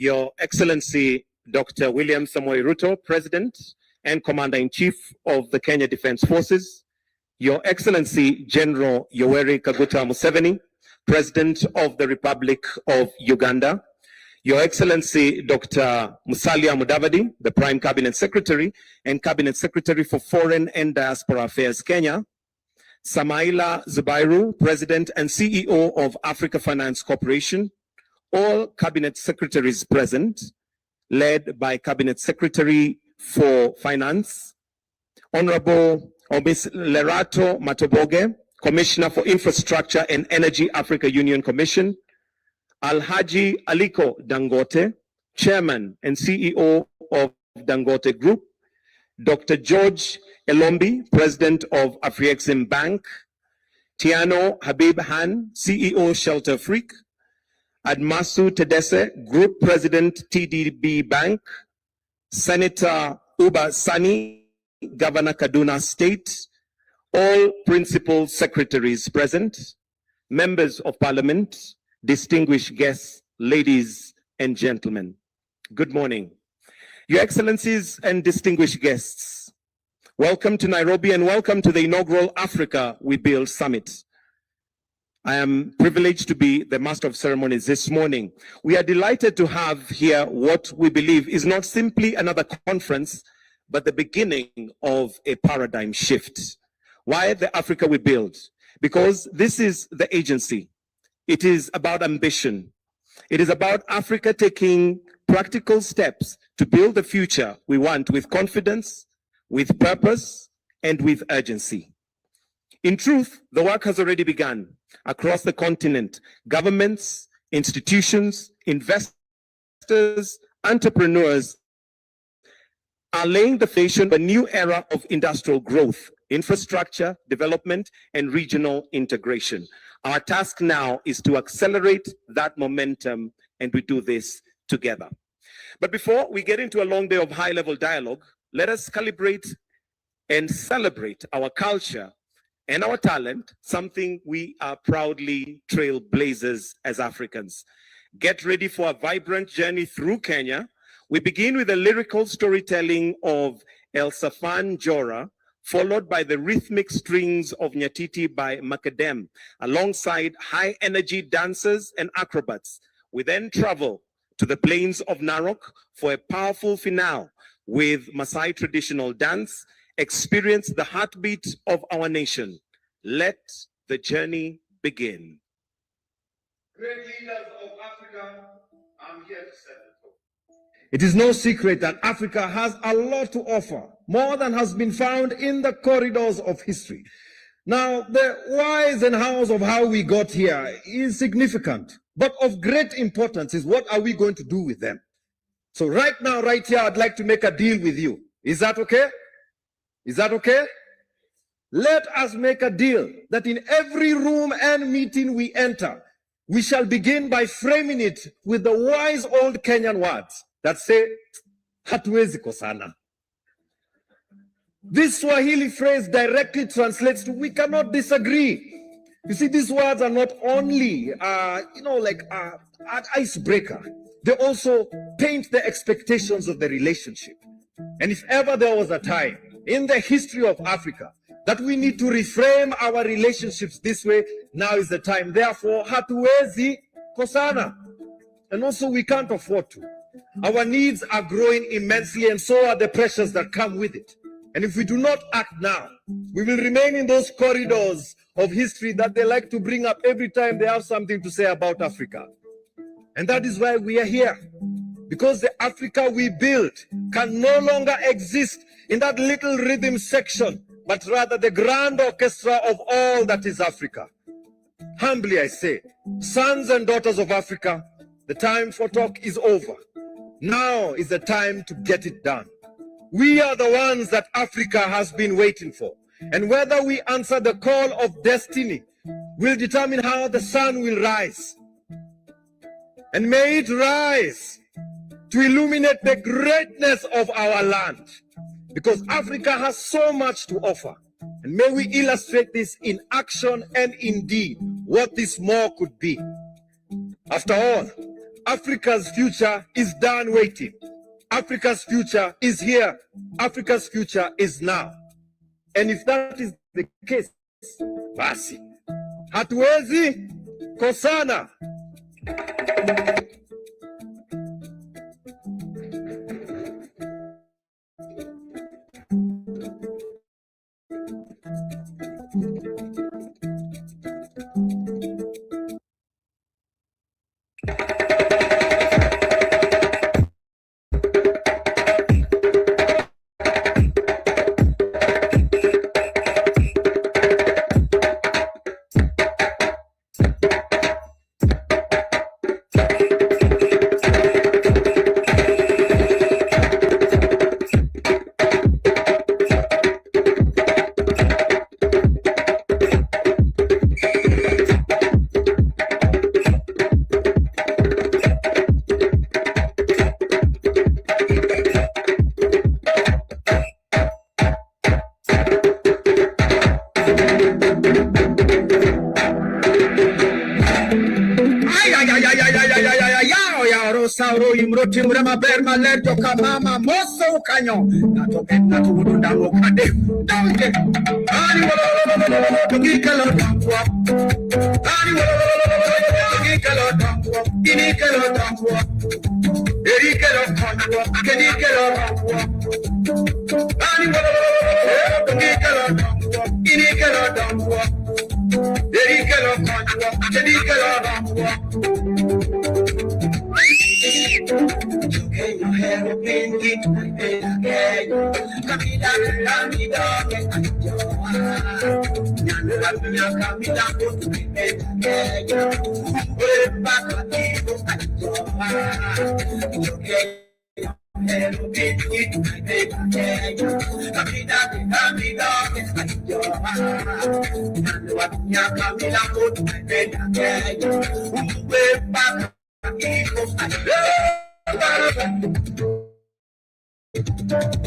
Your Excellency Dr. William Samoei Ruto, President and Commander-in-Chief of the Kenya Defence Forces, Your Excellency General Yoweri Kaguta Museveni, President of the Republic of Uganda, Your Excellency Dr. Musalia Mudavadi, the Prime Cabinet Secretary and Cabinet Secretary for Foreign and Diaspora Affairs Kenya, Samaila Zubairu, President and CEO of Africa Finance Corporation, all Cabinet Secretaries present, led by Cabinet Secretary for Finance, Honorable Miss Lerato Matoboge, Commissioner for Infrastructure and Energy, Africa Union Commission, Alhaji Aliko Dangote, Chairman and CEO of Dangote Group, Dr. George Elombi, President of Afrexim Bank, Tiano Habib Han, CEO Shelter Freak, Admasu Tedese, Group President TDB Bank, Senator Uba Sani, Governor Kaduna State, all principal secretaries present, members of parliament, distinguished guests, ladies and gentlemen, good morning. Your Excellencies and distinguished guests, welcome to Nairobi and welcome to the inaugural Africa We Build Summit. I am privileged to be the Master of Ceremonies this morning. We are delighted to have here what we believe is not simply another conference, but the beginning of a paradigm shift. Why the Africa We Build? Because this is the agency. It is about ambition. It is about Africa taking practical steps to build the future we want with confidence, with purpose, and with urgency. In truth, the work has already begun across the continent. Governments, institutions, investors, entrepreneurs are laying the foundation for a new era of industrial growth, infrastructure development, and regional integration. Our task now is to accelerate that momentum, and we do this together. But before we get into a long day of high-level dialogue, let us calibrate and celebrate our culture and our talent, something we are proudly trailblazers as Africans. Get ready for a vibrant journey through Kenya. We begin with the lyrical storytelling of El Safan Jora, followed by the rhythmic strings of Nyatiti by Macadam, alongside high-energy dancers and acrobats. We then travel to the plains of Narok for a powerful finale with Maasai traditional dance. Experience the heartbeat of our nation. Let the journey begin. Great leaders of Africa, I'm here to set the tone. It is no secret that Africa has a lot to offer, more than has been found in the corridors of history. Now, the whys and hows of how we got here is significant, but of great importance is what are we going to do with them? So right now, right here, I'd like to make a deal with you. Is that okay? Is that okay? Let us make a deal that in every room and meeting we enter, we shall begin by framing it with the wise old Kenyan words that say, hatuwezi kosana. This Swahili phrase directly translates to, we cannot disagree. You see, these words are not only, an icebreaker. They also paint the expectations of the relationship. And if ever there was a time in the history of Africa that we need to reframe our relationships this way, now is the time. Therefore, hatuwezi kosana. And also, we can't afford to. Our needs are growing immensely, and so are the pressures that come with it. And if we do not act now, we will remain in those corridors of history that they like to bring up every time they have something to say about Africa. And that is why we are here. Because the Africa we build can no longer exist in that little rhythm section, but rather the grand orchestra of all that is Africa. Humbly I say, sons and daughters of Africa, the time for talk is over. Now is the time to get it done. We are the ones that Africa has been waiting for. And whether we answer the call of destiny will determine how the sun will rise. And may it rise to illuminate the greatness of our land. Because Africa has so much to offer. And may we illustrate this in action and in deed, what this more could be. After all, Africa's future is done waiting. Africa's future is here. Africa's future is now. And if that is the case, basi hatuwezi kosana. Sauro imroti mrema berma lerjo kamama moso ukanyo natoke natudunda mokade donge ani wala tugikalo tamwa ani wala tugikalo tamwa inikalo tamwa erikalo tamwa akedikalo tamwa ani wala tugikalo tamwa inikalo tamwa erikalo tamwa akedikalo tamwa.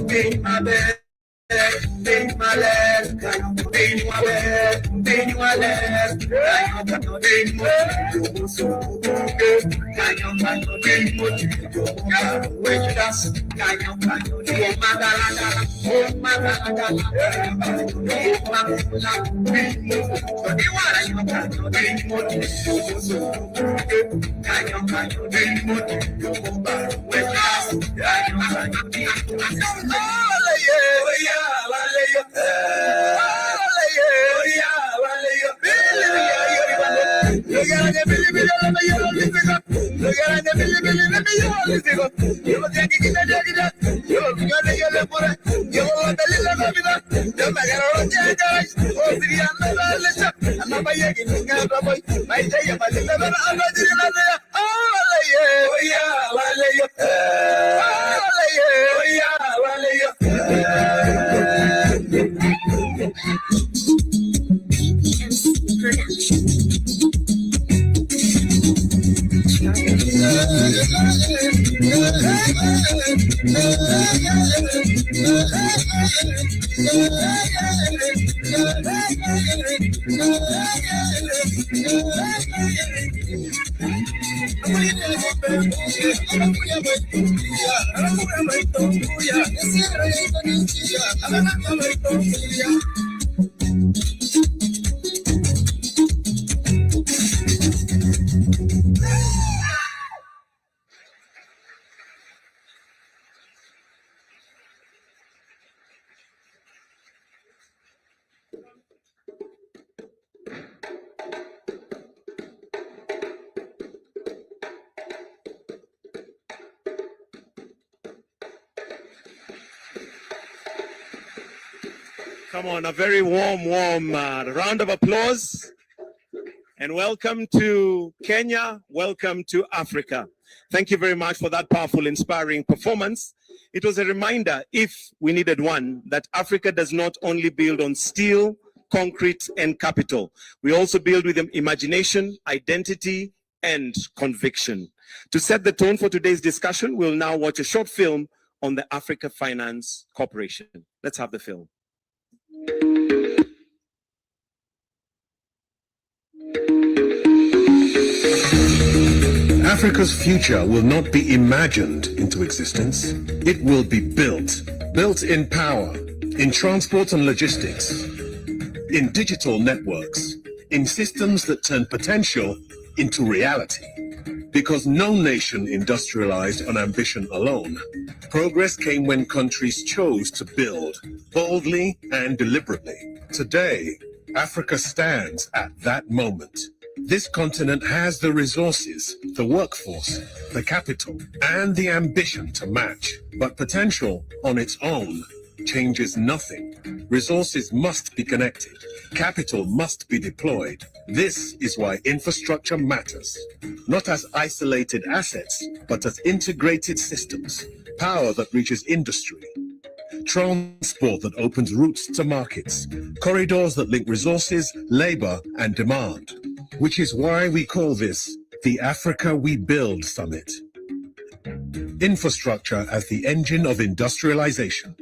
Be my bed, be my leg, be my bed, be my leg. I am not being more. So, I am not being more. Wait, us. I am not being Come on, a very warm round of applause. And welcome to Kenya, welcome to Africa. Thank you very much for that powerful, inspiring performance. It was a reminder, if we needed one, that Africa does not only build on steel, concrete, and capital. We also build with imagination, identity, and conviction. To set the tone for today's discussion, we'll now watch a short film on the Africa Finance Corporation. Let's have the film. Africa's future will not be imagined into existence. It will be built. Built in power, in transport and logistics, in digital networks, in systems that turn potential into reality. Because no nation industrialized on ambition alone. Progress came when countries chose to build boldly and deliberately. Today, Africa stands at that moment. This continent has the resources, the workforce, the capital, and the ambition to match. But potential on its own changes nothing. Resources must be connected. Capital must be deployed. This is why infrastructure matters. Not as isolated assets, but as integrated systems. Power that reaches industry. Transport that opens routes to markets. Corridors that link resources, labor, and demand. Which is why we call this the Africa We Build Summit. Infrastructure as the engine of industrialization.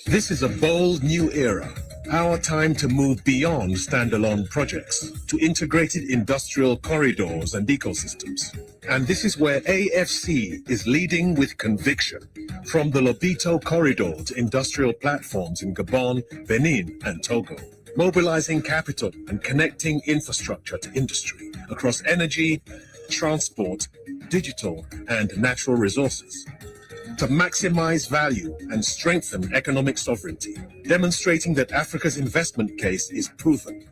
This is a bold new era, our time to move beyond standalone projects to integrated industrial corridors and ecosystems. And this is where AFC is leading with conviction, from the Lobito corridor to industrial platforms in Gabon, Benin, and Togo, mobilizing capital and connecting infrastructure to industry across energy, transport, digital, and natural resources, to maximize value and strengthen economic sovereignty, demonstrating that Africa's investment case is proven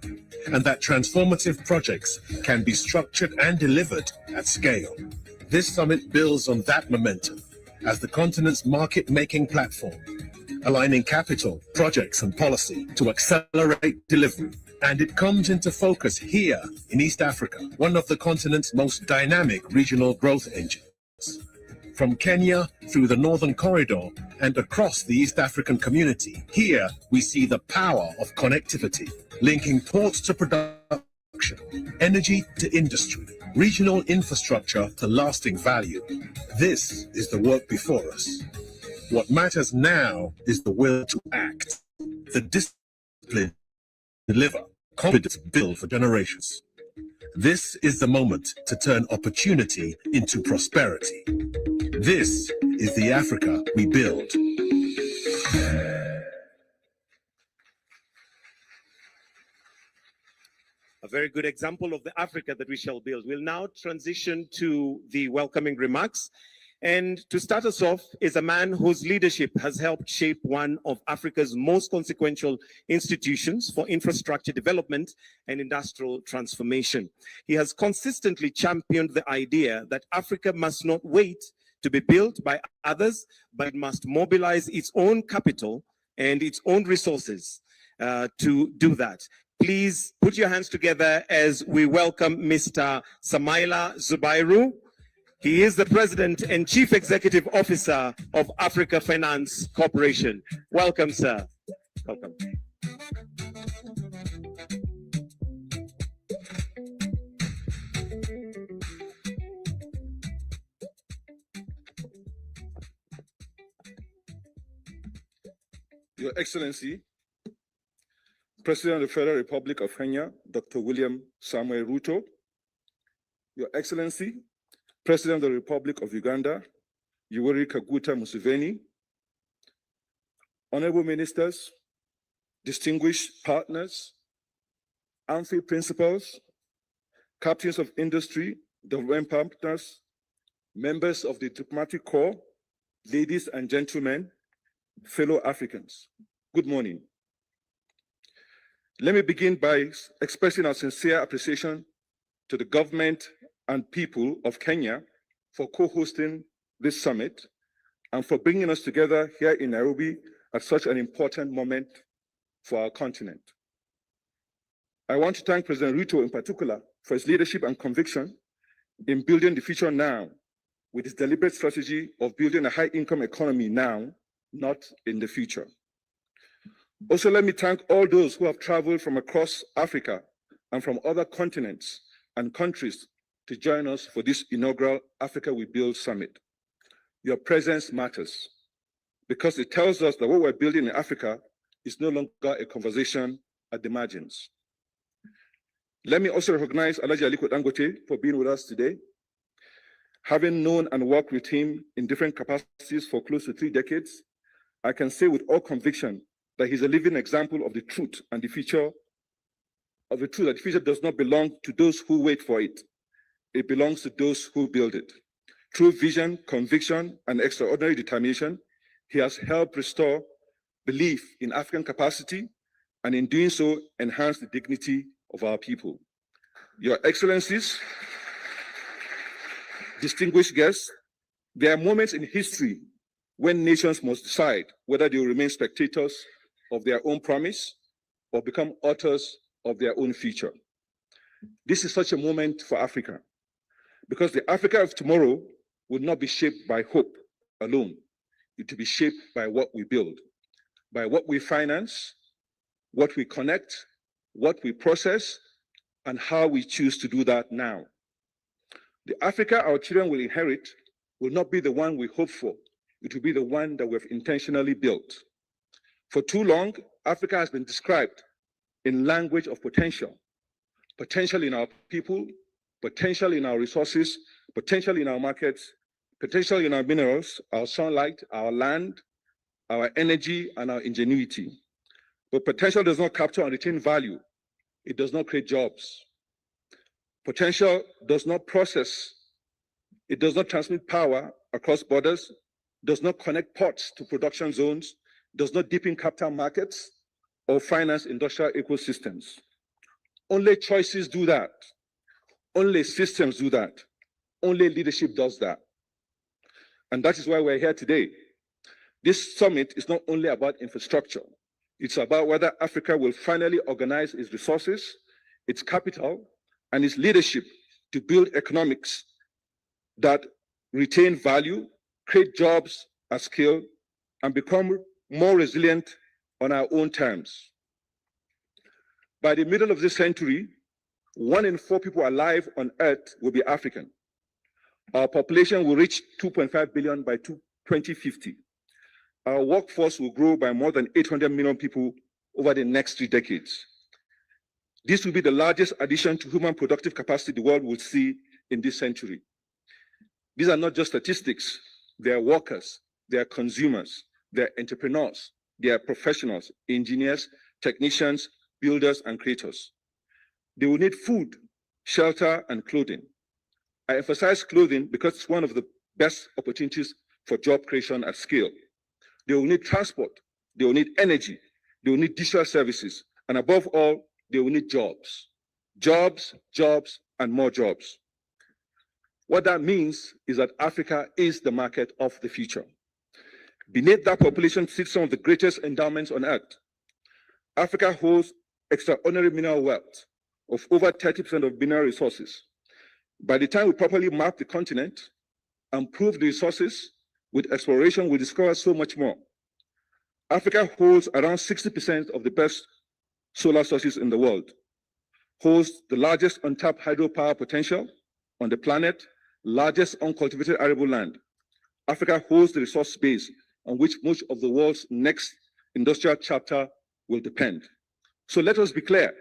and that transformative projects can be structured and delivered at scale. This summit builds on that momentum as the continent's market-making platform, aligning capital, projects, and policy to accelerate delivery. And it comes into focus here in East Africa, one of the continent's most dynamic regional growth engines. From Kenya through the Northern Corridor and across the East African community, here we see the power of connectivity, linking ports to production, energy to industry, regional infrastructure to lasting value. This is the work before us. What matters now is the will to act, the discipline to deliver, confidence to build for generations. This is the moment to turn opportunity into prosperity. This is the Africa we build. A very good example of the Africa that we shall build. We'll now transition to the welcoming remarks. And to start us off is a man whose leadership has helped shape one of Africa's most consequential institutions for infrastructure development and industrial transformation. He has consistently championed the idea that Africa must not wait to be built by others, but it must mobilize its own capital and its own resources to do that. Please put your hands together as we welcome Mr. Samaila Zubairu. He is the President and Chief Executive Officer of Africa Finance Corporation. Welcome, sir. Welcome. Your Excellency, President of the Federal Republic of Kenya, Dr. William Samuel Ruto, Your Excellency, President of the Republic of Uganda, Yoweri Kaguta Museveni, Honorable Ministers, distinguished partners, AMFI principals, captains of industry, development partners, members of the diplomatic corps, ladies and gentlemen, fellow Africans, good morning. Let me begin by expressing our sincere appreciation to the government and people of Kenya for co-hosting this summit and for bringing us together here in Nairobi at such an important moment for our continent. I want to thank President Ruto in particular for his leadership and conviction in building the future now with his deliberate strategy of building a high-income economy now, not in the future. Also, let me thank all those who have traveled from across Africa and from other continents and countries to join us for this inaugural Africa We Build Summit. Your presence matters because it tells us that what we're building in Africa is no longer a conversation at the margins. Let me also recognize Alhaji Aliko Dangote for being with us today. Having known and worked with him in different capacities for close to 3 decades, I can say with all conviction that he's a living example of the truth and the future that the future does not belong to those who wait for it. It belongs to those who build it. Through vision, conviction, and extraordinary determination, he has helped restore belief in African capacity, and in doing so, enhance the dignity of our people. Your Excellencies, distinguished guests, there are moments in history when nations must decide whether they will remain spectators of their own promise or become authors of their own future. This is such a moment for Africa, because the Africa of tomorrow will not be shaped by hope alone. It will be shaped by what we build, by what we finance, what we connect, what we process, and how we choose to do that now. The Africa our children will inherit will not be the one we hope for. It will be the one that we have intentionally built. For too long, Africa has been described in language of potential. Potential in our people, potential in our resources, potential in our markets, potential in our minerals, our sunlight, our land, our energy, and our ingenuity. But potential does not capture and retain value. It does not create jobs. Potential does not process. It does not transmit power across borders, does not connect ports to production zones, does not deepen capital markets, or finance industrial ecosystems. Only choices do that. Only systems do that. Only leadership does that. And that is why we're here today. This summit is not only about infrastructure. It's about whether Africa will finally organize its resources, its capital, and its leadership to build economics that retain value, create jobs at scale, and become more resilient on our own terms. By the middle of this century, 1 in 4 people alive on Earth will be African. Our population will reach 2.5 billion by 2050. Our workforce will grow by more than 800 million people over the next 3 decades. This will be the largest addition to human productive capacity the world will see in this century. These are not just statistics. They are workers, they are consumers, they are entrepreneurs, they are professionals, engineers, technicians, builders, and creators. They will need food, shelter, and clothing. I emphasize clothing because it's one of the best opportunities for job creation at scale. They will need transport, they will need energy, they will need digital services, and above all, they will need jobs. Jobs, jobs, and more jobs. What that means is that Africa is the market of the future. Beneath that population sits some of the greatest endowments on earth. Africa holds extraordinary mineral wealth of over 30% of mineral resources. By the time we properly map the continent and prove the resources, with exploration, we discover so much more. Africa holds around 60% of the best solar sources in the world, holds the largest untapped hydropower potential on the planet, largest uncultivated arable land. Africa holds the resource base on which much of the world's next industrial chapter will depend. So let us be clear.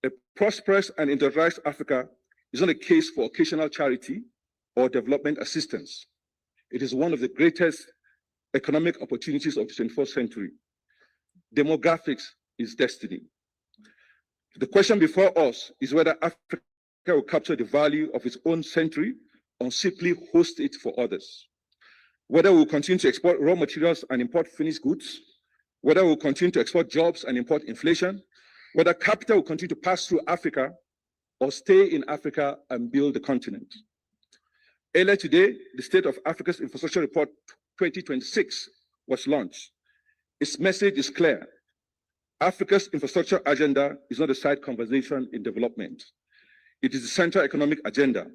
A prosperous and industrialized Africa is not a case for occasional charity or development assistance. It is one of the greatest economic opportunities of the 21st century. Demographics is destiny. The question before us is whether Africa will capture the value of its own century or simply host it for others. Whether we'll continue to export raw materials and import finished goods, whether we'll continue to export jobs and import inflation, whether capital will continue to pass through Africa or stay in Africa and build the continent. Earlier today, the State of Africa's Infrastructure Report 2026 was launched. Its message is clear. Africa's infrastructure agenda is not a side conversation in development. It is the central economic agenda,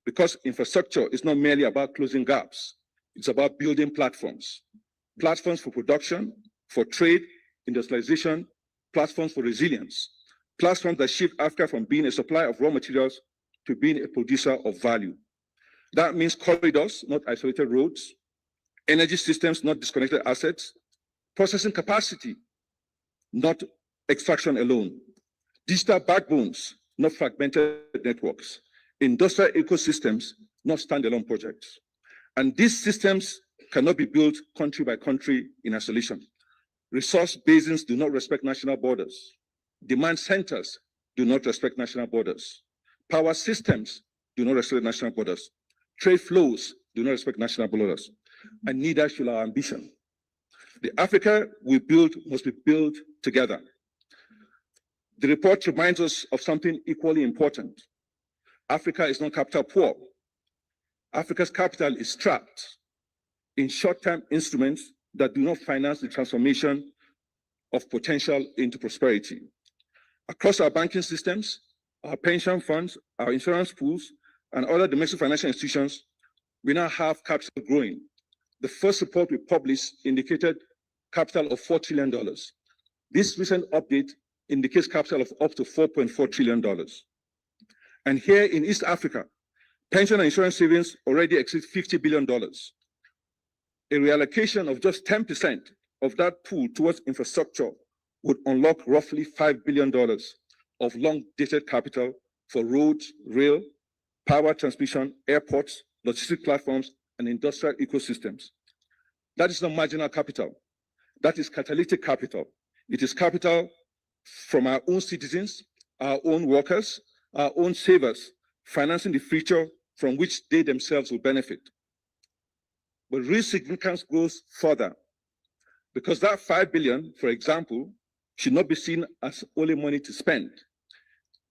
because infrastructure is not merely about closing gaps. It's about building platforms. Platforms for production, for trade, industrialization, platforms for resilience, platforms that shift Africa from being a supplier of raw materials to being a producer of value. That means corridors, not isolated roads, energy systems, not disconnected assets, processing capacity, not extraction alone, digital backbones, not fragmented networks, industrial ecosystems, not standalone projects. And these systems cannot be built country by country in isolation. Resource basins do not respect national borders. Demand centers do not respect national borders. Power systems do not respect national borders. Trade flows do not respect national borders. And neither should our ambition. The Africa we build must be built together. The report reminds us of something equally important. Africa is not capital poor. Africa's capital is trapped in short-term instruments that do not finance the transformation of potential into prosperity. Across our banking systems, our pension funds, our insurance pools, and other domestic financial institutions, we now have capital growing. The first report we published indicated capital of $4 trillion. This recent update indicates capital of up to $4.4 trillion. And here in East Africa, pension and insurance savings already exceed $50 billion. A reallocation of just 10% of that pool towards infrastructure would unlock roughly $5 billion of long-dated capital for roads, rail, power transmission, airports, logistic platforms, and industrial ecosystems. That is not marginal capital. That is catalytic capital. It is capital from our own citizens, our own workers, our own savers, financing the future from which they themselves will benefit. But real significance goes further, because that $5 billion, for example, should not be seen as only money to spend.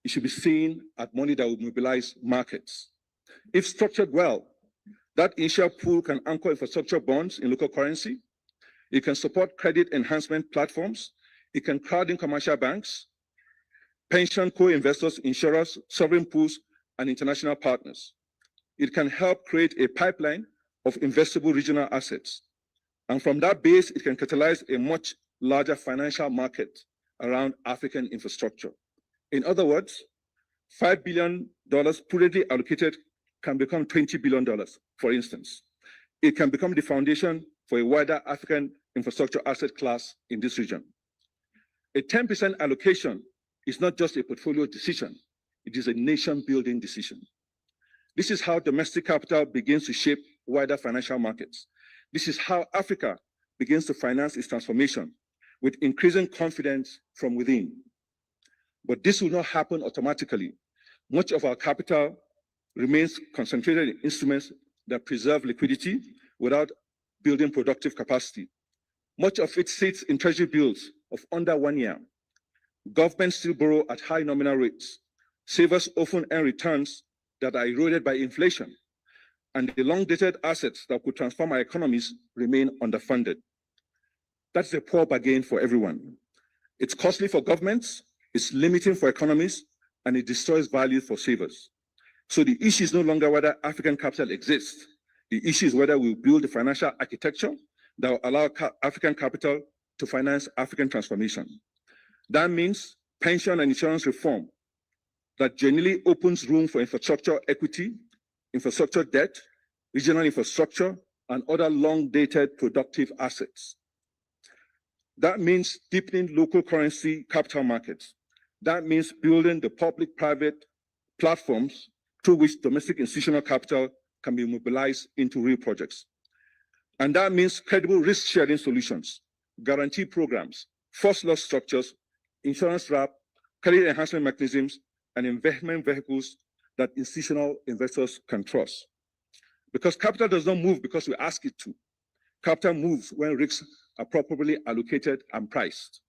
It should be seen as money that will mobilize markets. If structured well, that initial pool can anchor infrastructure bonds in local currency. It can support credit enhancement platforms. It can crowd in commercial banks, pension co-investors, insurers, sovereign pools, and international partners. It can help create a pipeline of investable regional assets. And from that base, it can catalyze a much larger financial market around African infrastructure. In other words, $5 billion prudently allocated can become $20 billion, for instance. It can become the foundation for a wider African infrastructure asset class in this region. A 10% allocation is not just a portfolio decision, it is a nation-building decision. This is how domestic capital begins to shape wider financial markets. This is how Africa begins to finance its transformation with increasing confidence from within. But this will not happen automatically. Much of our capital remains concentrated in instruments that preserve liquidity without building productive capacity. Much of it sits in treasury bills of under 1 year. Governments still borrow at high nominal rates. Savers often earn returns that are eroded by inflation. And the long-dated assets that could transform our economies remain underfunded. That's a poor bargain for everyone. It's costly for governments, it's limiting for economies, and it destroys value for savers. So the issue is no longer whether African capital exists. The issue is whether we build a financial architecture that will allow African capital to finance African transformation. That means pension and insurance reform that genuinely opens room for infrastructure equity, infrastructure debt, regional infrastructure, and other long-dated productive assets. That means deepening local currency capital markets. That means building the public-private platforms through which domestic institutional capital can be mobilized into real projects. And that means credible risk-sharing solutions, guarantee programs, first loss structures, insurance wrap, credit enhancement mechanisms, and investment vehicles that institutional investors can trust. Because capital does not move because we ask it to. Capital moves when risks are properly allocated and priced.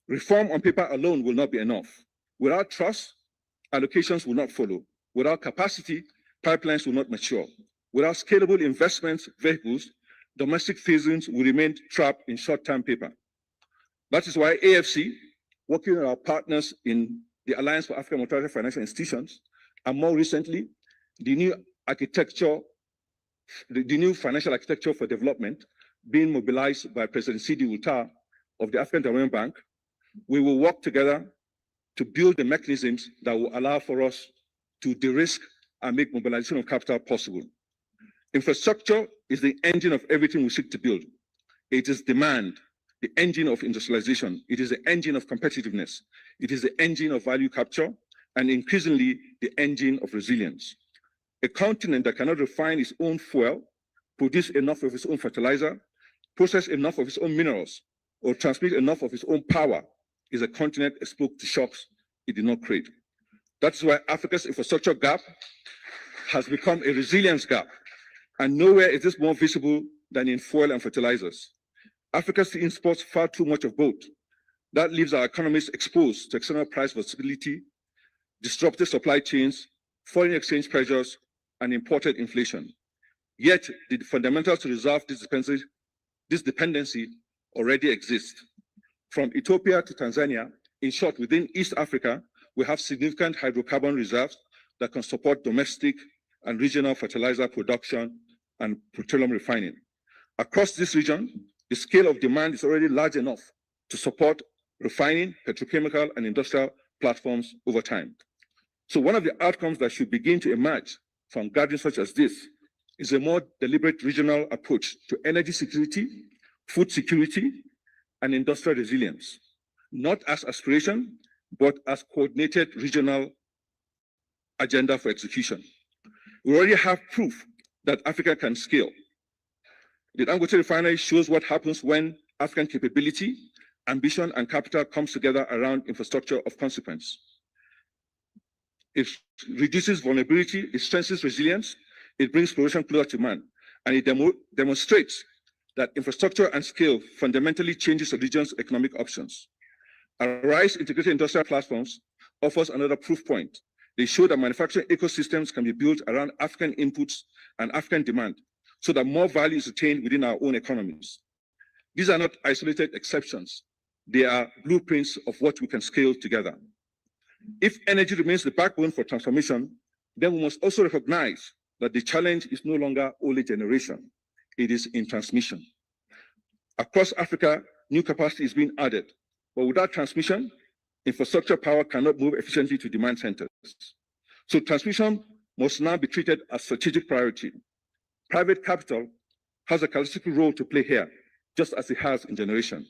Reform on paper alone will not be enough. Without trust, allocations will not follow. Without capacity, pipelines will not mature. Without scalable investment vehicles, domestic phasings will remain trapped in short-term paper. That is why AFC, working with our partners in the Alliance for African Multilateral Financial Institutions, and more recently, the new financial architecture for development being mobilized by President Sidi Outar of the African Development Bank, we will work together to build the mechanisms that will allow for us to de-risk and make mobilization of capital possible. Infrastructure is the engine of everything we seek to build. It is demand, the engine of industrialization. It is the engine of competitiveness. It is the engine of value capture, and increasingly the engine of resilience. A continent that cannot refine its own fuel, produce enough of its own fertilizer, process enough of its own minerals, or transmit enough of its own power is a continent exposed to shocks it did not create. That's why Africa's infrastructure gap has become a resilience gap, and nowhere is this more visible than in fuel and fertilizers. Africa still imports far too much of both. That leaves our economies exposed to external price volatility, disrupted supply chains, foreign exchange pressures, and imported inflation. Yet, the fundamentals to resolve this dependency already exist. From Ethiopia to Tanzania, in short, within East Africa, we have significant hydrocarbon reserves that can support domestic and regional fertilizer production and petroleum refining. Across this region, the scale of demand is already large enough to support refining, petrochemical, and industrial platforms over time. So one of the outcomes that should begin to emerge from gatherings such as this is a more deliberate regional approach to energy security, food security, and industrial resilience, not as aspiration, but as coordinated regional agenda for execution. We already have proof that Africa can scale. The Dangote refinery shows what happens when African capability, ambition, and capital comes together around infrastructure of consequence. It reduces vulnerability, it strengthens resilience, it brings production closer to man, and it demonstrates that infrastructure and scale fundamentally changes the region's economic options. Arise integrated industrial platforms offers another proof point. They show that manufacturing ecosystems can be built around African inputs and African demand, so that more value is attained within our own economies. These are not isolated exceptions. They are blueprints of what we can scale together. If energy remains the backbone for transformation, then we must also recognize that the challenge is no longer only generation, it is in transmission. Across Africa, new capacity is being added, but without transmission, infrastructure power cannot move efficiently to demand centers. So transmission must now be treated as strategic priority. Private capital has a critical role to play here, just as it has in generation.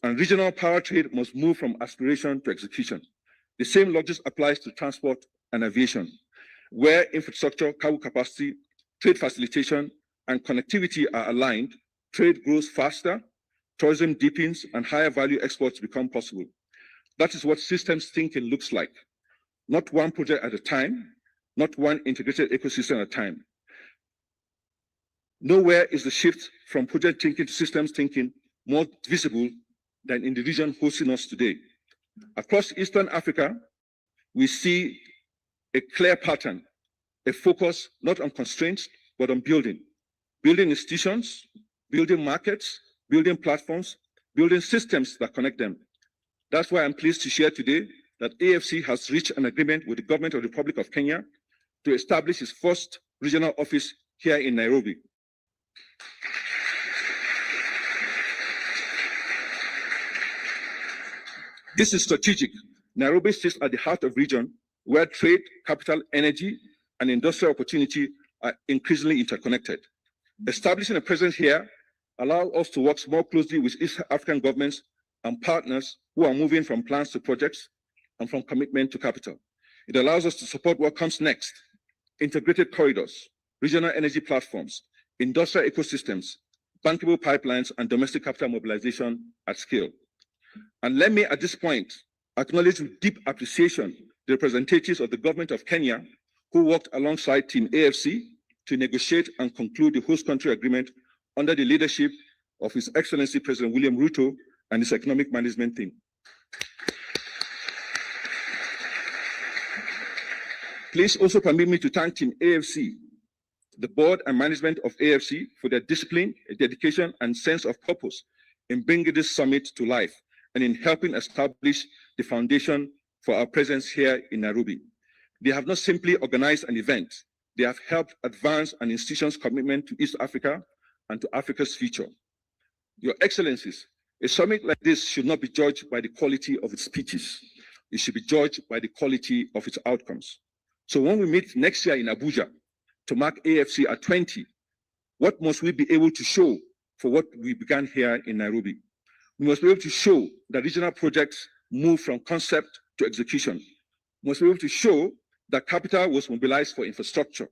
And regional power trade must move from aspiration to execution. The same logic applies to transport and aviation, where infrastructure, cargo capacity, trade facilitation, and connectivity are aligned. Trade grows faster, tourism deepens, and higher value exports become possible. That is what systems thinking looks like. Not one project at a time, not one integrated ecosystem at a time. Nowhere is the shift from project thinking to systems thinking more visible than in the region hosting us today. Across Eastern Africa, we see a clear pattern, a focus not on constraints, but on building. Building institutions, building markets, building platforms, building systems that connect them. That's why I'm pleased to share today that AFC has reached an agreement with the government of the Republic of Kenya to establish its first regional office here in Nairobi. This is strategic. Nairobi sits at the heart of the region where trade, capital, energy, and industrial opportunity are increasingly interconnected. Establishing a presence here allows us to work more closely with East African governments and partners who are moving from plans to projects and from commitment to capital. It allows us to support what comes next: integrated corridors, regional energy platforms, industrial ecosystems, bankable pipelines, and domestic capital mobilization at scale. And let me, at this point, acknowledge with deep appreciation the representatives of the government of Kenya who worked alongside Team AFC to negotiate and conclude the host country agreement under the leadership of His Excellency President William Ruto and his economic management team. Please also permit me to thank Team AFC, the board and management of AFC, for their discipline, dedication, and sense of purpose in bringing this summit to life and in helping establish the foundation for our presence here in Nairobi. They have not simply organized an event, they have helped advance an institution's commitment to East Africa and to Africa's future. Your Excellencies, a summit like this should not be judged by the quality of its speeches. It should be judged by the quality of its outcomes. So when we meet next year in Abuja to mark AFC at 20, what must we be able to show for what we began here in Nairobi? We must be able to show that regional projects move from concept to execution. We must be able to show that capital was mobilized for infrastructure.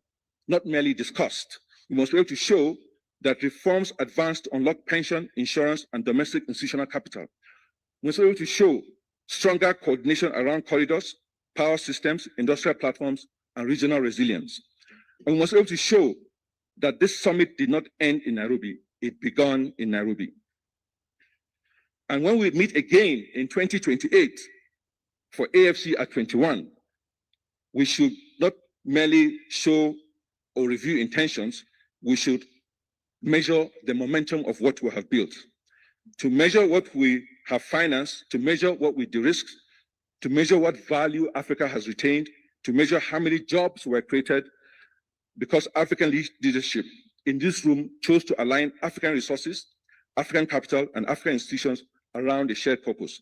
not merely discussed. We must be able to show that reforms advance to unlock pension, insurance, and domestic institutional capital. We must be able to show stronger coordination around corridors, power systems, industrial platforms, and regional resilience. And we must be able to show that this summit did not end in Nairobi, it began in Nairobi. And when we meet again in 2028 for AFC at 21, we should not merely show or review intentions, we should measure the momentum of what we have built. To measure what we have financed, to measure what we de-risked, to measure what value Africa has retained, to measure how many jobs were created, because African leadership in this room chose to align African resources, African capital, and African institutions around a shared purpose.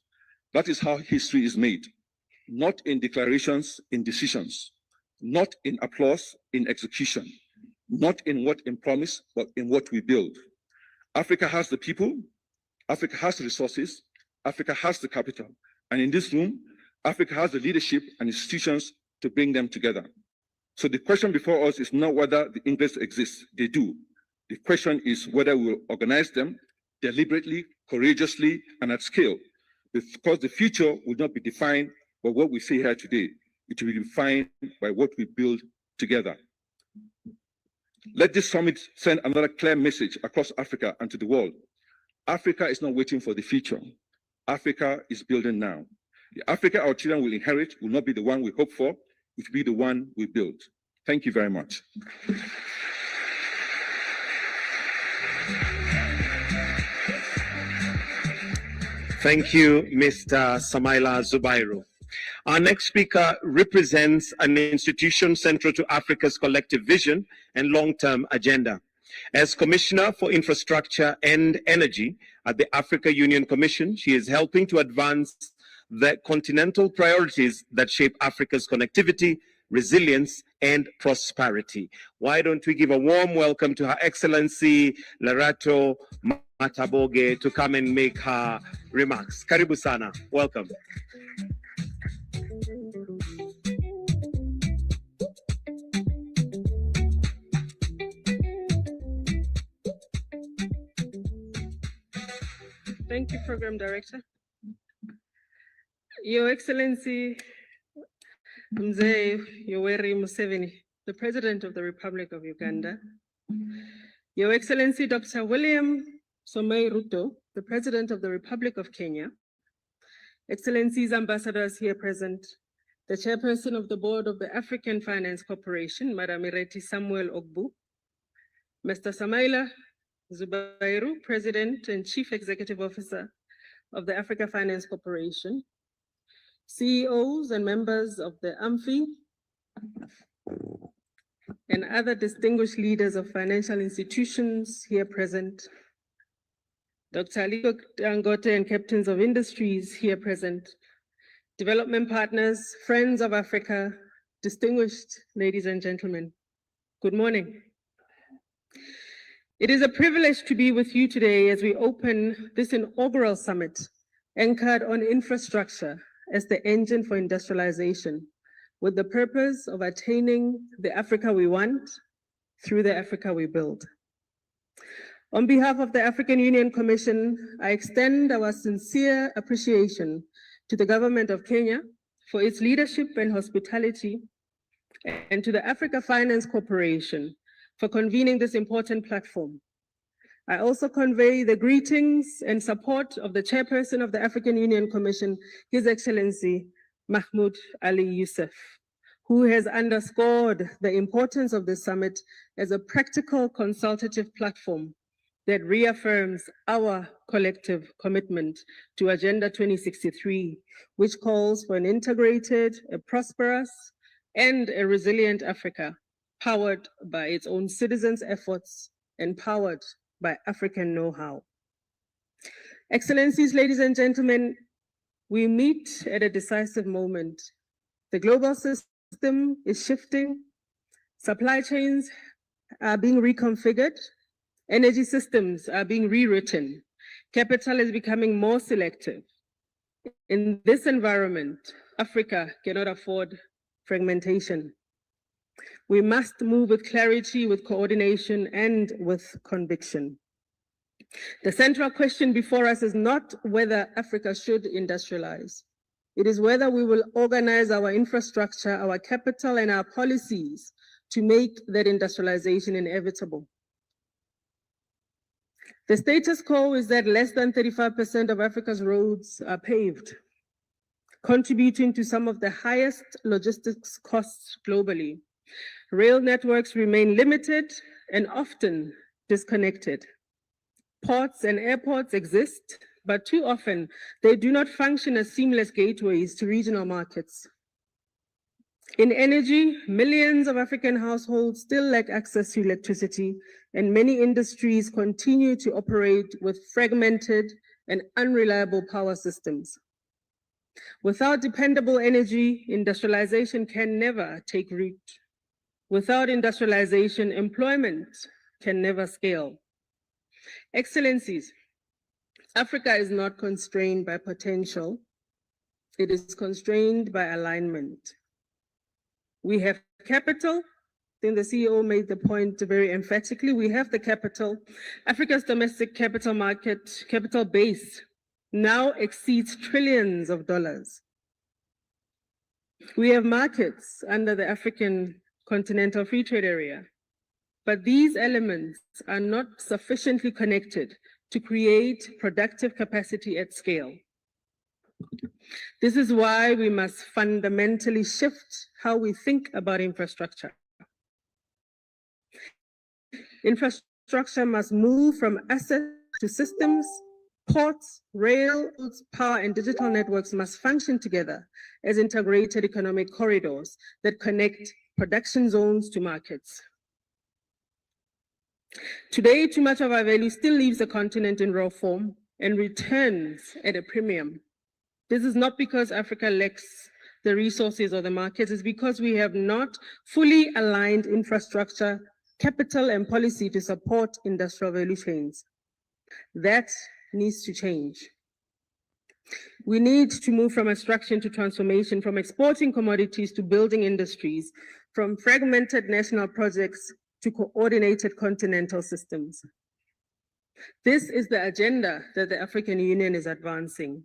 That is how history is made, not in declarations, in decisions, not in applause, in execution, not in what in promise, but in what we build. Africa has the people, Africa has the resources, Africa has the capital, and in this room, Africa has the leadership and institutions to bring them together. So the question before us is not whether the English exists, they do. The question is whether we will organize them deliberately, courageously, and at scale, because the future will not be defined by what we say here today. It will be defined by what we build together. Let this summit send another clear message across Africa and to the world. Africa is not waiting for the future. Africa is building now. The Africa our children will inherit will not be the one we hope for, it will be the one we build. Thank you very much. Thank you, Mr. Samaila Zubairu. Our next speaker represents an institution central to Africa's collective vision and long-term agenda. As Commissioner for Infrastructure and Energy at the Africa Union Commission, she is helping to advance the continental priorities that shape Africa's connectivity, resilience, and prosperity. Why don't we give a warm welcome to Her Excellency Lerato Mataboge to come and make her remarks. Karibu sana. Welcome. Thank you, Program Director. Your Excellency Mzee Yoweri Museveni, the President of the Republic of Uganda. Your Excellency Dr. William Samoei Ruto, the President of the Republic of Kenya. Excellencies, ambassadors here present, the Chairperson of the Board of the African Finance Corporation, Madam Ireti Samuel Ogbu, Mr. Samaila Zubairu, President and Chief Executive Officer of the Africa Finance Corporation, CEOs and members of the AMFI, and other distinguished leaders of financial institutions here present, Dr. Aliko Dangote and captains of industries here present, development partners, friends of Africa, distinguished ladies and gentlemen, good morning. It is a privilege to be with you today as we open this inaugural summit anchored on infrastructure as the engine for industrialization, with the purpose of attaining the Africa we want through the Africa we build. On behalf of the African Union Commission, I extend our sincere appreciation to the government of Kenya for its leadership and hospitality, and to the Africa Finance Corporation for convening this important platform. I also convey the greetings and support of the Chairperson of the African Union Commission, His Excellency Mahmoud Ali Yusuf, who has underscored the importance of the summit as a practical consultative platform that reaffirms our collective commitment to Agenda 2063, which calls for an integrated, a prosperous, and a resilient Africa, powered by its own citizens' efforts and powered by African know-how. Excellencies, ladies and gentlemen, we meet at a decisive moment. The global system is shifting, supply chains are being reconfigured, energy systems are being rewritten, capital is becoming more selective. In this environment, Africa cannot afford fragmentation. We must move with clarity, with coordination, and with conviction. The central question before us is not whether Africa should industrialize. It is whether we will organize our infrastructure, our capital, and our policies to make that industrialization inevitable. The status quo is that less than 35% of Africa's roads are paved, contributing to some of the highest logistics costs globally. Rail networks remain limited and often disconnected. Ports and airports exist, but too often they do not function as seamless gateways to regional markets. In energy, millions of African households still lack access to electricity, and many industries continue to operate with fragmented and unreliable power systems. Without dependable energy, industrialization can never take root. Without industrialization, employment can never scale. Excellencies, Africa is not constrained by potential. It is constrained by alignment. We have capital. I think the CEO made the point very emphatically. We have the capital. Africa's domestic capital market, capital base now exceeds trillions of dollars. We have markets under the African Continental Free Trade Area, but these elements are not sufficiently connected to create productive capacity at scale. This is why we must fundamentally shift how we think about infrastructure. Infrastructure must move from assets to systems. Ports, rail, power, and digital networks must function together as integrated economic corridors that connect production zones to markets. Today, too much of our value still leaves the continent in raw form and returns at a premium. This is not because Africa lacks the resources or the markets, it's because we have not fully aligned infrastructure, capital, and policy to support industrial value chains. That needs to change. We need to move from extraction to transformation, from exporting commodities to building industries, from fragmented national projects to coordinated continental systems. This is the agenda that the African Union is advancing.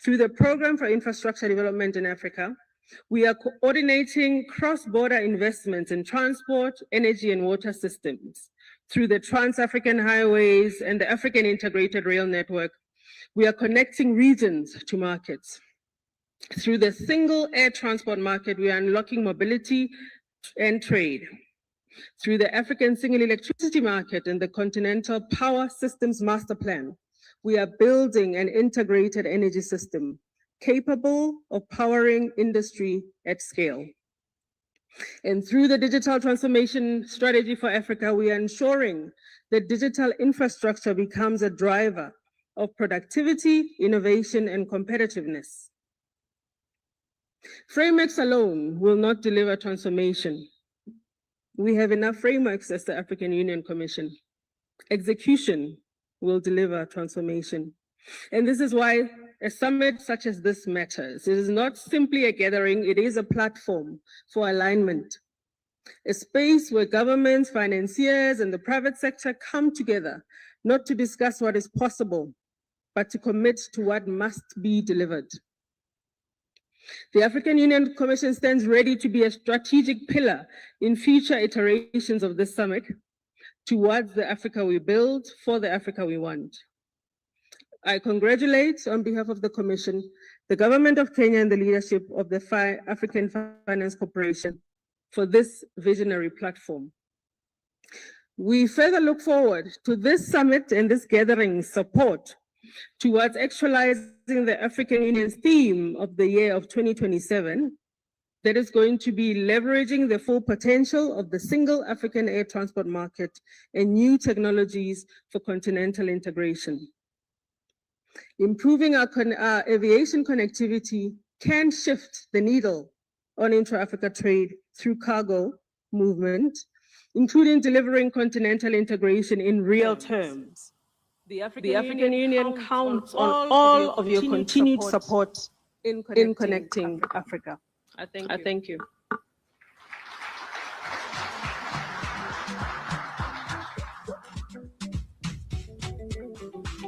Through the Programme for Infrastructure Development in Africa, we are coordinating cross-border investments in transport, energy, and water systems. Through the Trans-African Highways and the African Integrated Rail Network, we are connecting regions to markets. Through the single air transport market, we are unlocking mobility and trade. Through the African single electricity market and the Continental Power Systems Master Plan, we are building an integrated energy system capable of powering industry at scale. And through the digital transformation strategy for Africa, we are ensuring that digital infrastructure becomes a driver of productivity, innovation, and competitiveness. Frameworks alone will not deliver transformation. We have enough frameworks as the African Union Commission. Execution will deliver transformation. And this is why a summit such as this matters. It is not simply a gathering, it is a platform for alignment. A space where governments, financiers, and the private sector come together, not to discuss what is possible, but to commit to what must be delivered. The African Union Commission stands ready to be a strategic pillar in future iterations of this summit towards the Africa we build for the Africa we want. I congratulate, on behalf of the Commission, the government of Kenya and the leadership of the African Finance Corporation for this visionary platform. We further look forward to this summit and this gathering's support towards actualizing the African Union's theme of the year of 2027, that is going to be leveraging the full potential of the single African air transport market and new technologies for continental integration. Improving our aviation connectivity can shift the needle on intra-Africa trade through cargo movement, including delivering continental integration in real terms. The African Union counts on all of your continued support in connecting Africa. I thank you.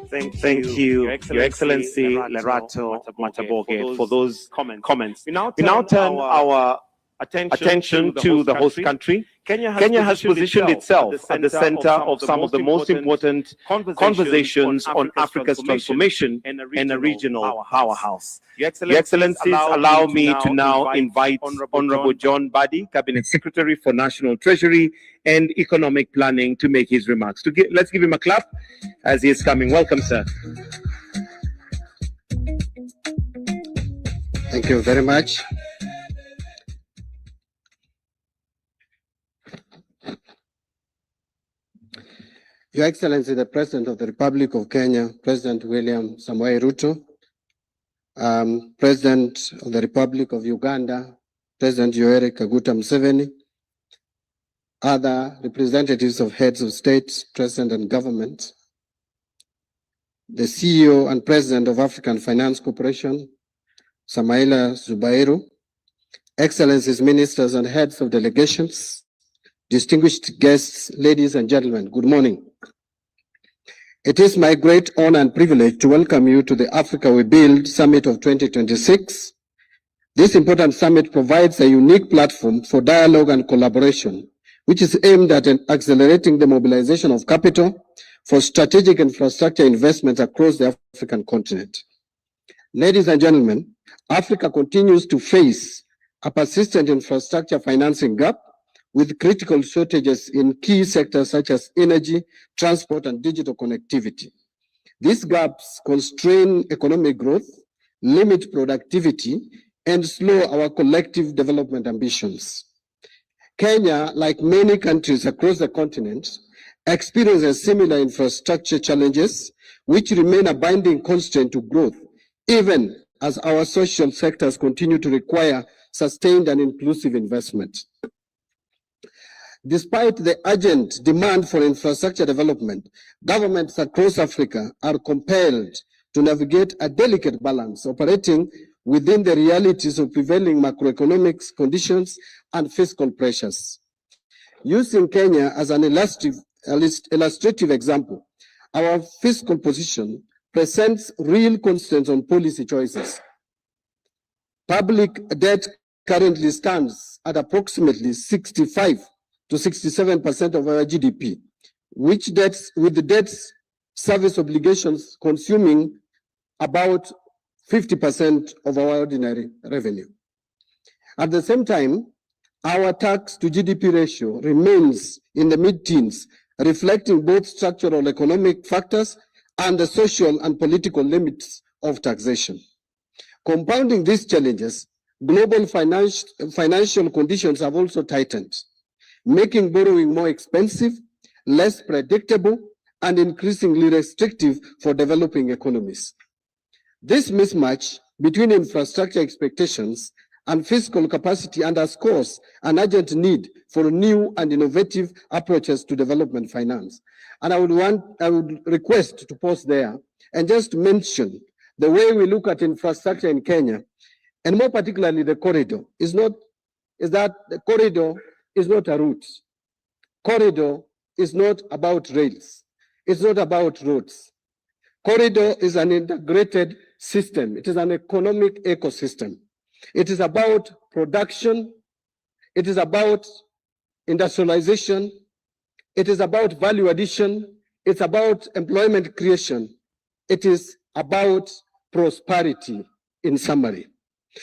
Thank you, Your Excellency Lerato Mataboge, for those comments. We now turn our attention to the host country. Kenya has positioned itself at the center of some of the most important conversations on Africa's transformation and a regional powerhouse. Your Excellencies, allow me to now invite Honorable John Badi, Cabinet Secretary for National Treasury and Economic Planning, to make his remarks. Let's give him a clap as he is coming. Welcome, sir. Thank you very much. Your Excellency, the President of the Republic of Kenya, President William Samoei Ruto, President of the Republic of Uganda, President Yoweri Kaguta Museveni, other representatives of heads of state, president and government, the CEO and President of African Finance Corporation, Samaila Zubairu, Excellencies, Ministers and heads of delegations, distinguished guests, ladies and gentlemen, good morning. It is my great honor and privilege to welcome you to the Africa We Build Summit of 2026. This important summit provides a unique platform for dialogue and collaboration, which is aimed at accelerating the mobilization of capital for strategic infrastructure investments across the African continent. Ladies and gentlemen, Africa continues to face a persistent infrastructure financing gap, with critical shortages in key sectors such as energy, transport, and digital connectivity. These gaps constrain economic growth, limit productivity, and slow our collective development ambitions. Kenya, like many countries across the continent, experiences similar infrastructure challenges, which remain a binding constraint to growth, even as our social sectors continue to require sustained and inclusive investment. Despite the urgent demand for infrastructure development, governments across Africa are compelled to navigate a delicate balance, operating within the realities of prevailing macroeconomic conditions and fiscal pressures. Using Kenya as an illustrative example, our fiscal position presents real constraints on policy choices. Public debt currently stands at approximately 65 to 67% of our GDP, with the debt service obligations consuming about 50% of our ordinary revenue. At the same time, our tax to GDP ratio remains in the mid-teens, reflecting both structural economic factors and the social and political limits of taxation. Compounding these challenges, global financial conditions have also tightened, making borrowing more expensive, less predictable, and increasingly restrictive for developing economies. This mismatch between infrastructure expectations and fiscal capacity underscores an urgent need for new and innovative approaches to development finance. And I would request to pause there and just mention the way we look at infrastructure in Kenya, and more particularly the corridor, is that the corridor is not a route. Corridor is not about rails. It's not about roads. Corridor is an integrated system. It is an economic ecosystem. It is about production. It is about industrialization. It is about value addition. It's about employment creation. It is about prosperity, in summary.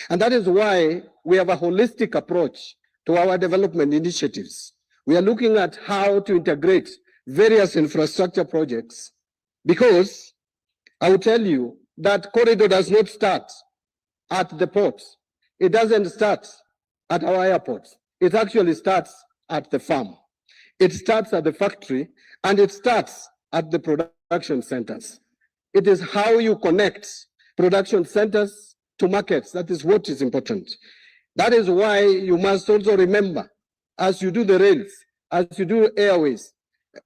And that is why we have a holistic approach to our development initiatives. We are looking at how to integrate various infrastructure projects, because I will tell you that corridor does not start at the ports. It doesn't start at our airports. It actually starts at the farm. It starts at the factory, and it starts at the production centers. It is how you connect production centers to markets. That is what is important. That is why you must also remember, as you do the rails, as you do airways,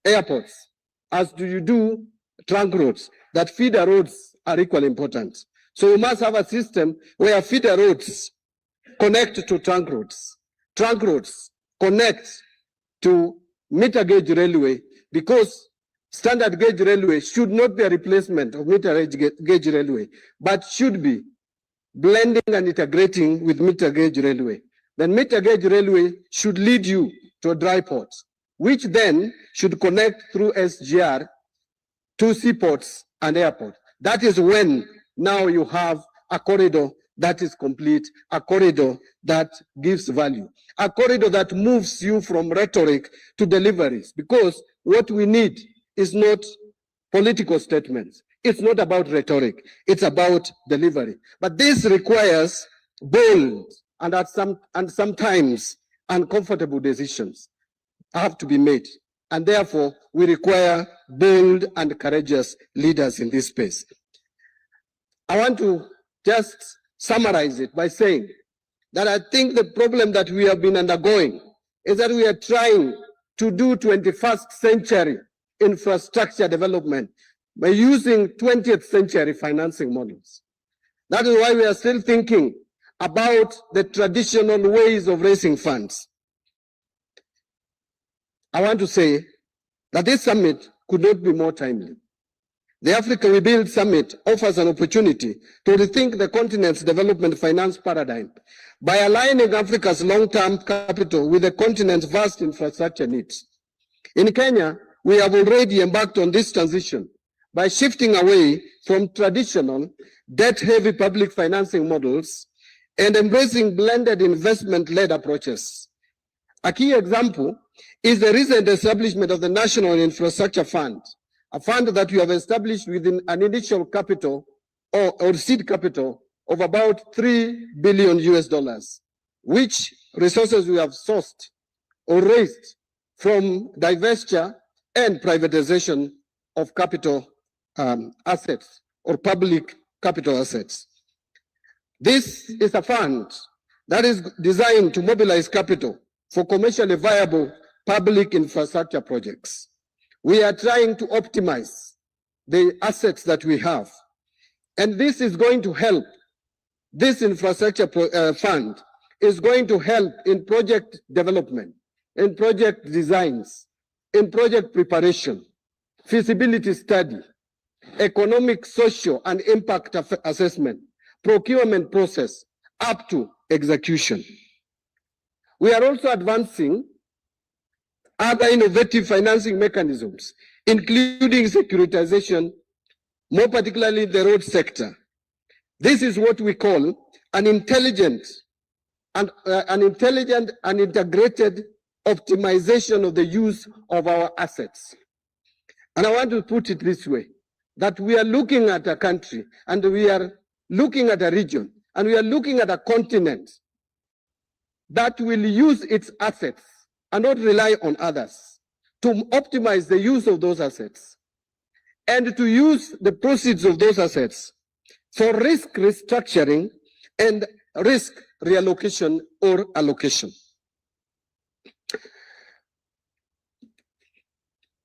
airports, as you do trunk roads, that feeder roads are equally important. So you must have a system where feeder roads connect to trunk roads connect to meter gauge railway, because standard gauge railway should not be a replacement of meter gauge railway, but should be blending and integrating with meter gauge railway. Then meter gauge railway should lead you to a dry port, which then should connect through SGR to seaports and airports. That is when now you have a corridor that is complete, a corridor that gives value, a corridor that moves you from rhetoric to deliveries, because what we need is not political statements. It's not about rhetoric. It's about delivery. But this requires bold and sometimes uncomfortable decisions have to be made. And therefore, we require bold and courageous leaders in this space. I want to just summarize it by saying that I think the problem that we have been undergoing is that we are trying to do 21st century infrastructure development by using 20th century financing models. That is why we are still thinking about the traditional ways of raising funds. I want to say that this summit could not be more timely. The Africa We Build Summit offers an opportunity to rethink the continent's development finance paradigm by aligning Africa's long-term capital with the continent's vast infrastructure needs. In Kenya, we have already embarked on this transition by shifting away from traditional debt-heavy public financing models and embracing blended investment-led approaches. A key example is the recent establishment of the National Infrastructure Fund, a fund that we have established within an initial capital or seed capital of about $3 billion US, which resources we have sourced or raised from divestiture and privatization of capital assets or public capital assets. This is a fund that is designed to mobilize capital for commercially viable public infrastructure projects. We are trying to optimize the assets that we have. And this is going to help. This infrastructure fund is going to help in project development, in project designs, in project preparation, feasibility study, economic, social, and impact assessment, procurement process, up to execution. We are also advancing other innovative financing mechanisms, including securitization, more particularly in the road sector. This is what we call an intelligent and integrated optimization of the use of our assets. And I want to put it this way, that we are looking at a country and we are looking at a region and we are looking at a continent that will use its assets and not rely on others to optimize the use of those assets and to use the proceeds of those assets for risk restructuring and risk reallocation or allocation.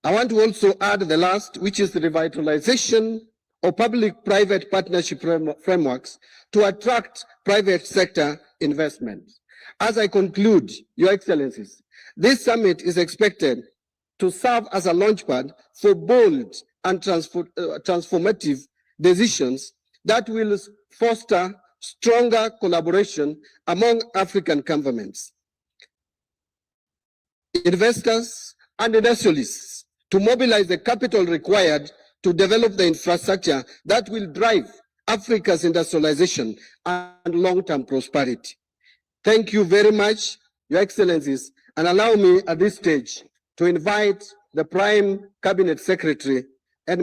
I want to also add the last, which is the revitalization of public-private partnership frameworks to attract private sector investment. As I conclude, Your Excellencies, this summit is expected to serve as a launchpad for bold and transformative decisions that will foster stronger collaboration among African governments, investors, and industrialists to mobilize the capital required to develop the infrastructure that will drive Africa's industrialization and long-term prosperity. Thank you very much, Your Excellencies, and allow me at this stage to invite the Prime Cabinet Secretary and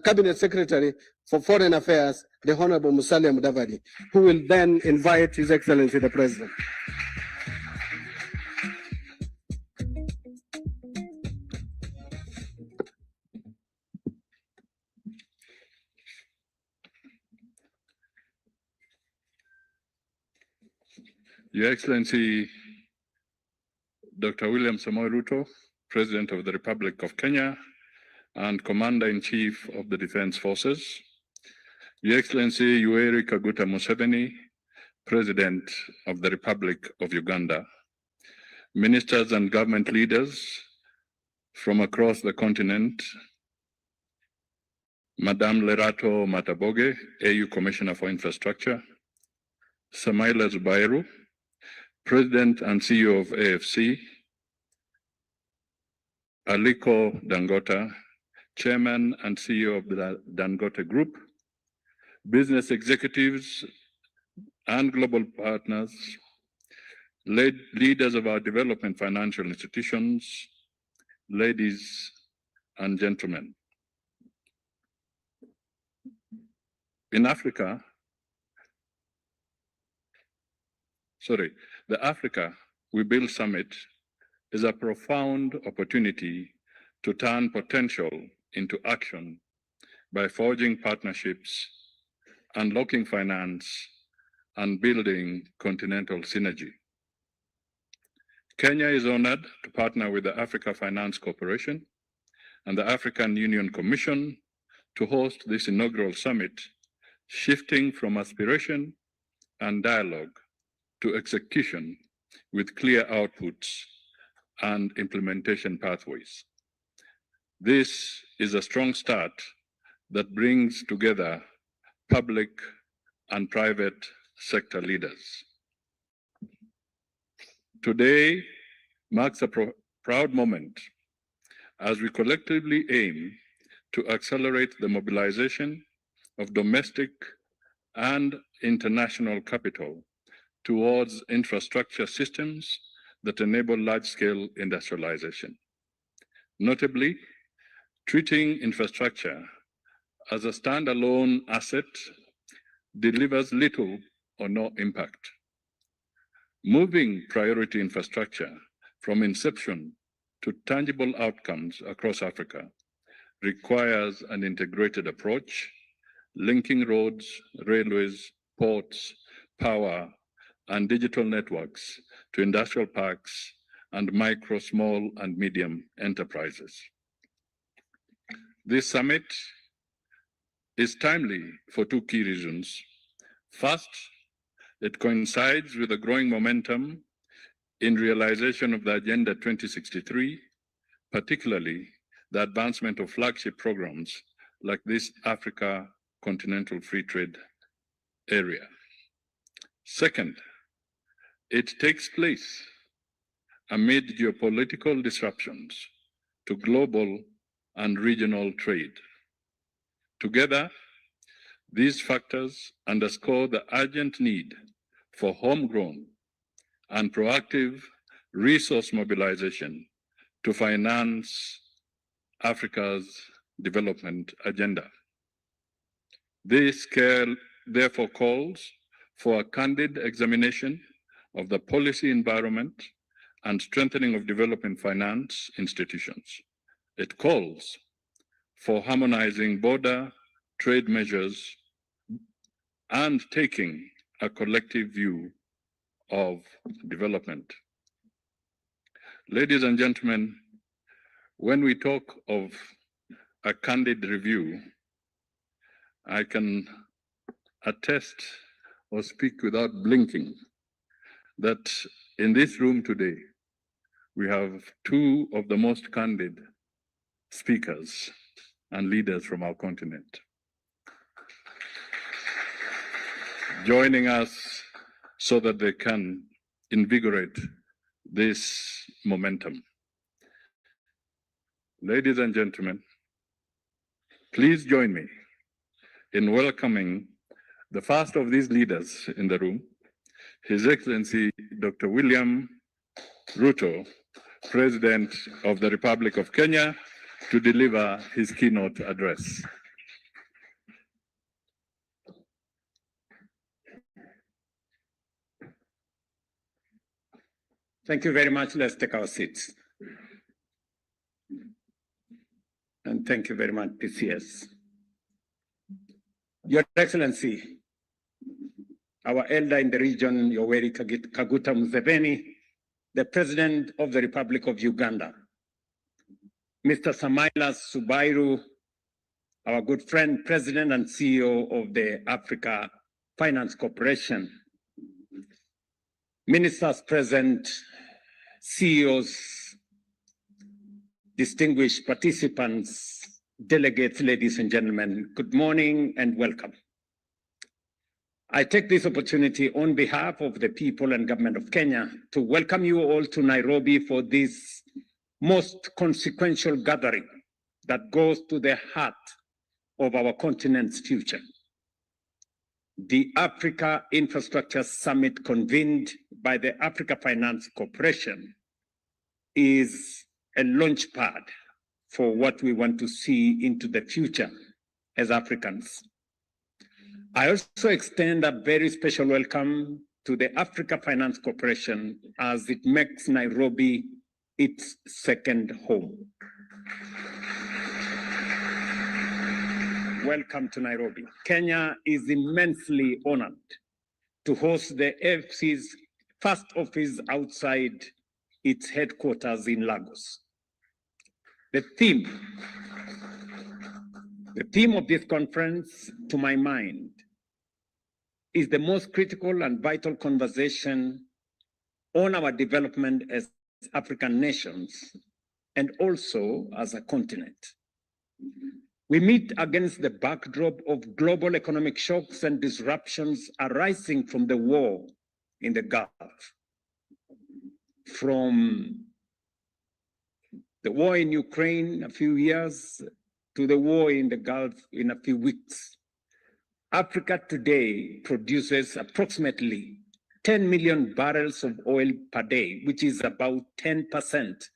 Cabinet Secretary for Foreign Affairs, the Honorable Musalia Mudavadi, who will then invite His Excellency the President. Your Excellency, Dr. William Samoei Ruto, President of the Republic of Kenya and Commander-in-Chief of the Defense Forces, Your Excellency Yoweri Kaguta Museveni, President of the Republic of Uganda, Ministers and government leaders, from across the continent, Madame Lerato Mataboge, AU Commissioner for Infrastructure, Samaila Zubairu, President and CEO of AFC, Aliko Dangote, Chairman and CEO of the Dangote Group, business executives and global partners, leaders of our development financial institutions, ladies and gentlemen. In Africa, the Africa We Build Summit is a profound opportunity to turn potential into action by forging partnerships, unlocking finance, and building continental synergy. Kenya is honored to partner with the Africa Finance Corporation and the African Union Commission to host this inaugural summit, shifting from aspiration and dialogue to execution with clear outputs and implementation pathways. This is a strong start that brings together public and private sector leaders. Today marks a proud moment as we collectively aim to accelerate the mobilization of domestic and international capital towards infrastructure systems that enable large-scale industrialization. Notably, treating infrastructure as a standalone asset delivers little or no impact. Moving priority infrastructure from inception to tangible outcomes across Africa requires an integrated approach, linking roads, railways, ports, power, and digital networks to industrial parks and micro, small, and medium enterprises. This summit is timely for two key reasons. First, it coincides with a growing momentum in realization of the Agenda 2063, particularly the advancement of flagship programs like this Africa Continental Free Trade Area. Second, it takes place amid geopolitical disruptions to global and regional trade. Together, these factors underscore the urgent need for homegrown and proactive resource mobilization to finance Africa's development agenda. This therefore calls for a candid examination of the policy environment and strengthening of development finance institutions. It calls for harmonizing border trade measures and taking a collective view of development. Ladies and gentlemen, when we talk of a candid review, I can attest or speak without blinking that in this room today, we have two of the most candid speakers and leaders from our continent joining us so that they can invigorate this momentum. Ladies and gentlemen, please join me in welcoming the first of these leaders in the room, His Excellency Dr. William Ruto, President of the Republic of Kenya, to deliver his keynote address. Thank you very much. Let's take our seats. And thank you very much, PCS. Your Excellency, our elder in the region, Yoweri Kaguta Museveni, the President of the Republic of Uganda, Mr. Samaila Zubairu, our good friend, President and CEO of the Africa Finance Corporation, Ministers present, CEOs, distinguished participants, delegates, ladies and gentlemen, good morning and welcome. I take this opportunity on behalf of the people and government of Kenya to welcome you all to Nairobi for this most consequential gathering that goes to the heart of our continent's future. The Africa Infrastructure Summit convened by the Africa Finance Corporation is a launch pad for what we want to see into the future as Africans. I also extend a very special welcome to the Africa Finance Corporation as it makes Nairobi its second home. Welcome to Nairobi. Kenya is immensely honored to host the AFC's first office outside its headquarters in Lagos. The theme of this conference, to my mind, is the most critical and vital conversation on our development as African nations and also as a continent. We meet against the backdrop of global economic shocks and disruptions arising from the war in the Gulf. From the war in Ukraine a few years to the war in the Gulf in a few weeks. Africa today produces approximately 10 million barrels of oil per day, which is about 10%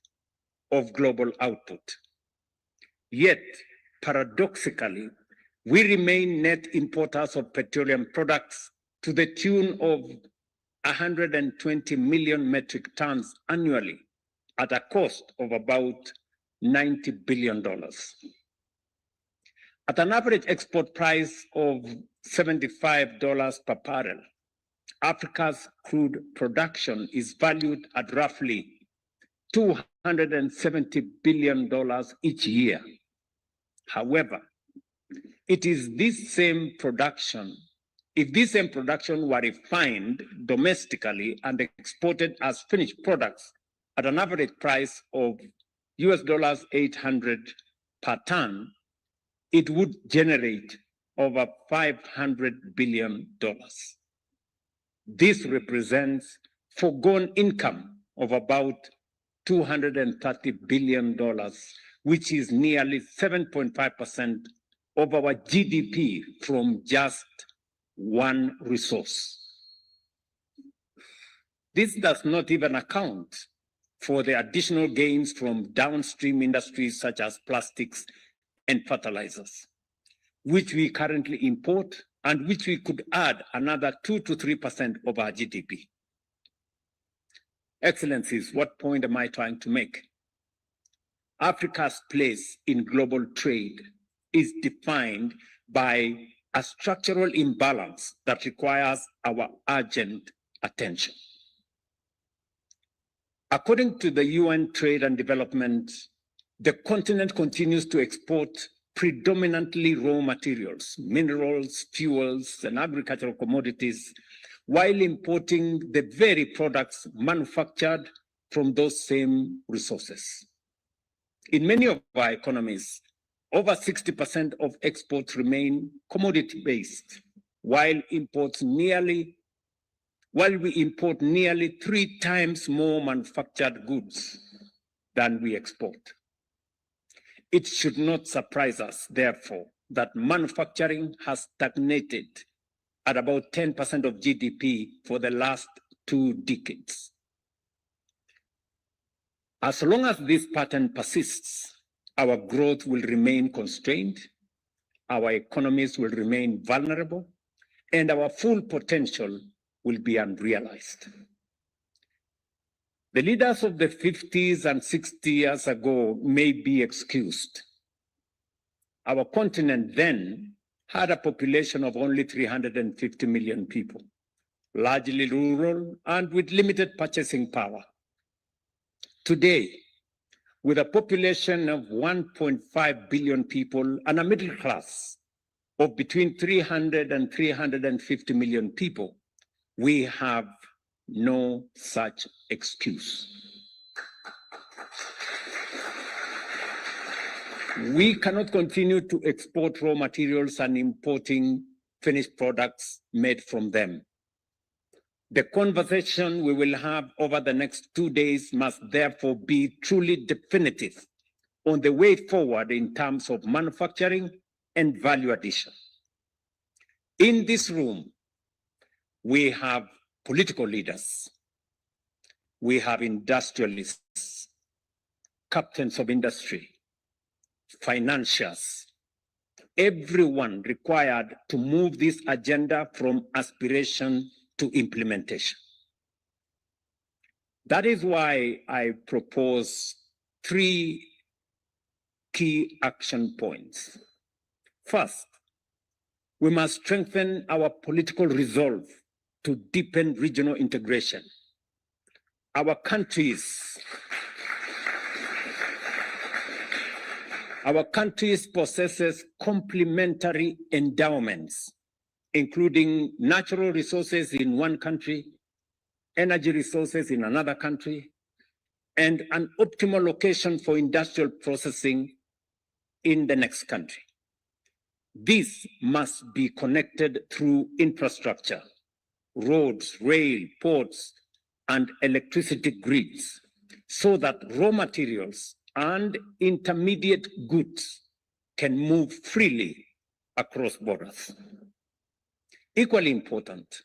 of global output. Yet, paradoxically, we remain net importers of petroleum products to the tune of 120 million metric tons annually at a cost of about $90 billion. At an average export price of $75 per barrel, Africa's crude production is valued at roughly $270 billion each year. However, it is this same production, if this same production were refined domestically and exported as finished products at an average price of $800 per ton, it would generate over $500 billion. This represents foregone income of about $230 billion, which is nearly 7.5% of our GDP from just one resource. This does not even account for the additional gains from downstream industries such as plastics and fertilizers, which we currently import and which we could add another 2 to 3% of our GDP. Excellencies, what point am I trying to make? Africa's place in global trade is defined by a structural imbalance that requires our urgent attention. According to the UN Trade and Development, the continent continues to export predominantly raw materials, minerals, fuels, and agricultural commodities, while importing the very products manufactured from those same resources. In many of our economies, over 60% of exports remain commodity-based, while we import nearly 3 times more manufactured goods than we export. It should not surprise us, therefore, that manufacturing has stagnated at about 10% of GDP for the last 2 decades. As long as this pattern persists, our growth will remain constrained, our economies will remain vulnerable, and our full potential will be unrealized. The leaders of the 50s and 60 years ago may be excused. Our continent then had a population of only 350 million people, largely rural and with limited purchasing power. Today, with a population of 1.5 billion people and a middle class of between 300 and 350 million people, we have no such excuse. We cannot continue to export raw materials and importing finished products made from them. The conversation we will have over the next 2 days must therefore be truly definitive on the way forward in terms of manufacturing and value addition. In this room, we have political leaders, we have industrialists, captains of industry, financiers, everyone required to move this agenda from aspiration to implementation. That is why I propose 3 key action points. First, we must strengthen our political resolve to deepen regional integration. Our countries possesses complementary endowments, including natural resources in one country, energy resources in another country, and an optimal location for industrial processing in the next country. This must be connected through infrastructure, roads, rail, ports, and electricity grids, so that raw materials and intermediate goods can move freely across borders. Equally important,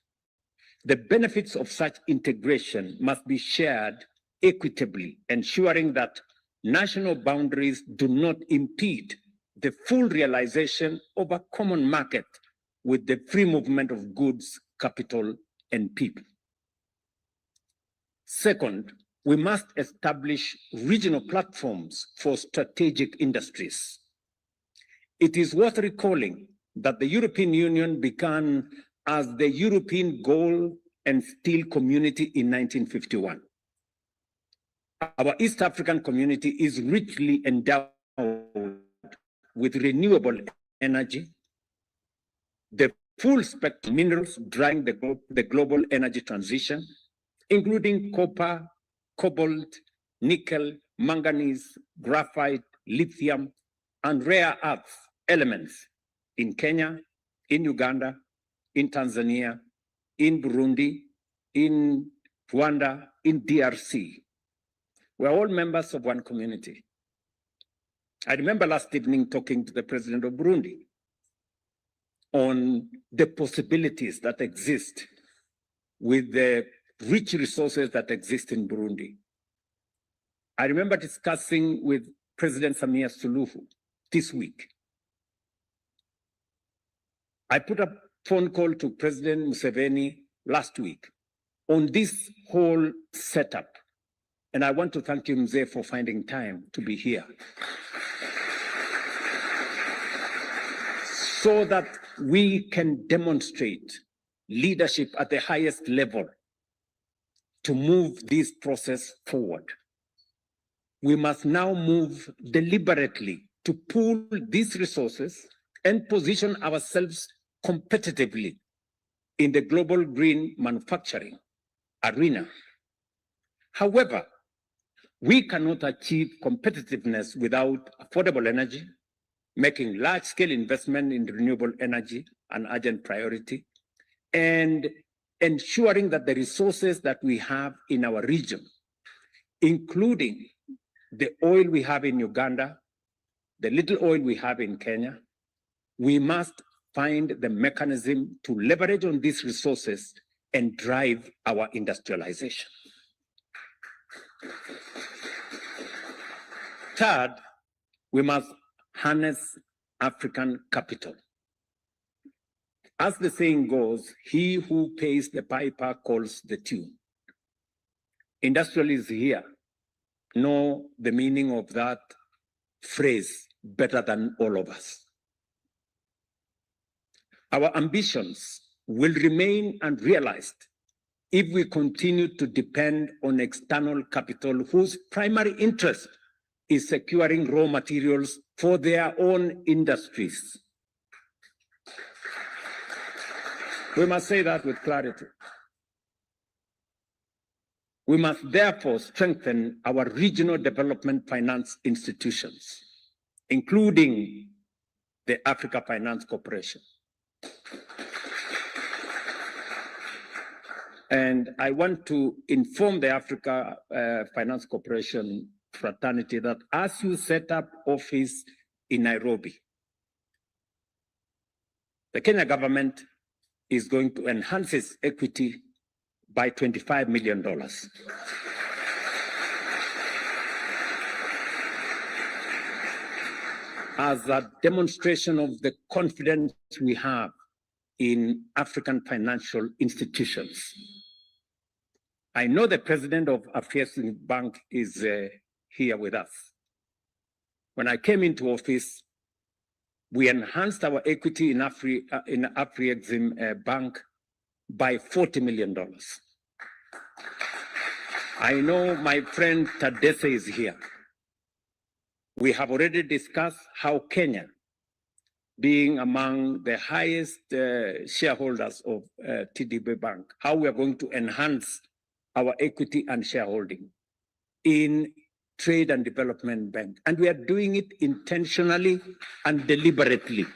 the benefits of such integration must be shared equitably, ensuring that national boundaries do not impede the full realization of a common market with the free movement of goods, capital, and people. Second, we must establish regional platforms for strategic industries. It is worth recalling that the European Union began as the European Gold and Steel Community in 1951. Our East African community is richly endowed with renewable energy, the full spectrum of minerals driving the global energy transition, including copper, cobalt, nickel, manganese, graphite, lithium, and rare earth elements in Kenya, in Uganda, in Tanzania, in Burundi, in Rwanda, in DRC. We're all members of one community. I remember last evening talking to the president of Burundi on the possibilities that exist with the rich resources that exist in Burundi. I remember discussing with President Samia Suluhu this week. I put a phone call to President Museveni last week on this whole setup. And I want to thank you, Mzee, for finding time to be here. So that we can demonstrate leadership at the highest level to move this process forward. We must now move deliberately to pool these resources and position ourselves competitively in the global green manufacturing arena. However, we cannot achieve competitiveness without affordable energy, making large-scale investment in renewable energy an urgent priority, and ensuring that the resources that we have in our region, including the oil we have in Uganda, the little oil we have in Kenya, we must find the mechanism to leverage on these resources and drive our industrialization. Third, we must harness African capital. As the saying goes, he who pays the piper calls the tune. Industrialists here know the meaning of that phrase better than all of us. Our ambitions will remain unrealized if we continue to depend on external capital whose primary interest is securing raw materials for their own industries. We must say that with clarity. We must therefore strengthen our regional development finance institutions, including the Africa Finance Corporation. And I want to inform the Africa Finance Corporation fraternity that as you set up office in Nairobi, the Kenya government is going to enhance its equity by $25 million. As a demonstration of the confidence we have in African financial institutions. I know the president of Afrexim Bank is here with us. When I came into office, we enhanced our equity in Afrexim Bank by $40 million. I know my friend Tadesse is here. We have already discussed how Kenya, being among the highest shareholders of TDB Bank, how we are going to enhance our equity and shareholding in Trade and Development Bank. And we are doing it intentionally and deliberately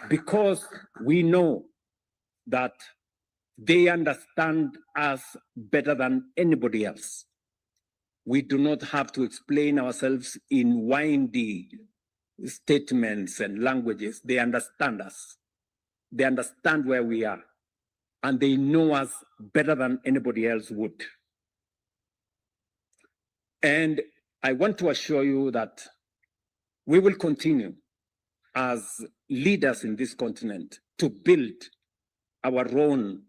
because we know that they understand us better than anybody else. We do not have to explain ourselves in windy statements and languages. They understand us. They understand where we are. And they know us better than anybody else would. And I want to assure you that we will continue as leaders in this continent to build our own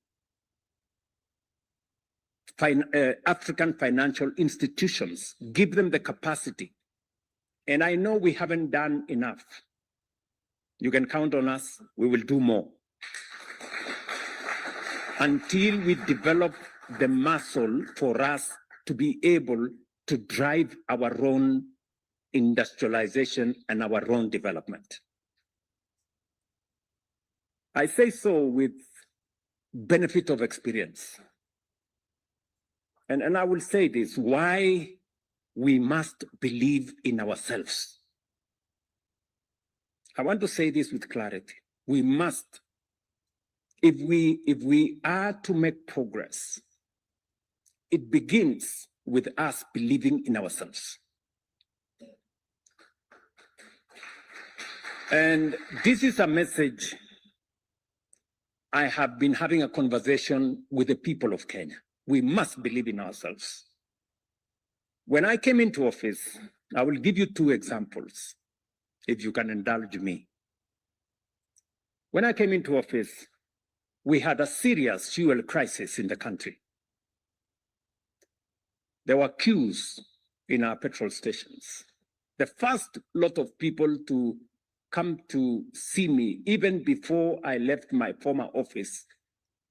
African financial institutions, give them the capacity. And I know we haven't done enough. You can count on us, we will do more. Until we develop the muscle for us to be able to drive our own industrialization and our own development. I say so with benefit of experience. And I will say this, why we must believe in ourselves. I want to say this with clarity. We must, if we are to make progress, it begins with us believing in ourselves. And this is a message I have been having a conversation with the people of Kenya. We must believe in ourselves. When I came into office, I will give you two examples, if you can indulge me. When I came into office, we had a serious fuel crisis in the country. There were queues in our petrol stations. The first lot of people to come to see me, even before I left my former office,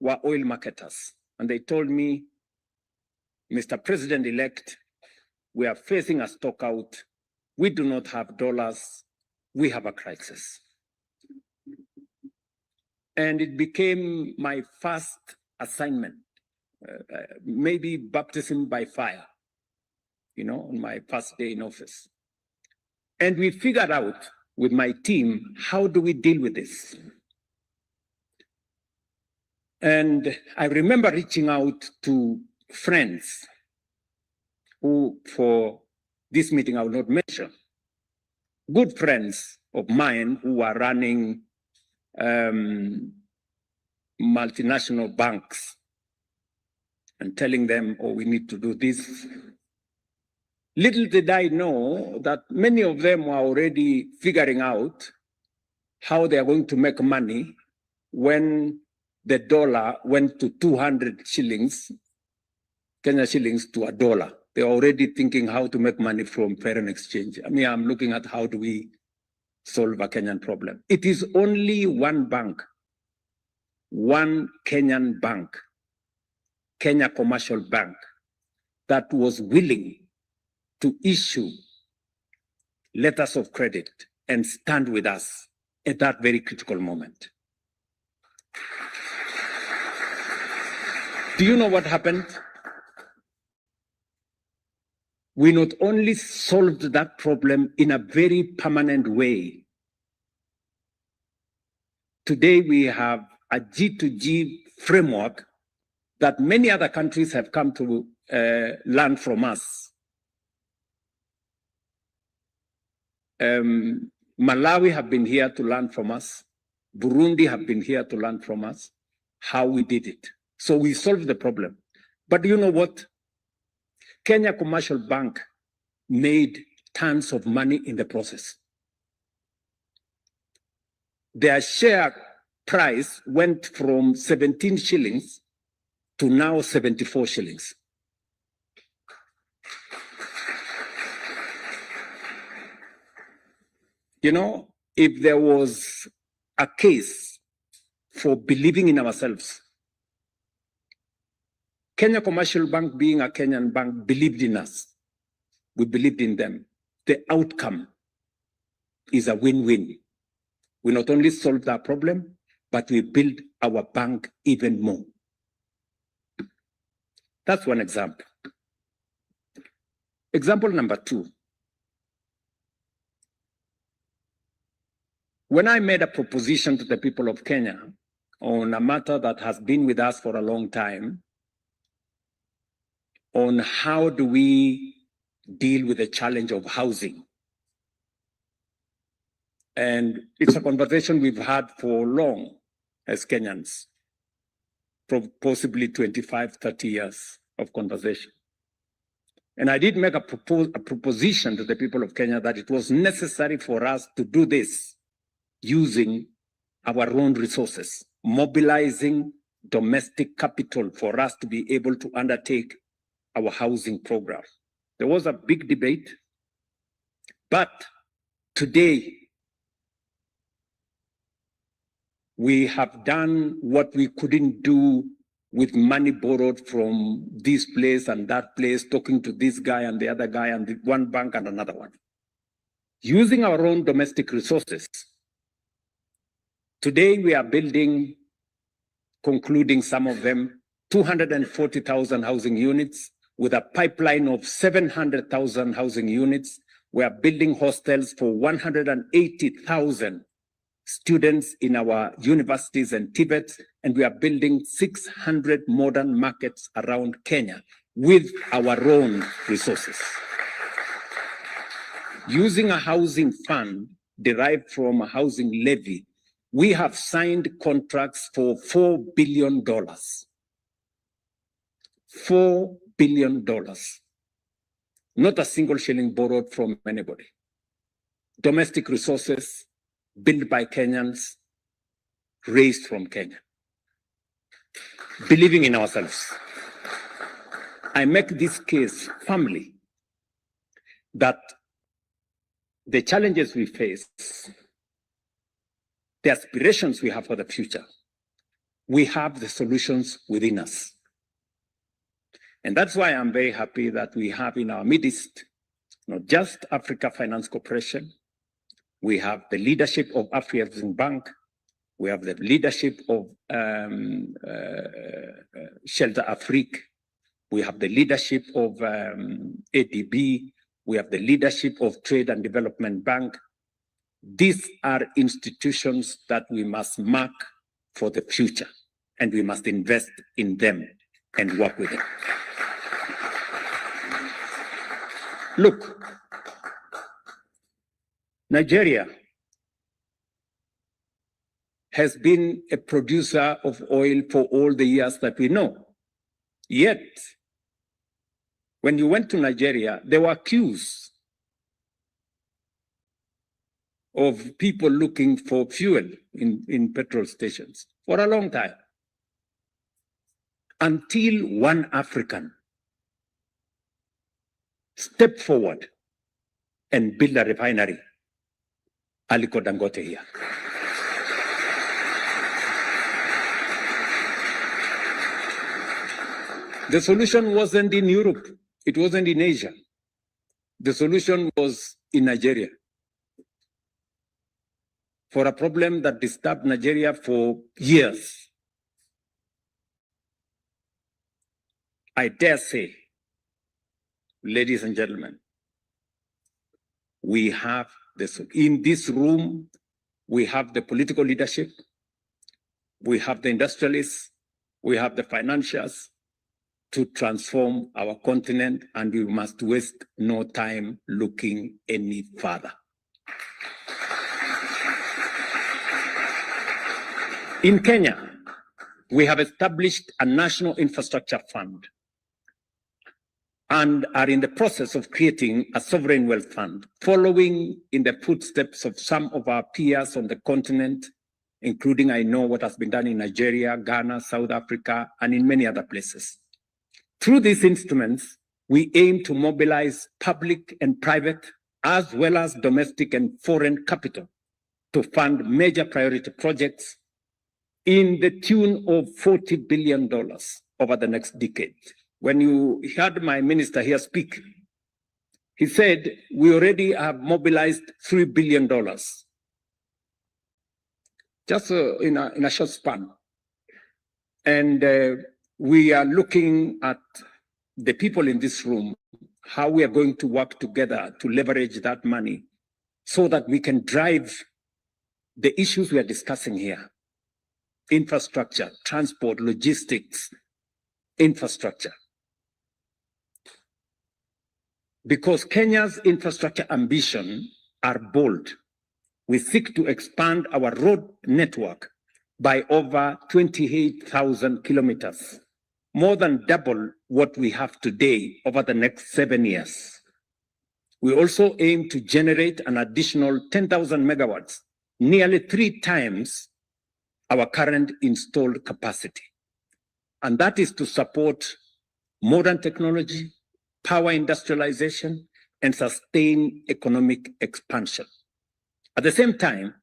were oil marketers. And they told me, Mr. President-elect, we are facing a stock out. We do not have dollars. We have a crisis. And it became my first assignment, maybe baptism by fire, on my first day in office. And we figured out with my team, how do we deal with this? And I remember reaching out to friends who, for this meeting, I will not mention, good friends of mine who are running multinational banks and telling them, oh, we need to do this. Little did I know that many of them were already figuring out how they are going to make money when the dollar went to 200 shillings, Kenya shillings to $1. They're already thinking how to make money from foreign exchange. I mean, I'm looking at how do we solve a Kenyan problem. It is only one bank, one Kenyan bank, Kenya Commercial Bank, that was willing to issue letters of credit and stand with us at that very critical moment. Do you know what happened? we not only solved that problem in a very permanent way. Today we have a G2G framework that many other countries have come to learn from us. Malawi have been here to learn from us. Burundi have been here to learn from us how we did it. So we solved the problem. But you know what? Kenya Commercial Bank made tons of money in the process. Their share price went from 17 shillings to now 74 shillings. You know, if there was a case for believing in ourselves, Kenya Commercial Bank, being a Kenyan bank, believed in us. We believed in them. The outcome is a win-win. We not only solved our problem, but we built our bank even more. That's one example. Example number two. When I made a proposition to the people of Kenya on a matter that has been with us for a long time, on how do we deal with the challenge of housing. And it's a conversation we've had for long as Kenyans, possibly 25, 30 years of conversation. And I did make a proposition to the people of Kenya that it was necessary for us to do this using our own resources, mobilizing domestic capital for us to be able to undertake our housing program. There was a big debate, but today we have done what we couldn't do with money borrowed from this place and that place, talking to this guy and the other guy and one bank and another one. Using our own domestic resources, today we are building, concluding some of them, 240,000 housing units with a pipeline of 700,000 housing units. We are building hostels for 180,000 students in our universities and Tibet, and we are building 600 modern markets around Kenya with our own resources. Using a housing fund derived from a housing levy, we have signed contracts for $4 billion. $4 billion. Not a single shilling borrowed from anybody. Domestic resources built by Kenyans, raised from Kenya. Believing in ourselves. I make this case firmly that the challenges we face, the aspirations we have for the future, we have the solutions within us. And that's why I'm very happy that we have in our midst, not just Africa Finance Corporation, we have the leadership of Afrexim Bank, we have the leadership of Shelter Afrique, we have the leadership of ADB, we have the leadership of Trade and Development Bank. These are institutions that we must mark for the future, and we must invest in them and work with them. Look, Nigeria has been a producer of oil for all the years that we know. Yet, when you went to Nigeria, there were queues of people looking for fuel in petrol stations for a long time. Until one African stepped forward and built a refinery. Aliko Dangote here. The solution wasn't in Europe. It wasn't in Asia. The solution was in Nigeria. For a problem that disturbed Nigeria for years. I dare say ladies and gentlemen, we have this in this room. We have the political leadership, we have the industrialists, we have the financiers to transform our continent, and we must waste no time looking any further. In Kenya, we have established a national infrastructure fund and are in the process of creating a sovereign wealth fund, following in the footsteps of some of our peers on the continent, including, I know, what has been done in Nigeria, Ghana, South Africa, and in many other places. Through these instruments, we aim to mobilize public and private, as well as domestic and foreign capital, to fund major priority projects in the tune of $40 billion over the next decade. When you heard my minister here speak, he said, we already have mobilized $3 billion, just in a short span. And we are looking at the people in this room, how we are going to work together to leverage that money so that we can drive the issues we are discussing here: infrastructure, transport, logistics, infrastructure. Because Kenya's infrastructure ambition are bold. We seek to expand our road network by over 28,000 kilometers, more than double what we have today over the next 7 years. We also aim to generate an additional 10,000 megawatts, nearly 3 times our current installed capacity. And that is to support modern technology, power industrialization, and sustain economic expansion. At the same time,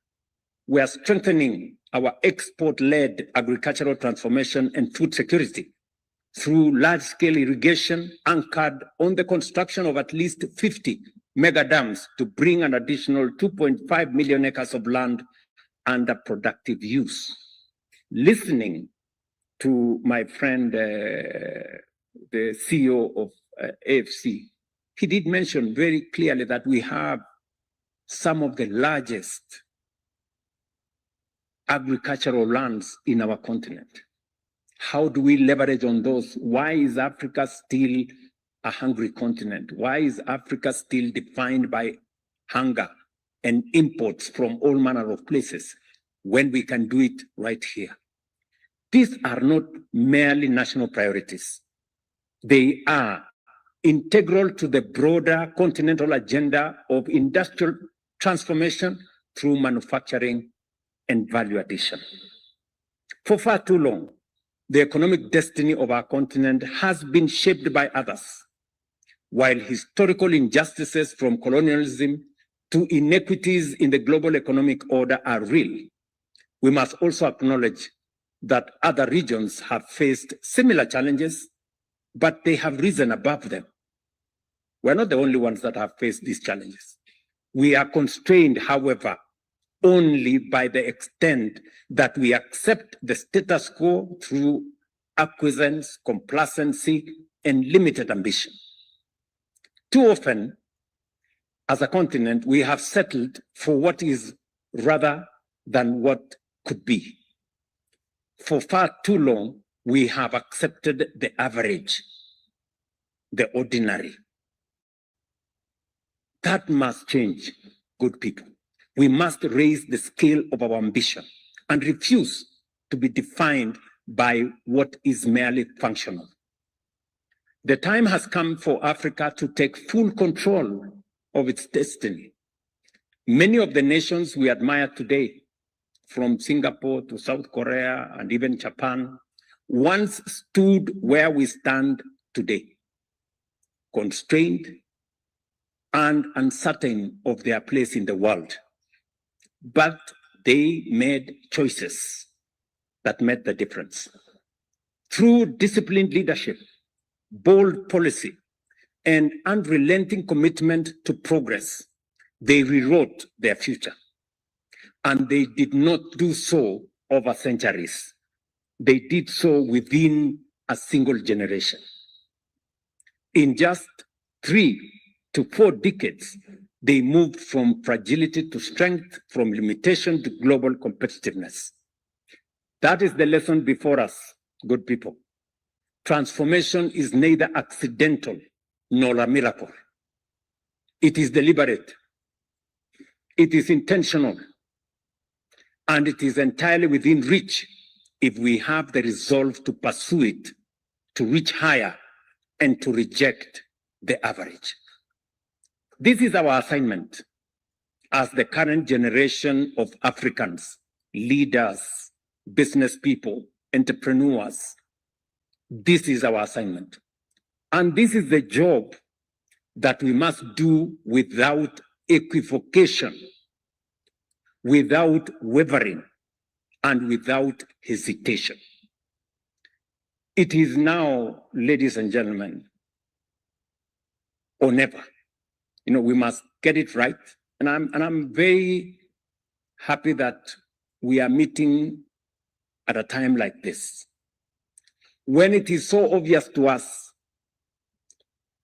we are strengthening our export-led agricultural transformation and food security through large-scale irrigation anchored on the construction of at least 50 mega dams to bring an additional 2.5 million acres of land under productive use. Listening to my friend, the CEO of AFC, he did mention very clearly that we have some of the largest agricultural lands in our continent. How do we leverage on those? Why is Africa still a hungry continent? Why is Africa still defined by hunger and imports from all manner of places when we can do it right here? These are not merely national priorities. They are integral to the broader continental agenda of industrial transformation through manufacturing and value addition. For far too long, the economic destiny of our continent has been shaped by others. While historical injustices from colonialism to inequities in the global economic order are real, we must also acknowledge that other regions have faced similar challenges, but they have risen above them. We're not the only ones that have faced these challenges. We are constrained, however, only by the extent that we accept the status quo through acquiescence, complacency, and limited ambition. Too often, as a continent, we have settled for what is rather than what could be. For far too long, we have accepted the average, the ordinary. That must change, good people. We must raise the scale of our ambition and refuse to be defined by what is merely functional. The time has come for Africa to take full control of its destiny. Many of the nations we admire today, from Singapore to South Korea and even Japan, once stood where we stand today, constrained and uncertain of their place in the world. But they made choices that made the difference. Through disciplined leadership, bold policy, and unrelenting commitment to progress, they rewrote their future. And they did not do so over centuries. They did so within a single generation. In just 3 to 4 decades, they moved from fragility to strength, from limitation to global competitiveness. That is the lesson before us, good people. Transformation is neither accidental nor a miracle. It is deliberate, it is intentional, and it is entirely within reach if we have the resolve to pursue it, to reach higher, and to reject the average. This is our assignment as the current generation of Africans, leaders, business people, entrepreneurs. This is our assignment. And this is the job that we must do without equivocation, without wavering, and without hesitation. It is now, ladies and gentlemen, or never. You know, we must get it right. And I'm very happy that we are meeting at a time like this, when it is so obvious to us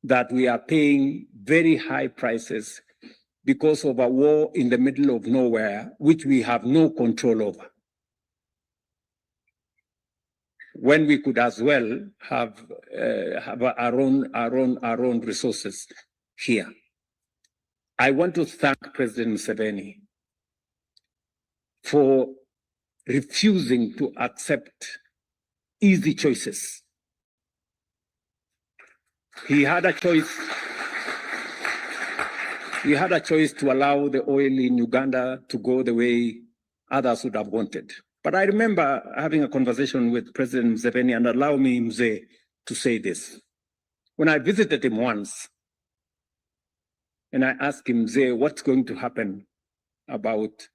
that we are paying very high prices because of a war in the middle of nowhere, which we have no control over, when we could as well have our own resources here. I want to thank President Museveni for refusing to accept easy choices. He had a choice. He had a choice to allow the oil in Uganda to go the way others would have wanted. But I remember having a conversation with President Museveni, and allow me, Mzee, to say this. When I visited him once, and I asked him, Mzee, what's going to happen about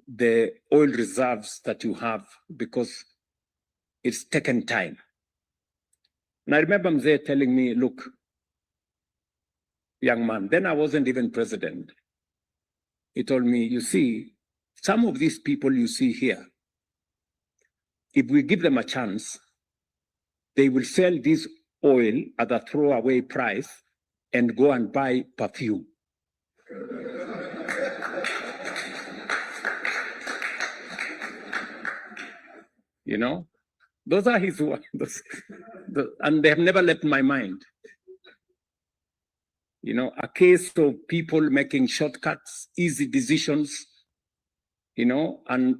the oil reserves that you have, because it's taken time. And I remember Mzee telling me, look, young man, then I wasn't even president. He told me, you see, some of these people you see here, if we give them a chance, they will sell this oil at a throwaway price and go and buy perfume. You know, those are his words, and they have never left my mind. You know, a case of people making shortcuts, easy decisions, you know, and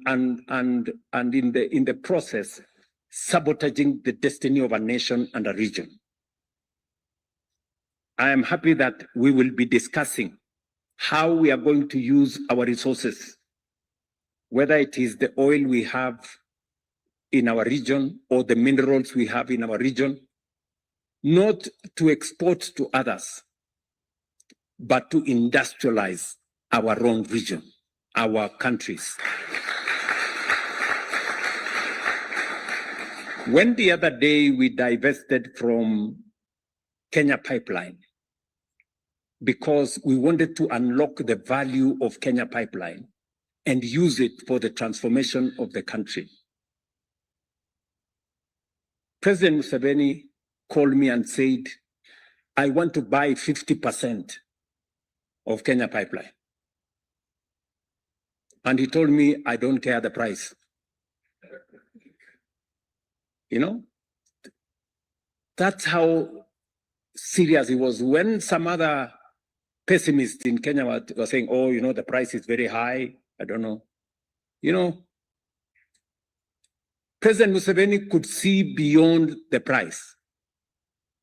in the process, sabotaging the destiny of a nation and a region. I am happy that we will be discussing how we are going to use our resources, whether it is the oil we have in our region or the minerals we have in our region, not to export to others, but to industrialize our own region, our countries. When the other day we divested from Kenya Pipeline because we wanted to unlock the value of Kenya Pipeline and use it for the transformation of the country, President Museveni called me and said, I want to buy 50% of Kenya Pipeline. And he told me, I don't care the price. You know, that's how serious he was. When some other pessimists in Kenya were saying, oh, you know, the price is very high, I don't know. You know, President Museveni could see beyond the price.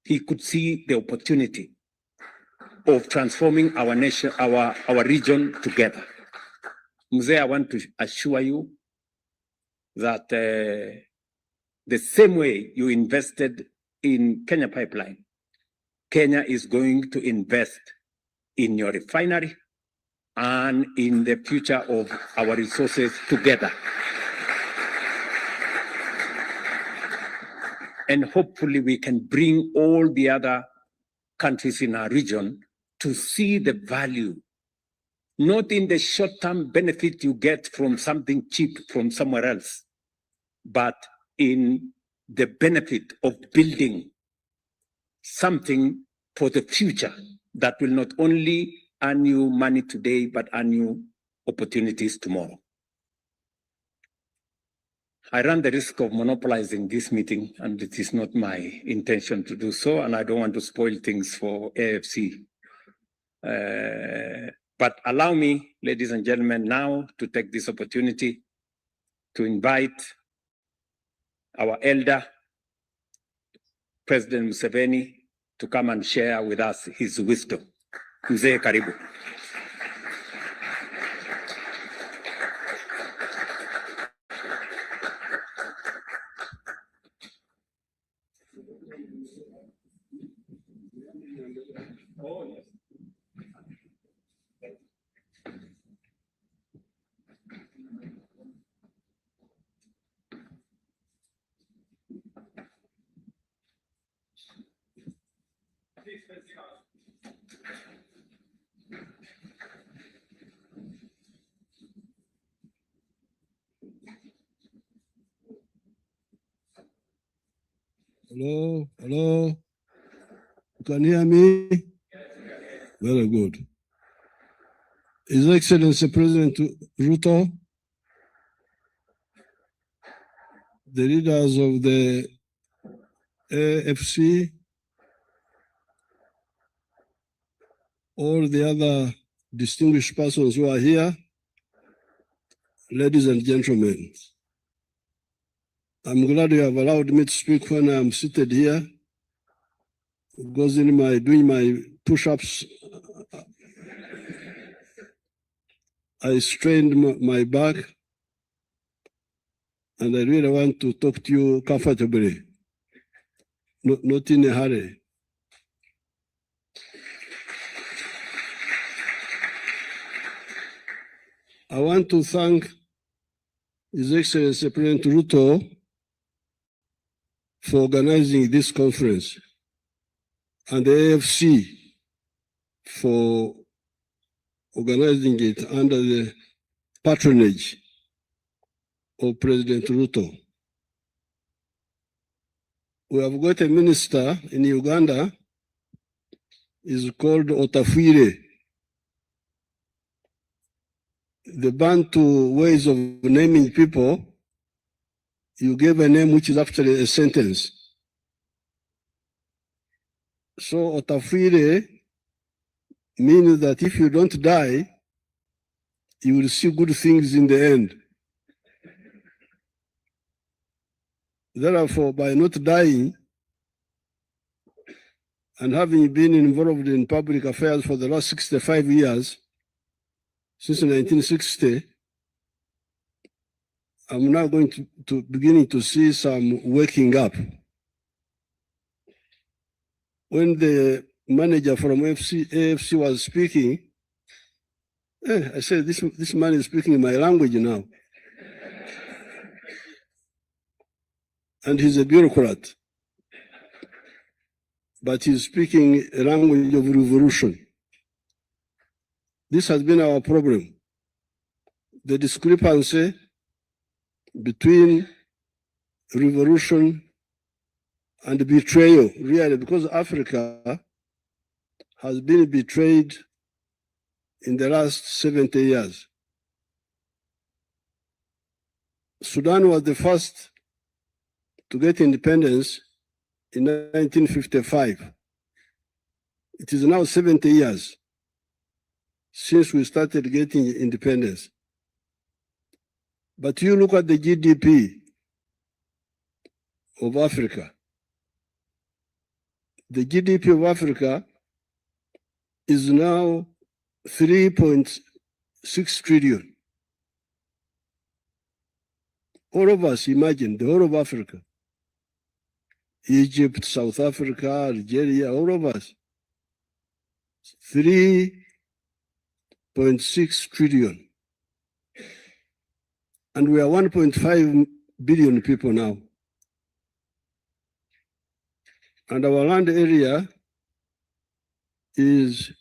He could see the opportunity of transforming our nation, our region together. Mzee, I want to assure you that the same way you invested in Kenya Pipeline, Kenya is going to invest in your refinery and in the future of our resources together. And hopefully we can bring all the other countries in our region to see the value, not in the short-term benefit you get from something cheap from somewhere else, but in the benefit of building something for the future that will not only earn you money today, but earn you opportunities tomorrow. I run the risk of monopolizing this meeting, and it is not my intention to do so, and I don't want to spoil things for AFC. But allow me, ladies and gentlemen, now to take this opportunity to invite our elder, President Museveni, to come and share with us his wisdom. Mzee, karibu. Hello, hello. You can hear me? Very good. His Excellency President Ruto, the leaders of the AFC, all the other distinguished persons who are here, ladies and gentlemen, I'm glad you have allowed me to speak when I'm seated here, because in doing my push-ups, I strained my back, and I really want to talk to you comfortably, not in a hurry. I want to thank His Excellency President Ruto for organizing this conference, and the AFC for organizing it under the patronage of President Ruto. We have got a minister in Uganda, is called Otafuire. The Bantu ways of naming people, you give a name which is actually a sentence. So Otafuire means that if you don't die, you will see good things in the end. Therefore, by not dying and having been involved in public affairs for the last 65 years, since 1960, I'm now going to beginning to see some waking up. When the manager from AFC was speaking, I said, this man is speaking my language now. And he's a bureaucrat. But he's speaking a language of revolution. This has been our problem. The discrepancy between revolution and betrayal, really, because Africa has been betrayed in the last 70 years. Sudan was the first to get independence in 1955. It is now 70 years since we started getting independence. But you look at the GDP of Africa. The GDP of Africa is now 3.6 trillion. All of us, imagine, the whole of Africa. Egypt, South Africa, Algeria, all of us. 3.6 trillion. And we are 1.5 billion people now. And our land area is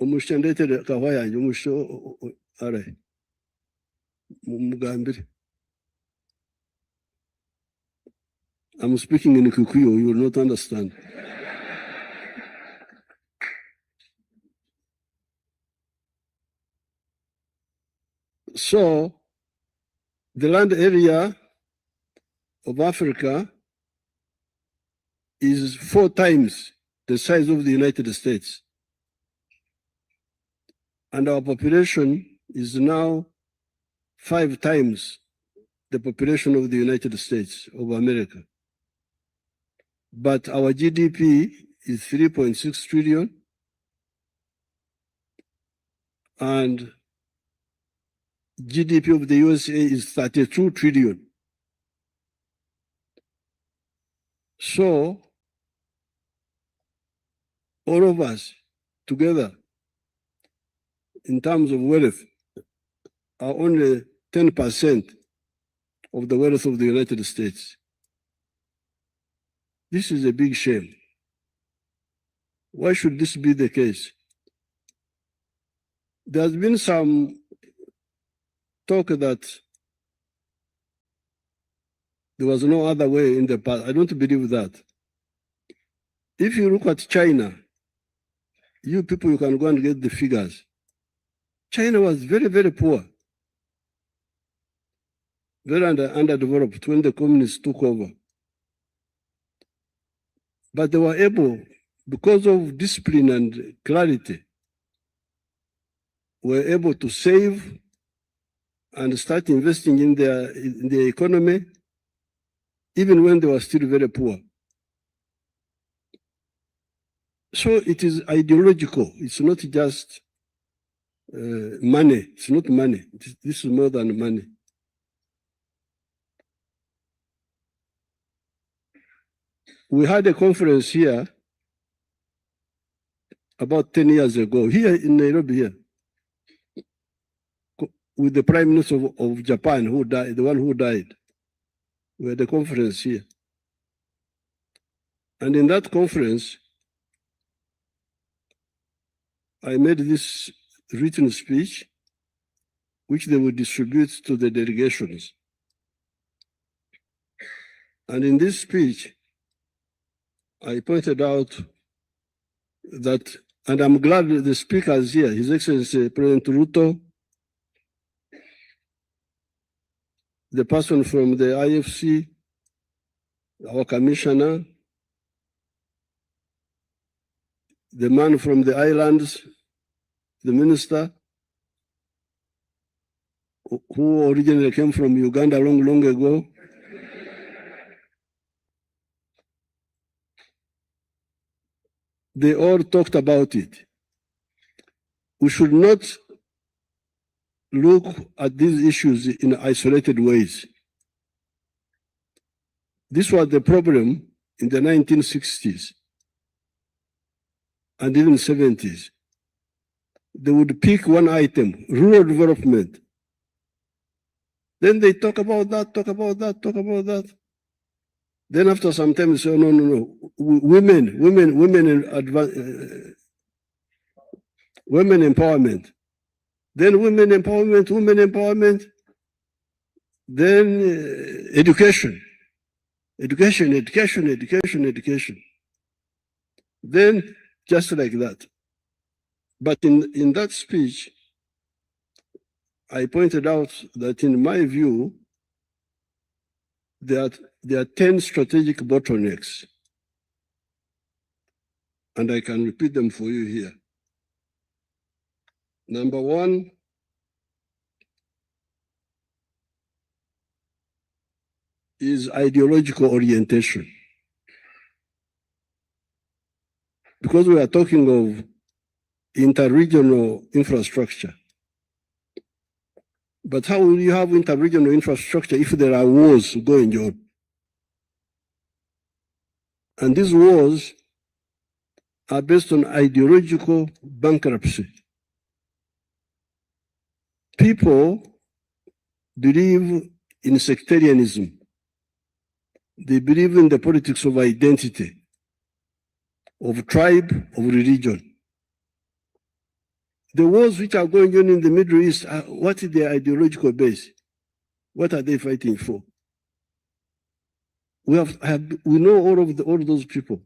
umushandete kahwaya umusho are mugambire. I'm speaking in Kikuyu, you will not understand. So the land area of Africa is 4 times the size of the United States. And our population is now 5 times the population of the United States of America. But our GDP is 3.6 trillion. And GDP of the USA is 32 trillion. So all of us together, in terms of wealth, are only 10% of the wealth of the United States. This is a big shame. Why should this be the case? There's been some talk that there was no other way in the past. I don't believe that. If you look at China, you people, you can go and get the figures. China was very, very poor, very underdeveloped when the communists took over. But they were able, because of discipline and clarity, were able to save and start investing in their economy, even when they were still very poor. So it is ideological. It's not just money. It's not money. This is more than money. We had a conference here about 10 years ago, here in Nairobi, here, with the Prime Minister of Japan, who died, the one who died. We had a conference here. And in that conference, I made this written speech, which they would distribute to the delegations. And in this speech, I pointed out that, and I'm glad the speaker is here, His Excellency President Ruto, the person from the IFC, our commissioner, the man from the islands, the minister, who originally came from Uganda long ago. They all talked about it. We should not look at these issues in isolated ways. This was the problem in the 1960s and even 70s. They would pick one item, rural development. Then they talk about that, talk about that, talk about that. Then after some time, they say, oh, no. Women empowerment. Then women empowerment. Then education. Then just like that. But in that speech, I pointed out that in my view, there are 10 strategic bottlenecks. And I can repeat them for you here. Number one, is ideological orientation. Because we are talking of interregional infrastructure. But how will you have interregional infrastructure if there are wars going on? And these wars are based on ideological bankruptcy. People believe in sectarianism. They believe in the politics of identity, of tribe, of religion. The wars which are going on in the Middle East, what is their ideological base? What are they fighting for? We know all those people.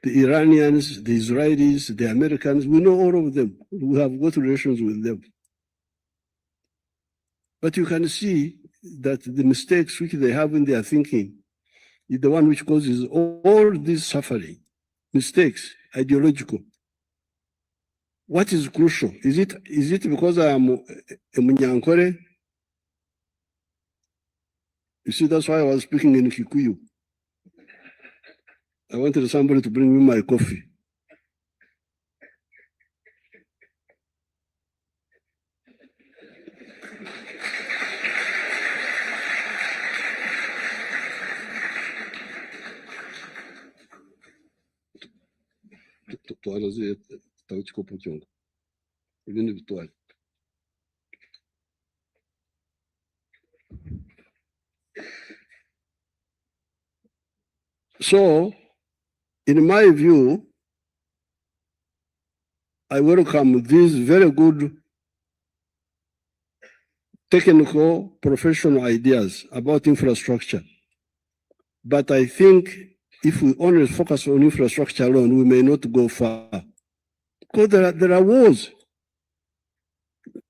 The Iranians, the Israelis, the Americans, we know all of them. We have got relations with them. But you can see that the mistakes which they have in their thinking is the one which causes all this suffering. Mistakes, ideological. What is crucial? Is it because I am a Munyankore? You see, that's why I was speaking in Kikuyu. I wanted somebody to bring me my coffee. So, in my view, I welcome these very good technical, professional ideas about infrastructure. But I think if we only focus on infrastructure alone, we may not go far. Because there are wars.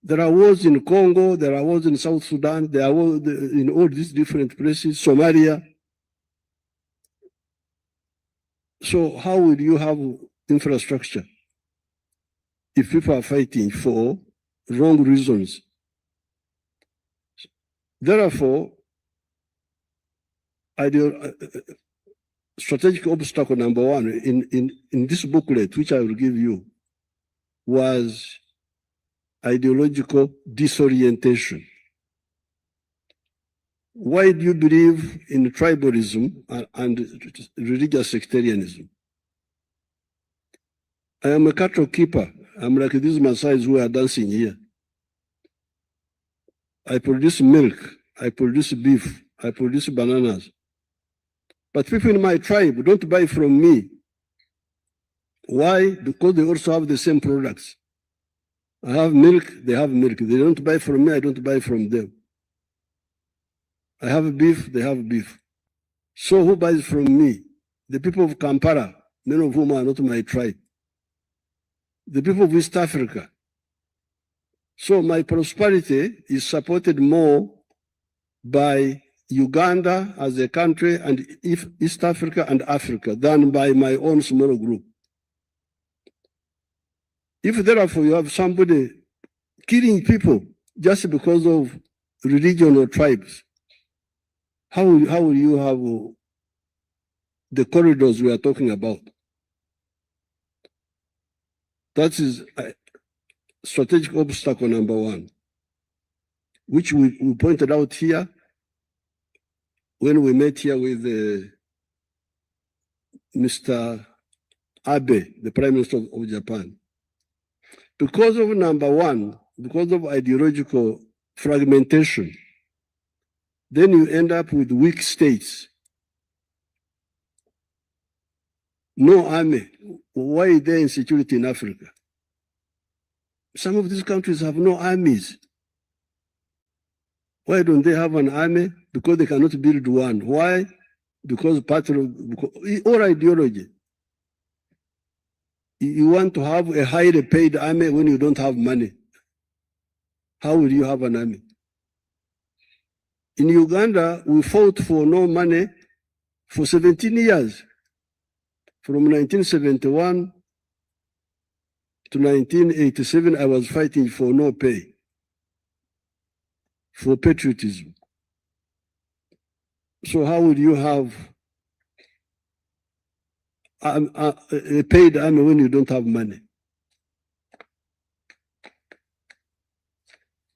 There are wars in Congo, there are wars in South Sudan, there are wars in all these different places, Somalia. So how will you have infrastructure if people are fighting for wrong reasons? Therefore, strategic obstacle number one in this booklet, which I will give you, was ideological disorientation. Why do you believe in tribalism and religious sectarianism? I am a cattle keeper. I'm like these Maasais who are dancing here. I produce milk, I produce beef, I produce bananas. But people in my tribe don't buy from me. Why? Because they also have the same products. I have milk, they have milk. They don't buy from me, I don't buy from them. I have beef, they have beef. So who buys from me? The people of Kampala, many of whom are not my tribe. The people of East Africa. So my prosperity is supported more by Uganda as a country and East Africa and Africa than by my own small group. If therefore you have somebody killing people just because of religion or tribes, how will you have the corridors we are talking about? That is strategic obstacle number one, which we pointed out here when we met here with Mr. Abe, the Prime Minister of Japan. Because of number one, because of ideological fragmentation, then you end up with weak states. No army. Why is there insecurity in Africa? Some of these countries have no armies. Why don't they have an army? Because they cannot build one. Why? Because part of or ideology. You want to have a highly paid army when you don't have money. How will you have an army? In Uganda, we fought for no money for 17 years. From 1971 to 1987, I was fighting for no pay, for patriotism. So how would you have a paid army when you don't have money?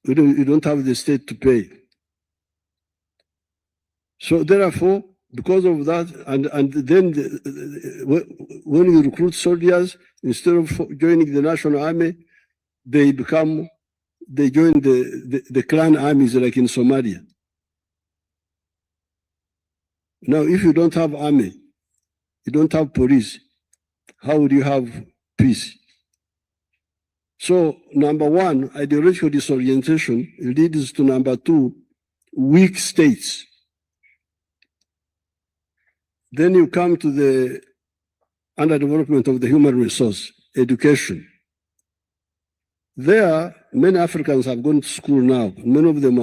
You don't have the state to pay. So therefore, because of that, and then when you recruit soldiers, instead of joining the national army, they join the clan armies like in Somalia. Now, if you don't have army, you don't have police, how would you have peace? So, number one, ideological disorientation leads to number two, weak states. Then you come to the underdevelopment of the human resource, education. There, many Africans have gone to school now. Many of them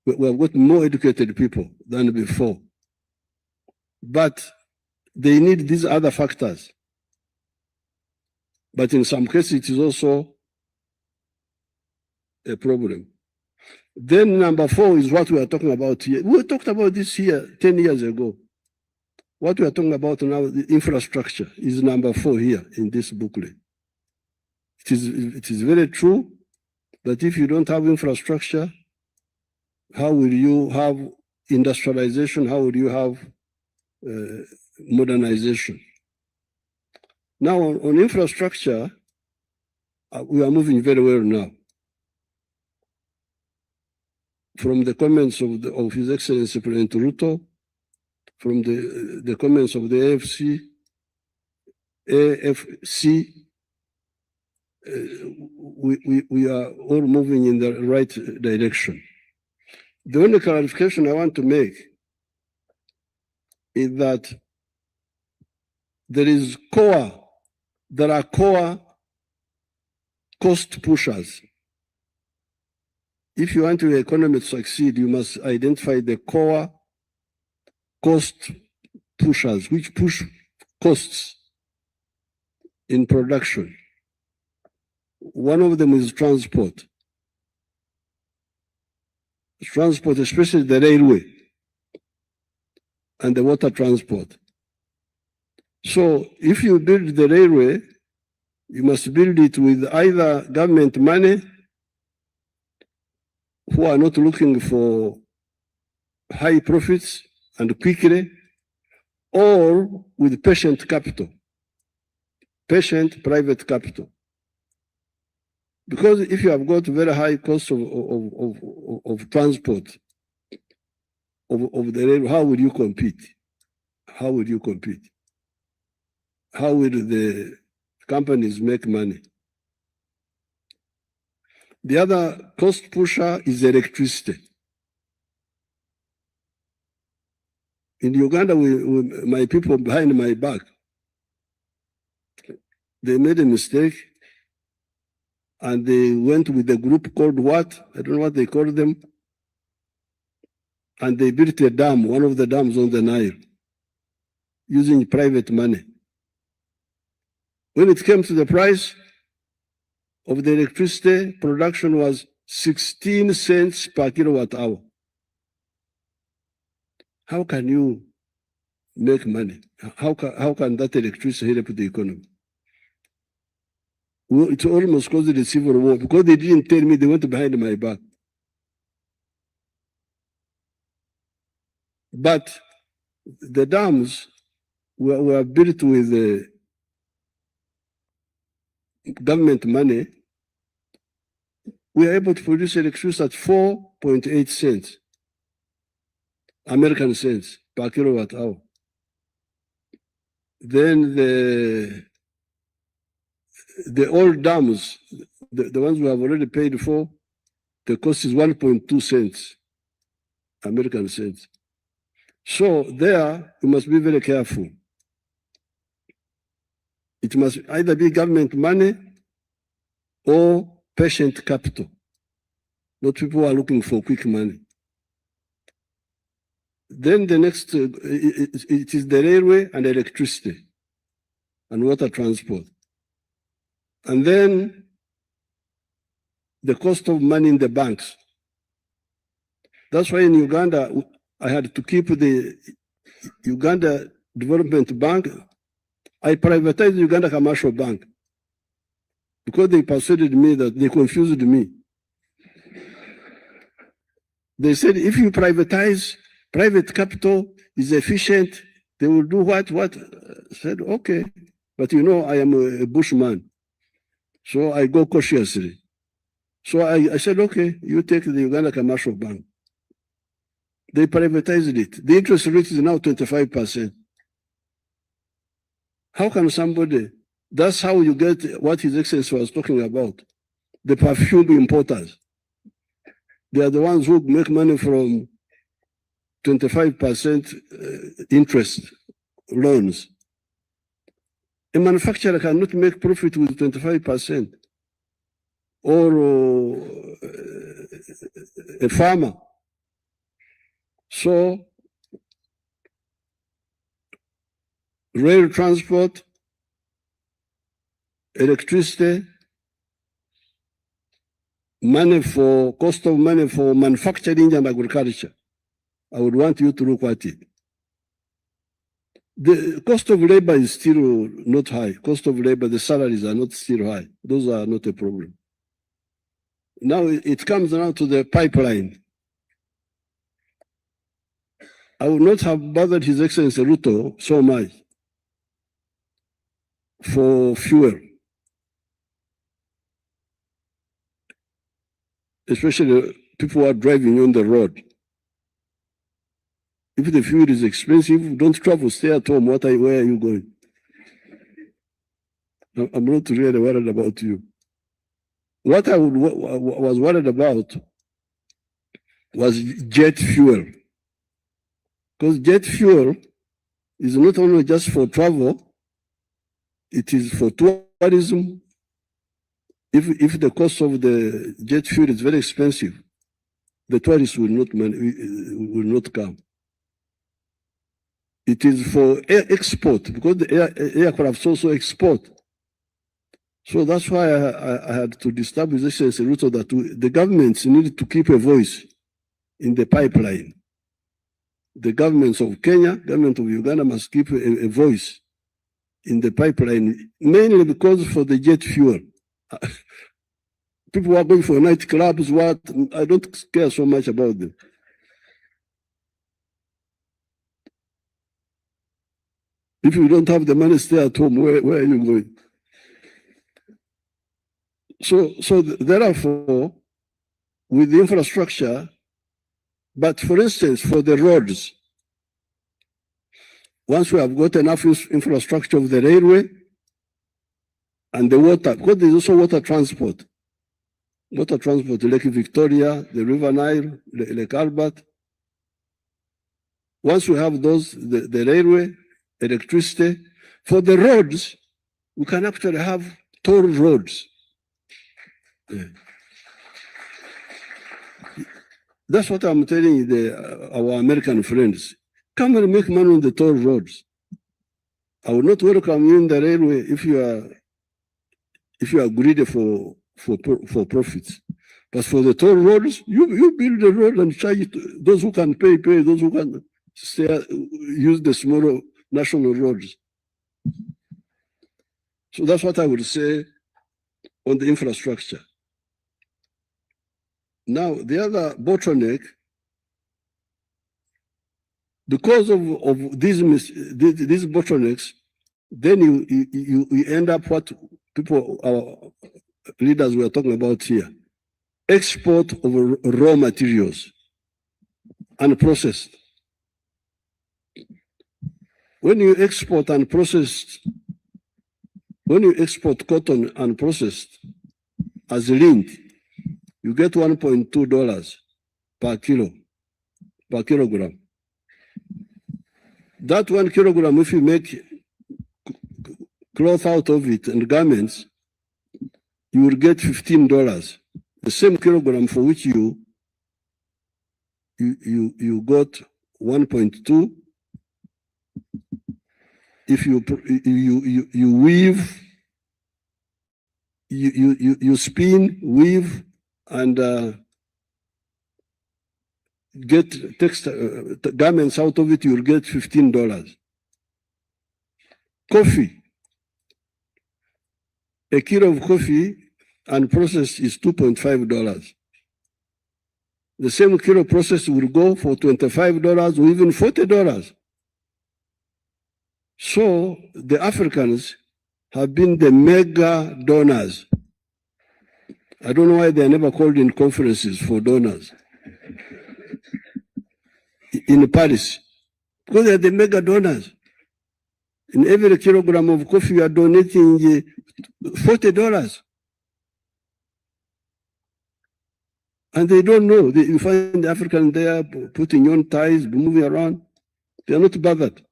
we have got more educated people than before. But they need these other factors. But in some cases, it is also a problem. Then number 4 is what we are talking about here. We talked about this here 10 years ago. What we are talking about now, the infrastructure, is number 4 here in this booklet. It is very true that if you don't have infrastructure, how will you have industrialization? How will you have modernization? Now, on infrastructure, we are moving very well now. From the comments of His Excellency President Ruto, from the comments of the AFC, we are all moving in the right direction. The only clarification I want to make is that there are core cost pushers. If you want your economy to succeed, you must identify the core cost pushers, which push costs in production. One of them is transport. Transport, especially the railway and the water transport. So if you build the railway, you must build it with either government money, who are not looking for high profits and quickly, or with patient capital, patient private capital. Because if you have got very high cost of transport of the rail, how will you compete? How will you compete? How will the companies make money? The other cost pusher is electricity. In Uganda, my people behind my back, they made a mistake and they went with a group called what? I don't know what they called them. And they built a dam, one of the dams on the Nile, using private money. When it came to the price of the electricity, production was 16 cents per kilowatt hour. How can you make money? How can that electricity help the economy? Well, it almost caused a civil war because they didn't tell me, they went behind my back. But the dams were built with government money. We are able to produce electricity at 4.8 cents, American cents per kilowatt hour. Then the old dams, the ones we have already paid for, the cost is 1.2 cents, American cents. So there, you must be very careful. It must either be government money or patient capital, not people who are looking for quick money. Then the next, it is the railway and electricity and water transport. And then the cost of money in the banks. That's why in Uganda, I had to keep the Uganda Development Bank. I privatized the Uganda Commercial Bank because they persuaded me that they confused me. They said, if you privatize, private capital is efficient, they will do what? I said, okay. But you know, I am a bushman. So I go cautiously. So I said, okay, you take the Uganda Commercial Bank. They privatized it. The interest rate is now 25%. How can somebody, that's how you get what His Excellency was talking about, the perfume importers. They are the ones who make money from 25% interest loans. A manufacturer cannot make profit with 25%. or a farmer. So rail transport, electricity, cost of money for manufacturing and agriculture. I would want you to look at it. The cost of labor is still not high. Cost of labor, the salaries are not still high. Those are not a problem. Now it comes down to the pipeline. I would not have bothered His Excellency Ruto so much for fuel, especially people who are driving on the road. If the fuel is expensive, don't travel, stay at home. Where are you going? I'm not really worried about you. What I was worried about was jet fuel. Because jet fuel is not only just for travel, it is for tourism. If the cost of the jet fuel is very expensive, the tourists will not come. It is for export, because the aircraft also export. So that's why I had to disturb His Excellency Ruto that the governments need to keep a voice in the pipeline. The governments of Kenya, government of Uganda must keep a voice in the pipeline, mainly because for the jet fuel. People are going for nightclubs, I don't care so much about them. If you don't have the money, stay at home. Where are you going? So therefore, with the infrastructure, but for instance, for the roads, once we have got enough infrastructure of the railway and the water, because there's also water transport, Lake Victoria, the River Nile, Lake Albert. Once we have those, the railway, electricity, for the roads, we can actually have toll roads. Yeah. That's what I'm telling our American friends. Come and make money on the toll roads. I will not welcome you in the railway if you are greedy for profits. But for the toll roads, you build the road and charge it. Those who can pay, those who can use the smaller national roads. So that's what I would say on the infrastructure. Now, the other bottleneck, because of these bottlenecks, then you end up what our leaders were talking about here. Export of raw materials, unprocessed. When you export cotton unprocessed as lint, you get $1.2 per kilogram. That 1 kilogram, if you make cloth out of it and garments, you will get $15. The same kilogram for which you got 1.2. If you weave, you spin, weave, and get garments out of it, you'll get $15. Coffee. A kilo of coffee unprocessed is $2.5. The same kilo processed will go for $25 or even $40. So the Africans have been the mega donors. I don't know why they are never called in conferences for donors in Paris, because they are the mega donors. In every kilogram of coffee, you are donating $40. And they don't know. You find the Africans there putting on ties, moving around. They are not bothered.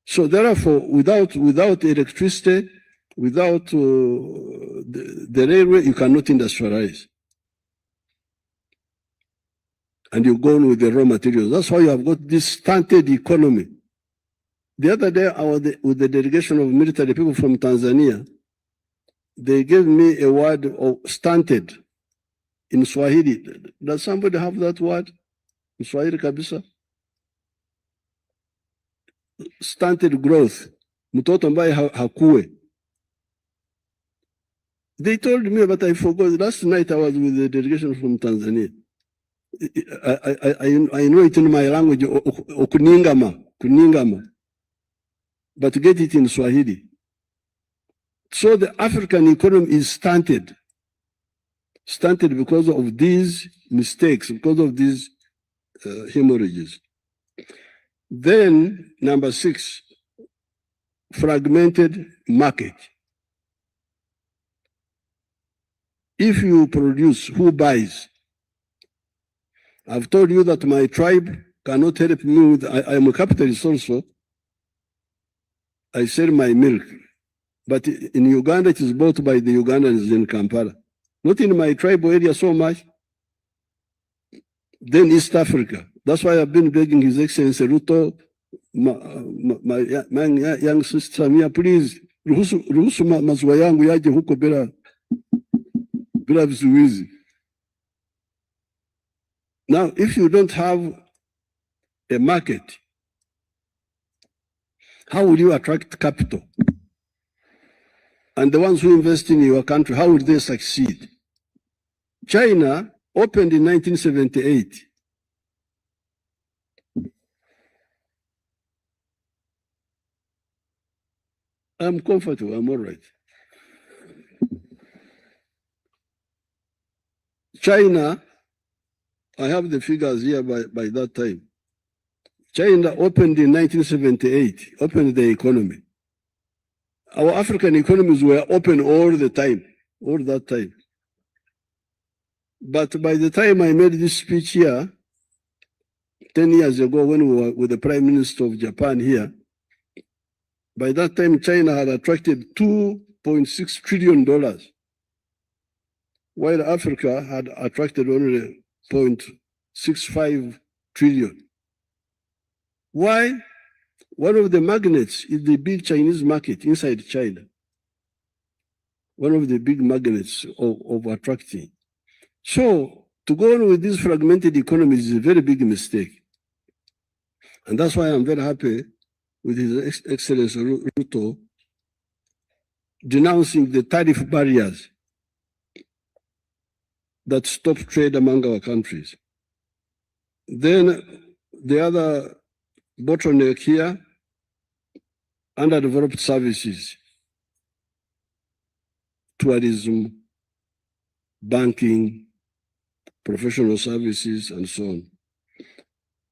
So therefore, without electricity, without the railway, you cannot industrialize. And you go on with the raw materials. That's why you have got this stunted economy. The other day, I was with the delegation of military people from Tanzania. They gave me a word of stunted in Swahili. Does somebody have that word in Swahili kabisa? Stunted growth. Mtoto ambaye hakue. They told me, but I forgot. Last night I was with the delegation from Tanzania. I know it in my language, kuningama, but get it in Swahili. So the African economy is stunted because of these mistakes, because of these hemorrhages. Then, number 6, fragmented market. If you produce, who buys? I've told you that my tribe cannot help me with, I am a capitalist also. I sell my milk. But in Uganda, it is bought by the Ugandans in Kampala. Not in my tribal area so much. Then East Africa. That's why I've been begging His Excellency Ruto, my young sister Mia, please, ruhusu maziwa yangu yaje huko bila vizuizi. Now, if you don't have a market, how will you attract capital? And the ones who invest in your country, how will they succeed? China opened in 1978. I'm comfortable, I'm all right. China, I have the figures here by that time. China opened in 1978, opened the economy. Our African economies were open all that time. But by the time I made this speech here, 10 years ago when we were with the Prime Minister of Japan here, by that time China had attracted $2.6 trillion, while Africa had attracted only 0.65 trillion. Why? One of the magnets is the big Chinese market inside China. One of the big magnets of attracting. So to go on with this fragmented economy is a very big mistake. And that's why I'm very happy with His Excellency Ruto denouncing the tariff barriers that stop trade among our countries. Then the other bottleneck here, underdeveloped services, tourism, banking, professional services, and so on.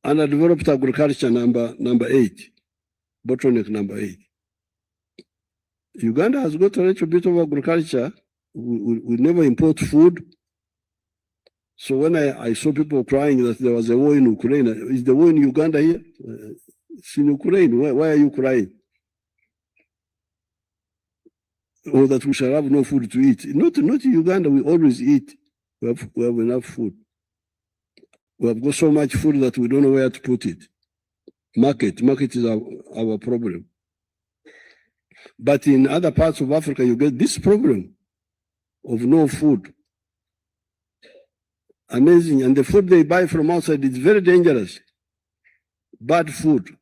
Underdeveloped agriculture, number 8, bottleneck number 8. Uganda has got a little bit of agriculture. We never import food. So when I saw people crying that there was a war in Ukraine, is the war in Uganda here? It's in Ukraine. Why are you crying? Or that we shall have no food to eat. Not in Uganda, we always eat. We have enough food. We have got so much food that we don't know where to put it. Market is our problem. But in other parts of Africa, you get this problem of no food. Amazing. And the food they buy from outside is very dangerous. Bad food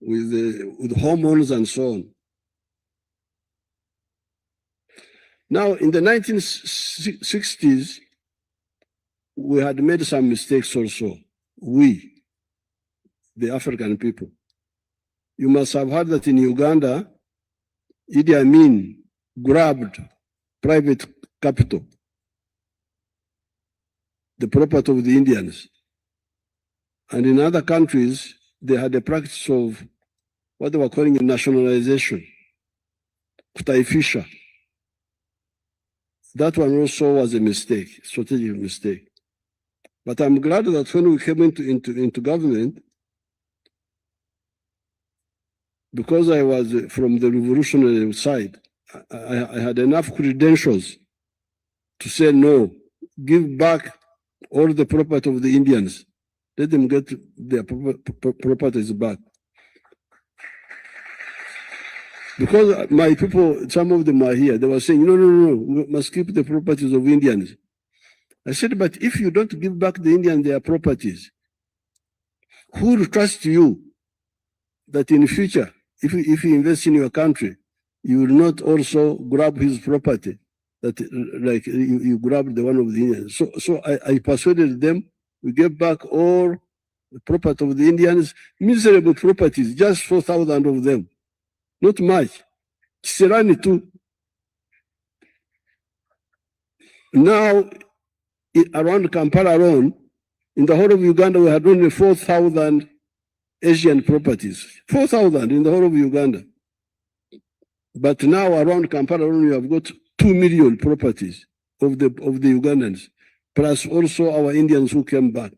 with hormones and so on. Now, in the 1960s, we had made some mistakes also. We, the African people. You must have heard that in Uganda, Idi Amin grabbed private capital, the property of the Indians. And in other countries, they had a practice of what they were calling nationalization, kutaifisha. That one also was a mistake, strategic mistake. But I'm glad that when we came into government, because I was from the revolutionary side, I had enough credentials to say no, give back all the property of the Indians. Let them get their properties back. Because my people, some of them are here, they were saying, no, we must keep the properties of Indians. I said, but if you don't give back the Indians their properties, who will trust you that in the future, if you invest in your country, you will not also grab his property, that like you grabbed the one of the Indians. So I persuaded them, we gave back all the property of the Indians, miserable properties, just 4,000 of them. Not much. Kisirani too. Now, around Kampala alone, in the whole of Uganda, we had only 4,000 Asian properties. 4,000 in the whole of Uganda. But now around Kampala alone, we have got 2 million properties of the Ugandans, plus also our Indians who came back.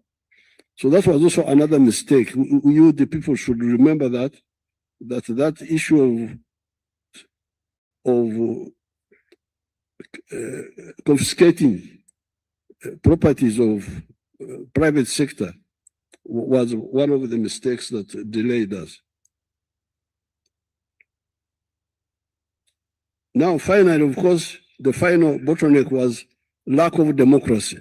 So that was also another mistake. You, the people, should remember that issue of confiscating properties of private sector was one of the mistakes that delayed us. Now, finally, of course, the final bottleneck was lack of democracy,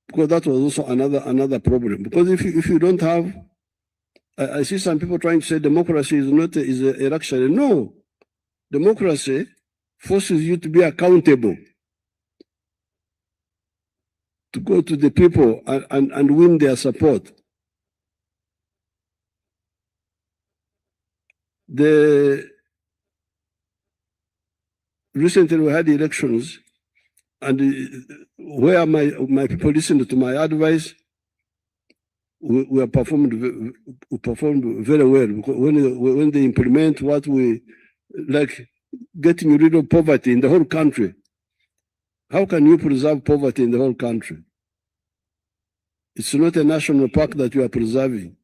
because that was also another problem. Because if you don't have, I see some people trying to say democracy is not a luxury. No, democracy forces you to be accountable, to go to the people and win their support. Recently we had elections, and where my people listened to my advice, we performed very well. When they implement what we like, getting rid of poverty in the whole country. How can you preserve poverty in the whole country? It's not a national park that you are preserving.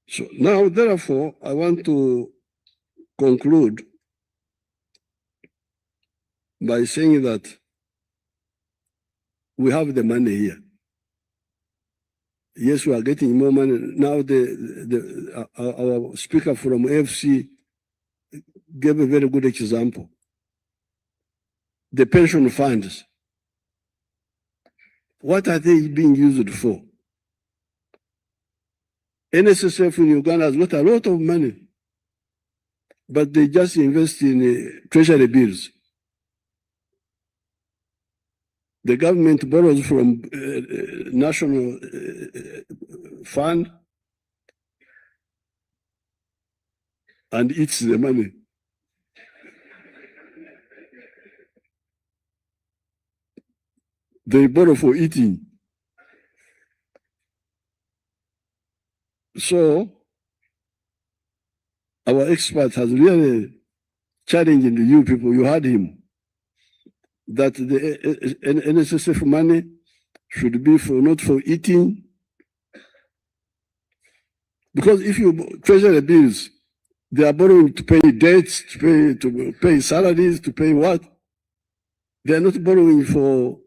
So now, therefore, I want to conclude by saying that we have the money here. Yes, we are getting more money. Now our speaker from AFC gave a very good example. The pension funds, what are they being used for? NSSF in Uganda has got a lot of money, but they just invest in treasury bills. The government borrows from national fund and eats the money. They borrow for eating. So our expert has really challenged you people. You heard him, that the NSSF money should be not for eating. Because if you treasury bills, they are borrowing to pay debts, to pay salaries, to pay what? They are not borrowing for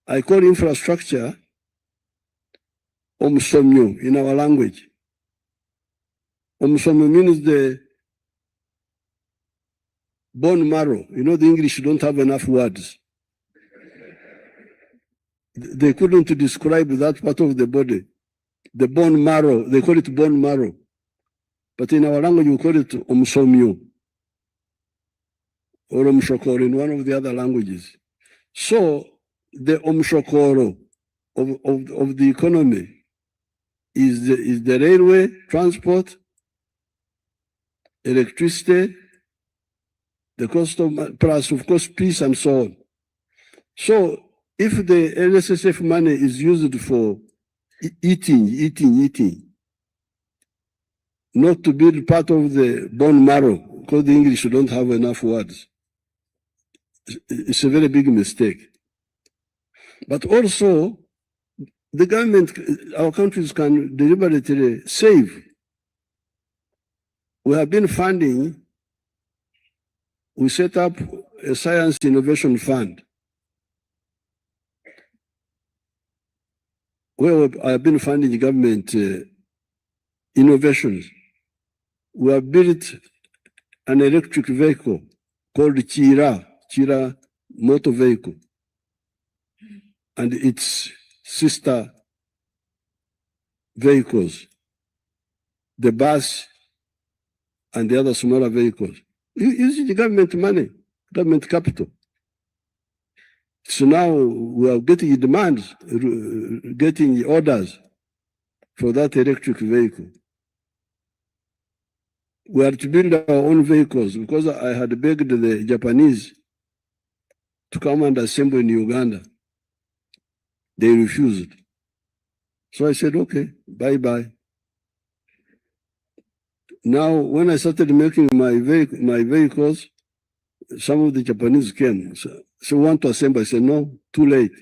I call infrastructure omsomyo in our language. Omsomyo means the bone marrow. You know, the English don't have enough words. They couldn't describe that part of the body. The bone marrow, they call it bone marrow. But in our language, we call it omsomyo or omshokoro in one of the other languages. So the omshokoro of the economy is the railway, transport, electricity, the cost of, plus of course, peace and so on. So if the NSSF money is used for eating, not to build part of the bone marrow, because the English don't have enough words, it's a very big mistake. But also, the government, our countries can deliberately save. We have been funding, we set up a science innovation fund where I have been funding government innovations. We have built an electric vehicle called Chira motor vehicle, and its sister vehicles, the bus and the other smaller vehicles. Using the government money, government capital. So now we are getting demands, getting orders for that electric vehicle. We are to build our own vehicles because I had begged the Japanese to come and assemble in Uganda. They refused. So I said, okay, bye-bye. Now, when I started making my vehicles, some of the Japanese came. So want to assemble. I said, no, too late.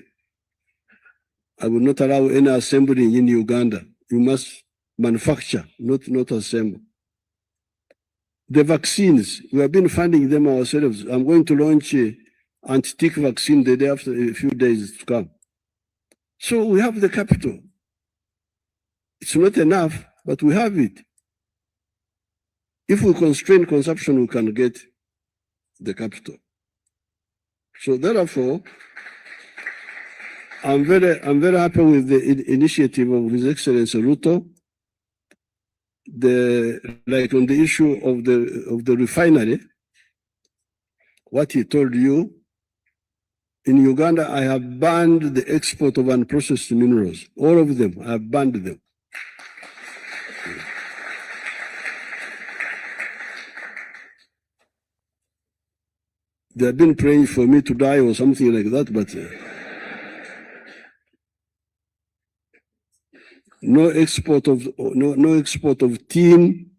I will not allow any assembly in Uganda. You must manufacture, not assemble. The vaccines, we have been funding them ourselves. I'm going to launch an anti-tick vaccine the day after a few days to come. So we have the capital. It's not enough, but we have it. If we constrain consumption, we can get the capital. So therefore, I'm very happy with the initiative of His Excellency Ruto. Like on the issue of the refinery, what he told you, in Uganda, I have banned the export of unprocessed minerals. All of them, I have banned them. They have been praying for me to die or something like that, but no export of tin,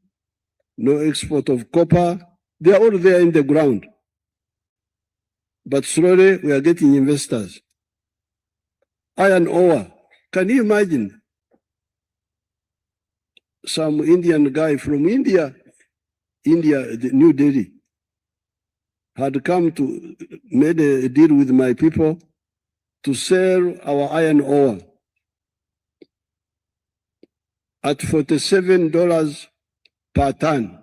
no export of copper. They are all there in the ground. But slowly we are getting investors. Iron ore. Can you imagine? Some Indian guy from India, New Delhi, had come to made a deal with my people to sell our iron ore at $47 per ton.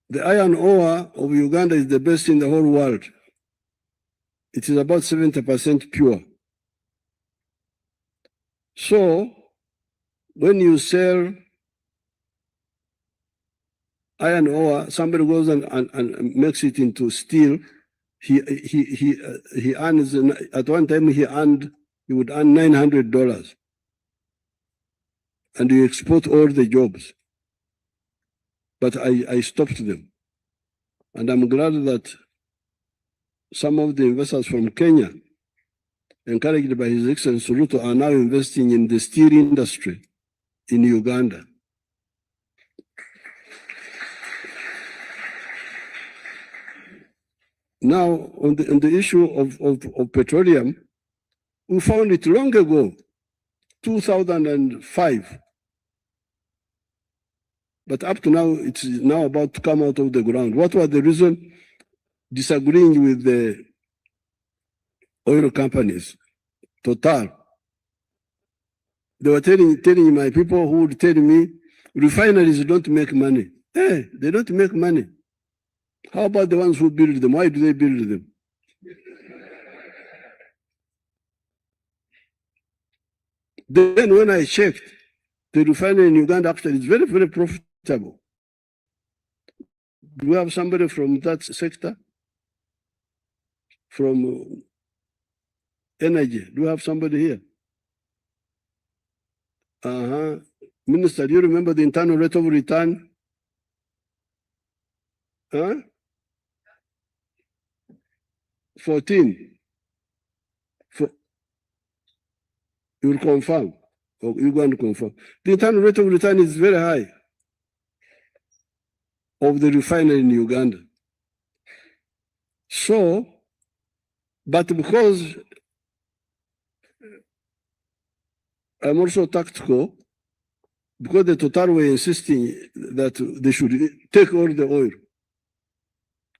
The iron ore of Uganda is the best in the whole world. It is about 70% pure. So when you sell iron ore, somebody goes and makes it into steel. He earns, at one time he would earn $900. And you export all the jobs. But I stopped them. And I'm glad that some of the investors from Kenya, encouraged by His Excellency Ruto, are now investing in the steel industry in Uganda. Now, on the issue of petroleum, we found it long ago, 2005. But up to now, it's now about to come out of the ground. What was the reason? Disagreeing with the oil companies, Total. They were telling my people who would tell me, refineries don't make money. Hey, they don't make money. How about the ones who build them? Why do they build them? Then when I checked, the refinery in Uganda actually is very, very profitable. Do we have somebody from that sector? From energy? Do we have somebody here? Minister, do you remember the internal rate of return? Huh? 14. You will confirm. Or you're going to confirm. The internal rate of return is very high of the refinery in Uganda. So, but because I'm also tactical because the Total were insisting that they should take all the oil.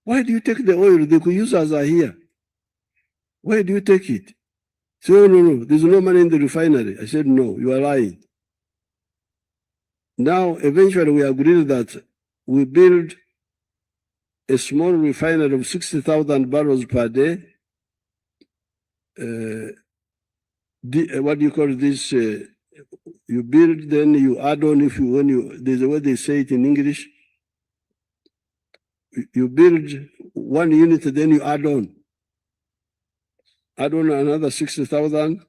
Why do you take the oil? The users are here. Why do you take it? So, no, there's no money in the refinery. I said, no, you are lying. Now, eventually, we agreed that we build a small refinery of 60,000 barrels per day. What do you call this? You build, then you add on. There's a way they say it in English. You build one unit, then you add on. Add on another 60,000,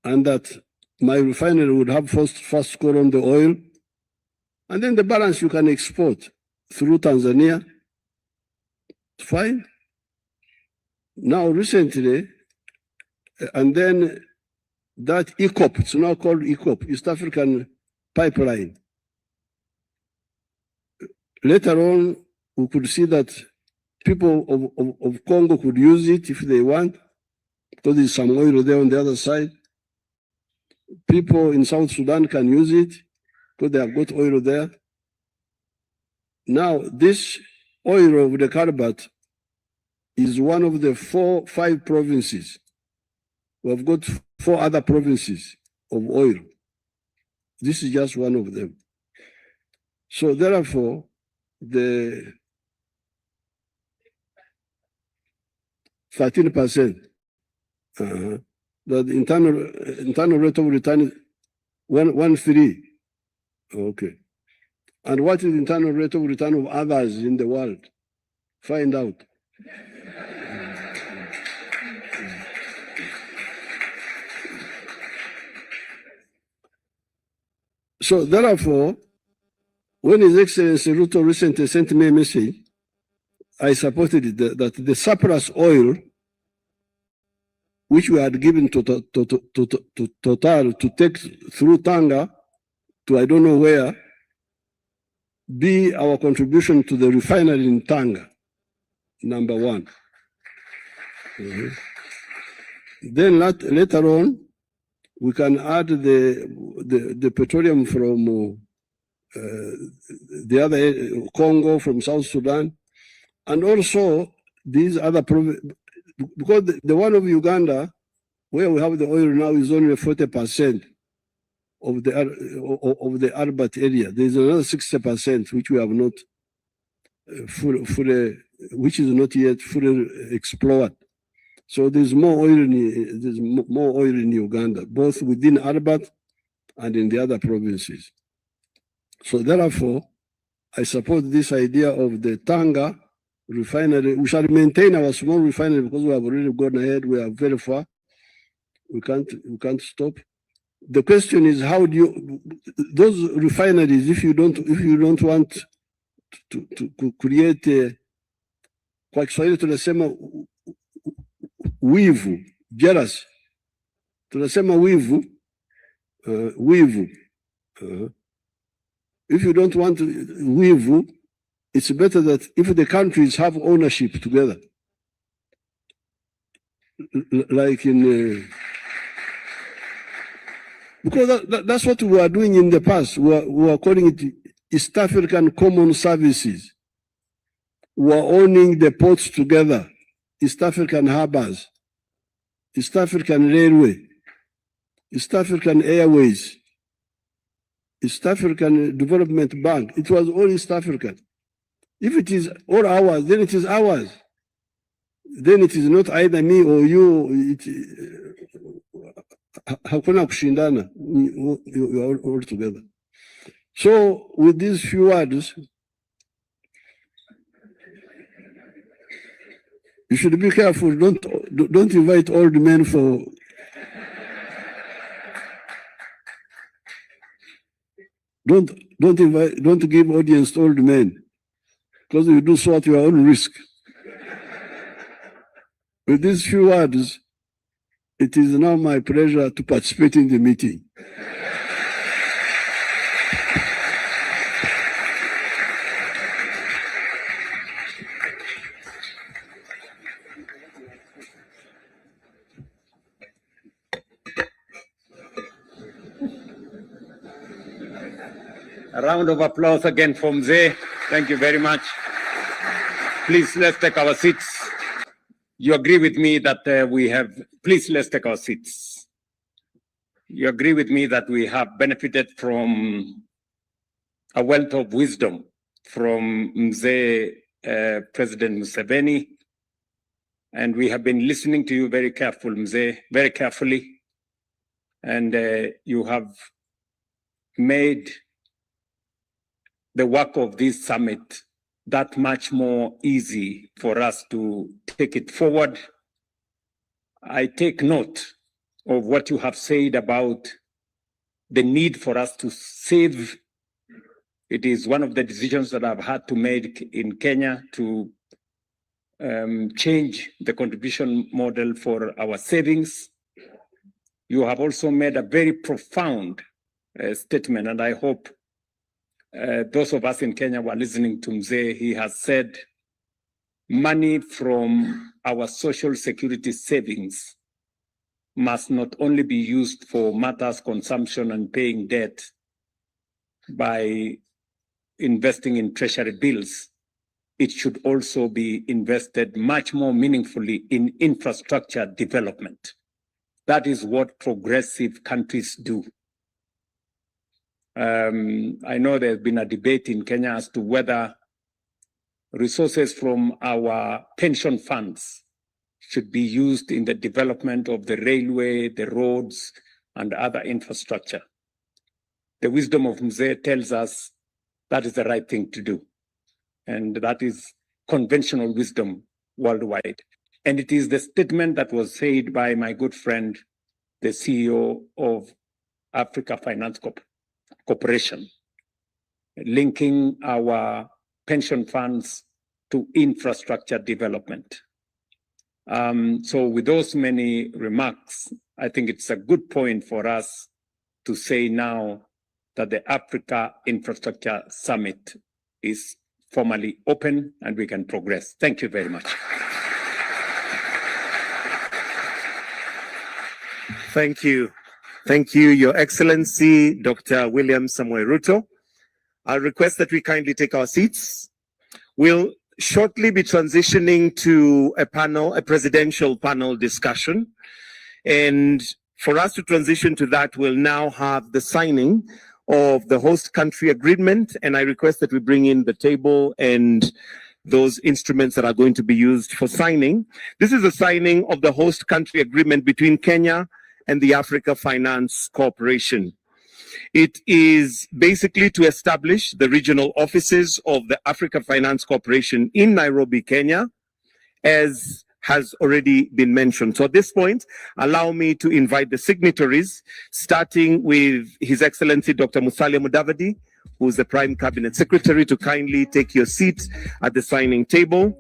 and that my refinery would have first score on the oil, and then the balance you can export through Tanzania. It's fine. Now, recently, and then that ECOP, it's now called ECOP, East African Pipeline. Later on, we could see that people of Congo could use it if they want, because there's some oil there on the other side. People in South Sudan can use it because they have got oil there. Now, this oil of the Carabat is one of the 5 provinces. We have got 4 other provinces of oil. This is just one of them. So therefore, the 13%, the internal rate of return is 1.3. Okay. And what is the internal rate of return of others in the world? Find out. So therefore, when His Excellency Ruto recently sent me a message, I supported it, that the surplus oil, which we had given to Total to take through Tanga to I don't know where, be our contribution to the refinery in Tanga, number 1. Then later on, we can add the petroleum from the other Congo, from South Sudan, and also these other provinces, because the one of Uganda, where we have the oil now, is only 40% of the Arbat area. There is another 60% which we have not which is not yet fully explored. So there's more oil in Uganda, both within Arbat and in the other provinces. So therefore, I support this idea of the Tanga refinery. We shall maintain our small refinery because we have already gone ahead. We are very far. We can't stop. The question is, how do you those refineries, if you don't want to create kwa Kiswahili tunasema wivu, jealous. Tunasema wivu, if you don't want wivu, it's better that if the countries have ownership together, like in because that's what we were doing in the past. We were calling it East African Common Services. We are owning the ports together, East African harbors, East African Railway, East African Airways, East African Development Bank. It was all East African. If it is all ours, then it is ours. Then it is not either me or you. Hakuna kushindana. You are all together. So with these few words, you should be careful. Don't invite old men for. Don't give audience to old men, because you do so at your own risk. With these few words, it is now my pleasure to participate in the meeting. A round of applause again for Mzee. Thank you very much. Please, let's take our seats. You agree with me that please, let's take our seats. You agree with me that we have benefited from a wealth of wisdom from Mzee, President Museveni, and we have been listening to you very carefully, Mzee, very carefully, and you have made the work of this summit that much more easy for us to take it forward. I take note of what you have said about the need for us to save. It is one of the decisions that I've had to make in Kenya to change the contribution model for our savings. You have also made a very profound statement, and I hope those of us in Kenya were listening to Mzee. He has said money from our social security savings must not only be used for matters consumption and paying debt by investing in treasury bills. It should also be invested much more meaningfully in infrastructure development. That is what progressive countries do. I know there's been a debate in Kenya as to whether resources from our pension funds should be used in the development of the railway, the roads, and other infrastructure. The wisdom of Mzee tells us that is the right thing to do. And that is conventional wisdom worldwide. And it is the statement that was said by my good friend, the CEO of Africa Finance Corporation, linking our pension funds to infrastructure development. So with those many remarks, I think it's a good point for us to say now that the Africa Infrastructure Summit is formally open and we can progress. Thank you very much. Thank you. Thank you, Your Excellency, Dr. William Samoei Ruto. I'll request that we kindly take our seats. We'll shortly be transitioning to a presidential panel discussion. And for us to transition to that, we'll now have the signing of the host country agreement. And I request that we bring in the table and those instruments that are going to be used for signing. This is the signing of the host country agreement between Kenya and the Africa Finance Corporation. It is basically to establish the regional offices of the Africa Finance Corporation in Nairobi, Kenya, as has already been mentioned. So at this point, allow me to invite the signatories, starting with His Excellency Dr. Musalia Mudavadi, who is the Prime Cabinet Secretary, to kindly take your seat at the signing table.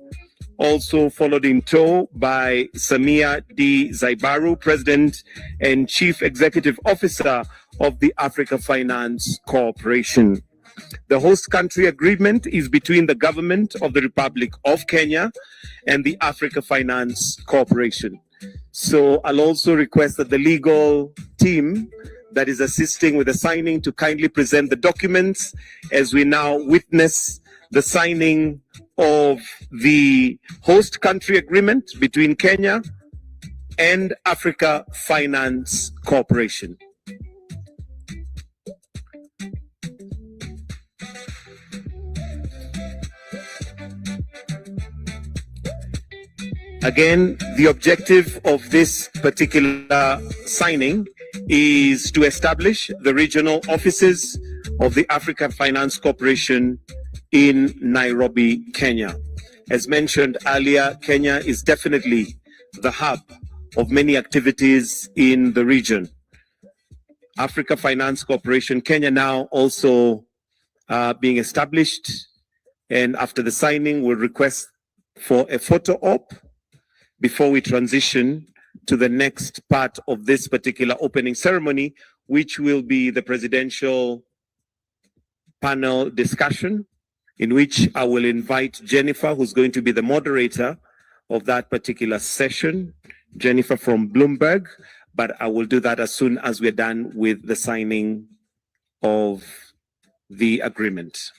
Also followed in tow by Samia D. Zaibaru, President and Chief Executive Officer of the Africa Finance Corporation. The host country agreement is between the government of the Republic of Kenya and the Africa Finance Corporation. So I'll also request that the legal team that is assisting with the signing to kindly present the documents as we now witness the signing of the host country agreement between Kenya and Africa Finance Corporation. Again, the objective of this particular signing is to establish the regional offices of the Africa Finance Corporation in Nairobi, Kenya. As mentioned earlier, Kenya is definitely the hub of many activities in the region. Africa Finance Corporation, Kenya now also being established, and after the signing, we'll request for a photo op before we transition to the next part of this particular opening ceremony, which will be the presidential panel discussion, in which I will invite Jennifer, who's going to be the moderator of that particular session, Jennifer from Bloomberg, but I will do that as soon as we're done with the signing of the agreement.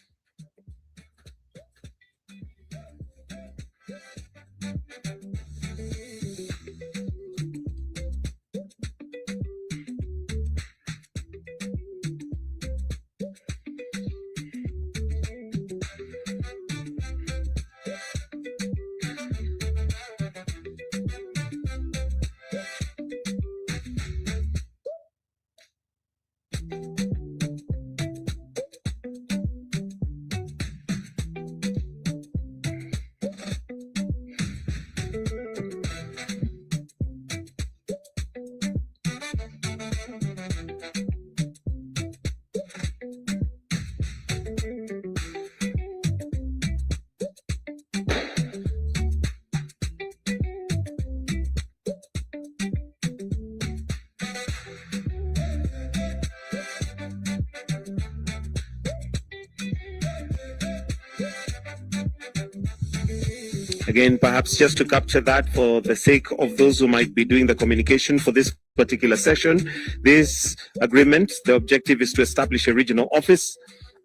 Again, perhaps just to capture that for the sake of those who might be doing the communication for this particular session, this agreement, the objective is to establish a regional office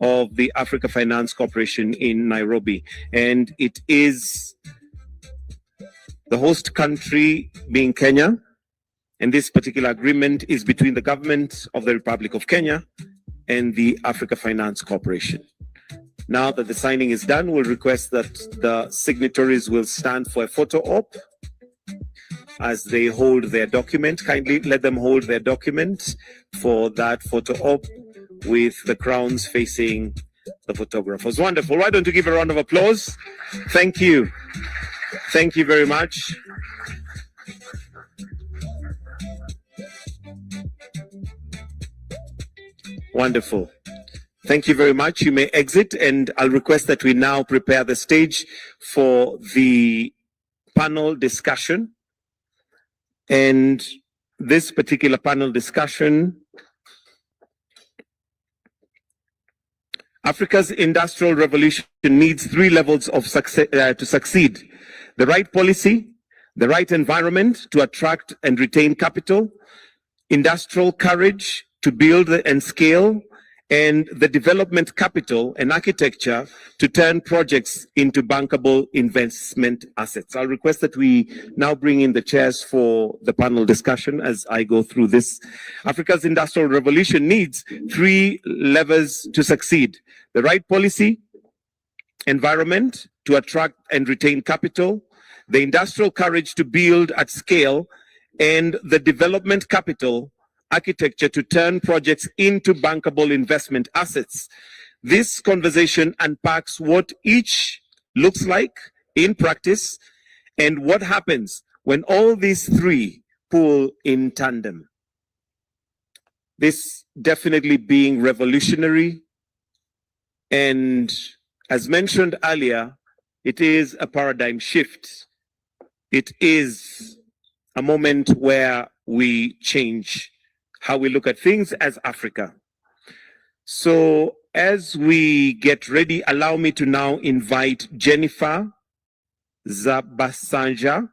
of the Africa Finance Corporation in Nairobi. And it is the host country being Kenya. And this particular agreement is between the government of the Republic of Kenya and the Africa Finance Corporation. Now that the signing is done, we'll request that the signatories will stand for a photo op as they hold their document. Kindly let them hold their document for that photo op with the crowns facing the photographers. Wonderful. Why don't you give a round of applause? Thank you. Thank you very much. Wonderful. Thank you very much. You may exit, and I'll request that we now prepare the stage for the panel discussion. And this particular panel discussion, Africa's industrial revolution needs 3 levels of success to succeed: the right policy, the right environment to attract and retain capital, industrial courage to build and scale, and the development capital and architecture to turn projects into bankable investment assets. I'll request that we now bring in the chairs for the panel discussion as I go through this. Africa's industrial revolution needs 3 levers to succeed: the right policy, environment to attract and retain capital, the industrial courage to build at scale, and the development capital architecture to turn projects into bankable investment assets. This conversation unpacks what each looks like in practice and what happens when all these 3 pull in tandem. This definitely being revolutionary, and as mentioned earlier, it is a paradigm shift. It is a moment where we change how we look at things as Africa. So as we get ready, allow me to now invite Jennifer Zabasanja,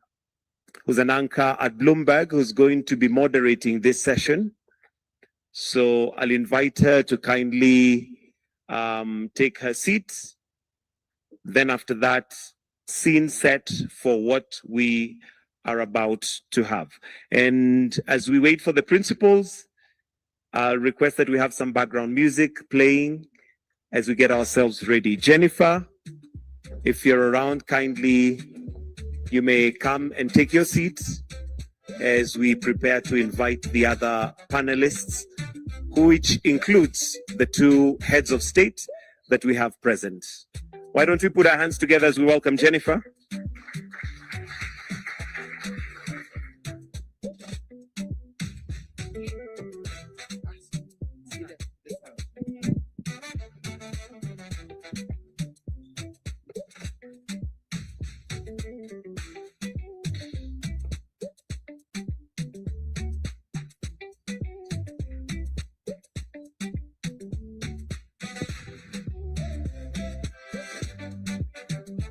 who's an anchor at Bloomberg, who's going to be moderating this session. So I'll invite her to kindly take her seat. Then after that, scene set for what we are about to have. And as we wait for the principals, I'll request that we have some background music playing as we get ourselves ready. Jennifer, if you're around, kindly, you may come and take your seats as we prepare to invite the other panelists, which includes the 2 heads of state that we have present. Why don't we put our hands together as we welcome Jennifer?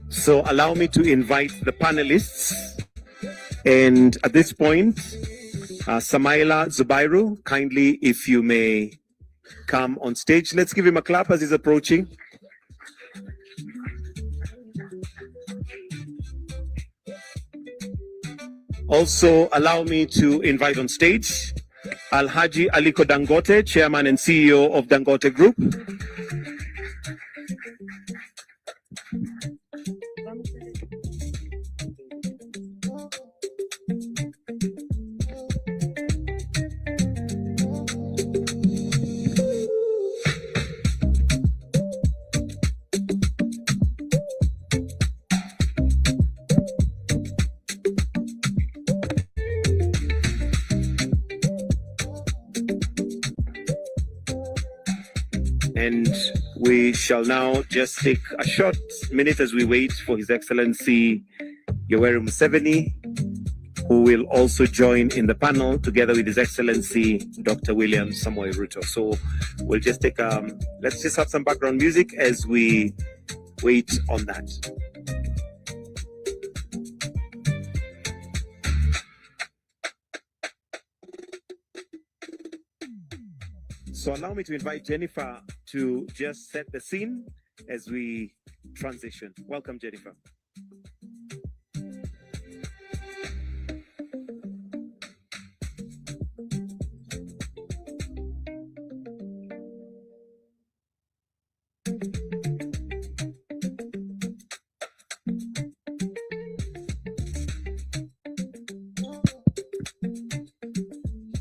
So allow me to invite the panelists. And at this point, Samaila Zubairu, kindly, if you may come on stage. Let's give him a clap as he's approaching. Also, allow me to invite on stage Alhaji Aliko Dangote, Chairman and CEO of Dangote Group. And we shall now just take a short minute as we wait for His Excellency Yoweri Museveni, who will also join in the panel together with His Excellency Dr. William Samoei Ruto. So we'll just take, let's just have some background music as we wait on that. So allow me to invite Jennifer to just set the scene as we transition. Welcome, Jennifer.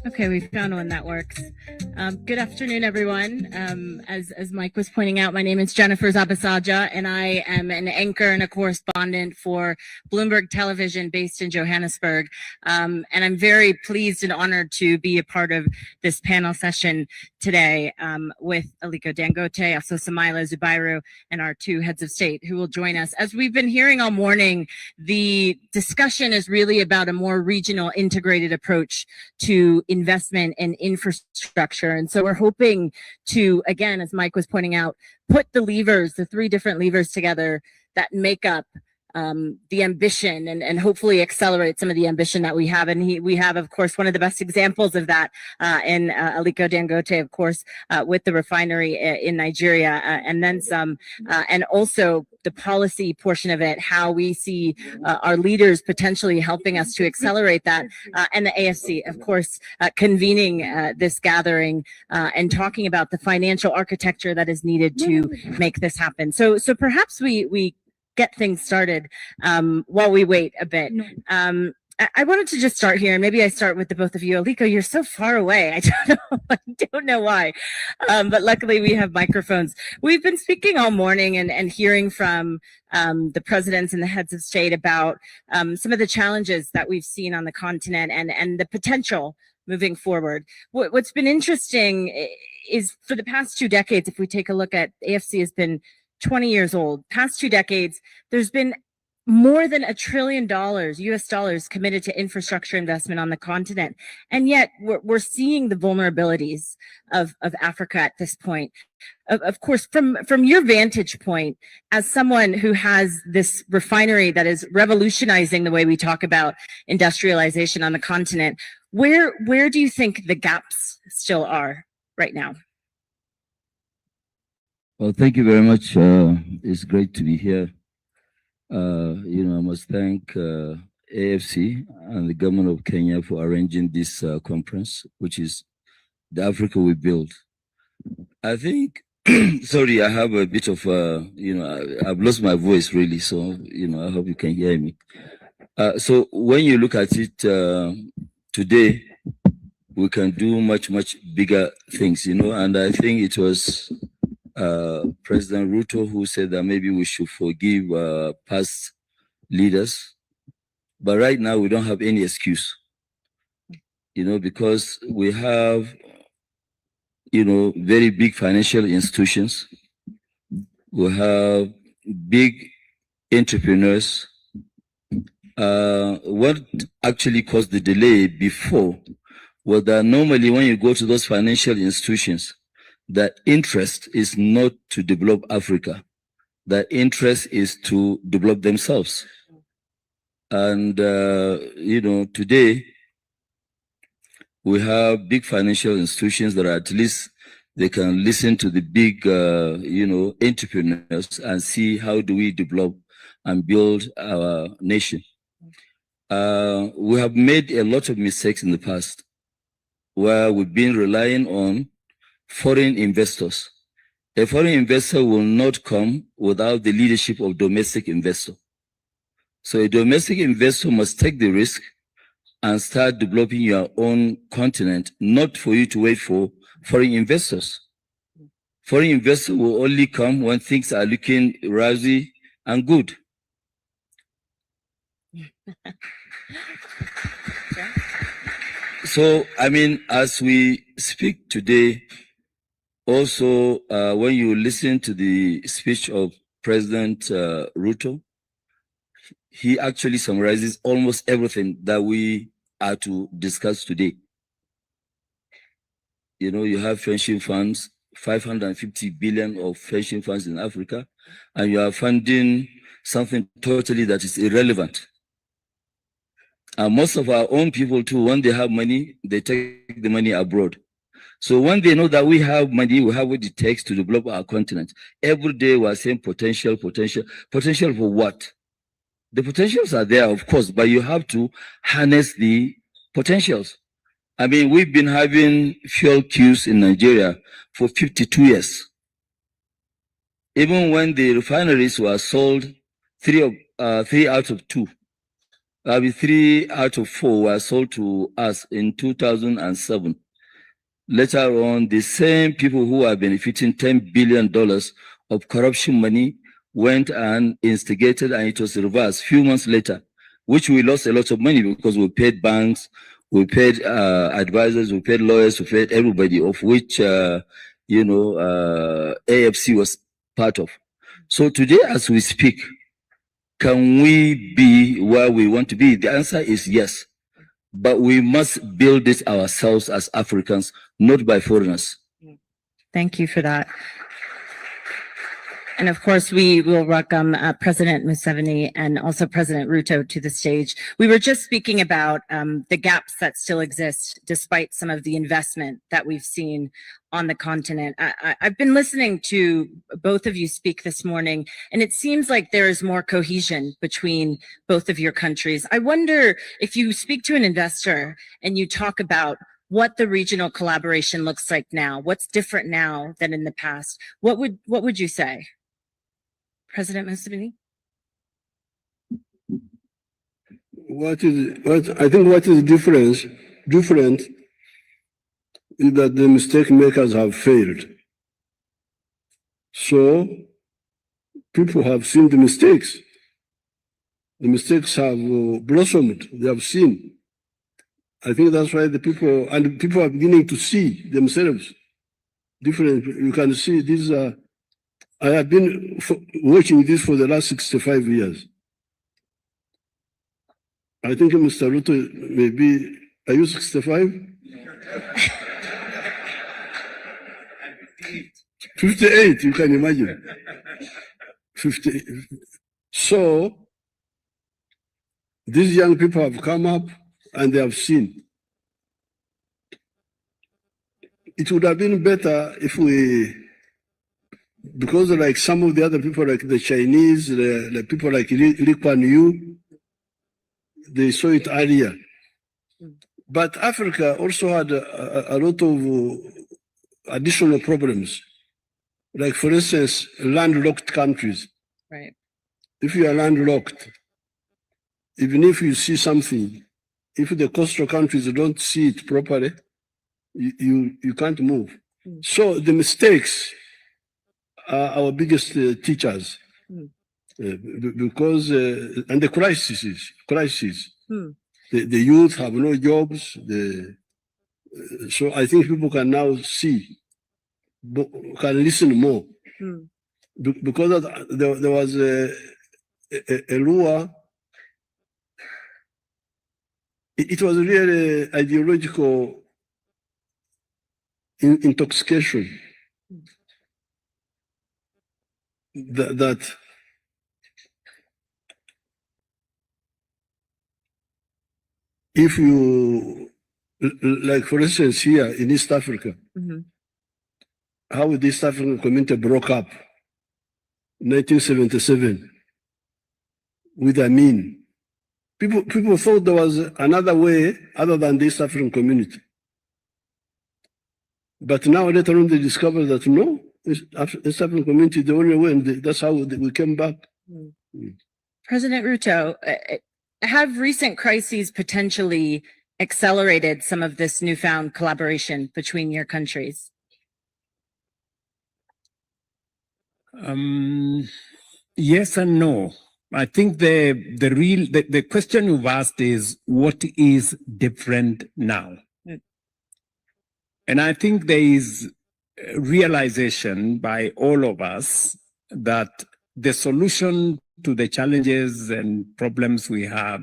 Okay, we found one that works. Good afternoon, everyone. As Mike was pointing out, my name is Jennifer Zabasaja, and I am an anchor and a correspondent for Bloomberg Television based in Johannesburg. And I'm very pleased and honored to be a part of this panel session today with Aliko Dangote, also Samaila Zubairu, and our two heads of state who will join us. As we've been hearing all morning, the discussion is really about a more regional integrated approach to investment and infrastructure. And so we're hoping to, again, as Mike was pointing out, put the levers, the three different levers together that make up the ambition and hopefully accelerate some of the ambition that we have. And we have, of course, one of the best examples of that in Aliko Dangote, of course, with the refinery in Nigeria and then some, and also the policy portion of it, how we see our leaders potentially helping us to accelerate that, and the AFC, of course, convening this gathering and talking about the financial architecture that is needed to make this happen. So perhaps we get things started while we wait a bit. I wanted to just start here, and maybe I start with the both of you. Aliko, you're so far away. I don't know why, but luckily we have microphones. We've been speaking all morning and hearing from the presidents and the heads of state about some of the challenges that we've seen on the continent and the potential moving forward. What's been interesting is for the past 2 decades, if we take a look at AFC has been 20 years old. Past 2 decades, there's been more than $1 trillion US dollars committed to infrastructure investment on the continent. And yet we're seeing the vulnerabilities of Africa at this point. Of course, from your vantage point, as someone who has this refinery that is revolutionizing the way we talk about industrialization on the continent, where do you think the gaps still are right now? Well, thank you very much. It's great to be here. I must thank AFC and the government of Kenya for arranging this conference, which is the Africa we build. I think, sorry, I have a bit of, I've lost my voice really, so, I hope you can hear me. So when you look at it today, we can do much bigger things, and I think it was President Ruto who said that maybe we should forgive past leaders, but right now we don't have any excuse, because we have, very big financial institutions, we have big entrepreneurs. What actually caused the delay before was that normally when you go to those financial institutions, the interest is not to develop Africa. The interest is to develop themselves. And, today we have big financial institutions that are at least They can listen to the big, entrepreneurs and see how do we develop and build our nation. We have made a lot of mistakes in the past where we've been relying on foreign investors. A foreign investor will not come without the leadership of domestic investor. So a domestic investor must take the risk and start developing your own continent, not for you to wait for foreign investors. Foreign investors will only come when things are looking rosy and good. So, I mean, as we speak today, also, when you listen to the speech of President Ruto, he actually summarizes almost everything that we are to discuss today. You know, you have pension funds, 550 billion of pension funds in Africa, and you are funding something totally that is irrelevant. And most of our own people too, when they have money, they take the money abroad. So when they know that we have money, we have what it takes to develop our continent. Every day we are saying potential, potential. Potential for what? The potentials are there, of course, but you have to harness the potentials. I mean, we've been having fuel queues in Nigeria for 52 years. Even when the refineries were sold, 3 out of 2. 3 out of 4 were sold to us in 2007. Later on, the same people who are benefiting $10 billion of corruption money went and instigated, and it was reversed a few months later, which we lost a lot of money because we paid banks, we paid advisors, we paid lawyers, we paid everybody, of which, AFC was part of. So today, as we speak, can we be where we want to be? The answer is yes. But we must build it ourselves as Africans, not by foreigners. Thank you for that. And of course, we will welcome President Museveni and also President Ruto to the stage. We were just speaking about the gaps that still exist despite some of the investment that we've seen on the continent. I've been listening to both of you speak this morning, and it seems like there is more cohesion between both of your countries. I wonder if you speak to an investor and you talk about what the regional collaboration looks like now, what's different now than in the past, what would you say? President Museveni? I think what is different is that the mistake makers have failed. So people have seen the mistakes. The mistakes have blossomed. They have seen. I think that's why people are beginning to see themselves different. You can see these are. I have been watching this for the last 65 years. I think Mr. Ruto maybe, are you 65? 58, you can imagine. 50. So, these young people have come up and they have seen. It would have been better if because like some of the other people, like the Chinese, the people like Lee Kuan Yew, they saw it earlier. But Africa also had a lot of additional problems. Like, for instance, landlocked countries. Right. If you are landlocked, even if you see something, if the coastal countries don't see it properly, you can't move. So the mistakes are our biggest teachers, because and the crises. The youth have no jobs. So I think people can now see, can listen more, because there was a law. It was really ideological intoxication. That if you, like for instance here in East Africa, how the East African community broke up in 1977 with Amin. People thought there was another way other than the East African community. But now later on they discovered that no, East African community is the only way, and that's how we came back. President Ruto, have recent crises potentially accelerated some of this newfound collaboration between your countries? Yes and no. I think the question you've asked is what is different now? And I think there is a realization by all of us that the solution to the challenges and problems we have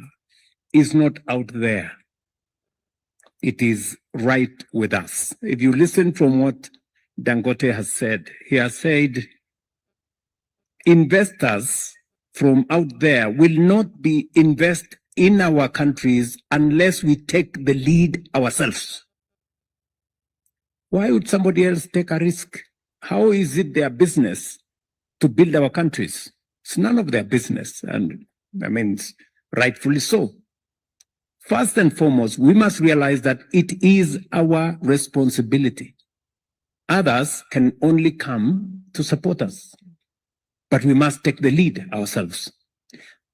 is not out there. It is right with us. If you listen from what Dangote has said, he has said investors from out there will not invest in our countries unless we take the lead ourselves. Why would somebody else take a risk? How is it their business to build our countries? It's none of their business, and I mean, rightfully so. First and foremost, we must realize that it is our responsibility. Others can only come to support us, but we must take the lead ourselves.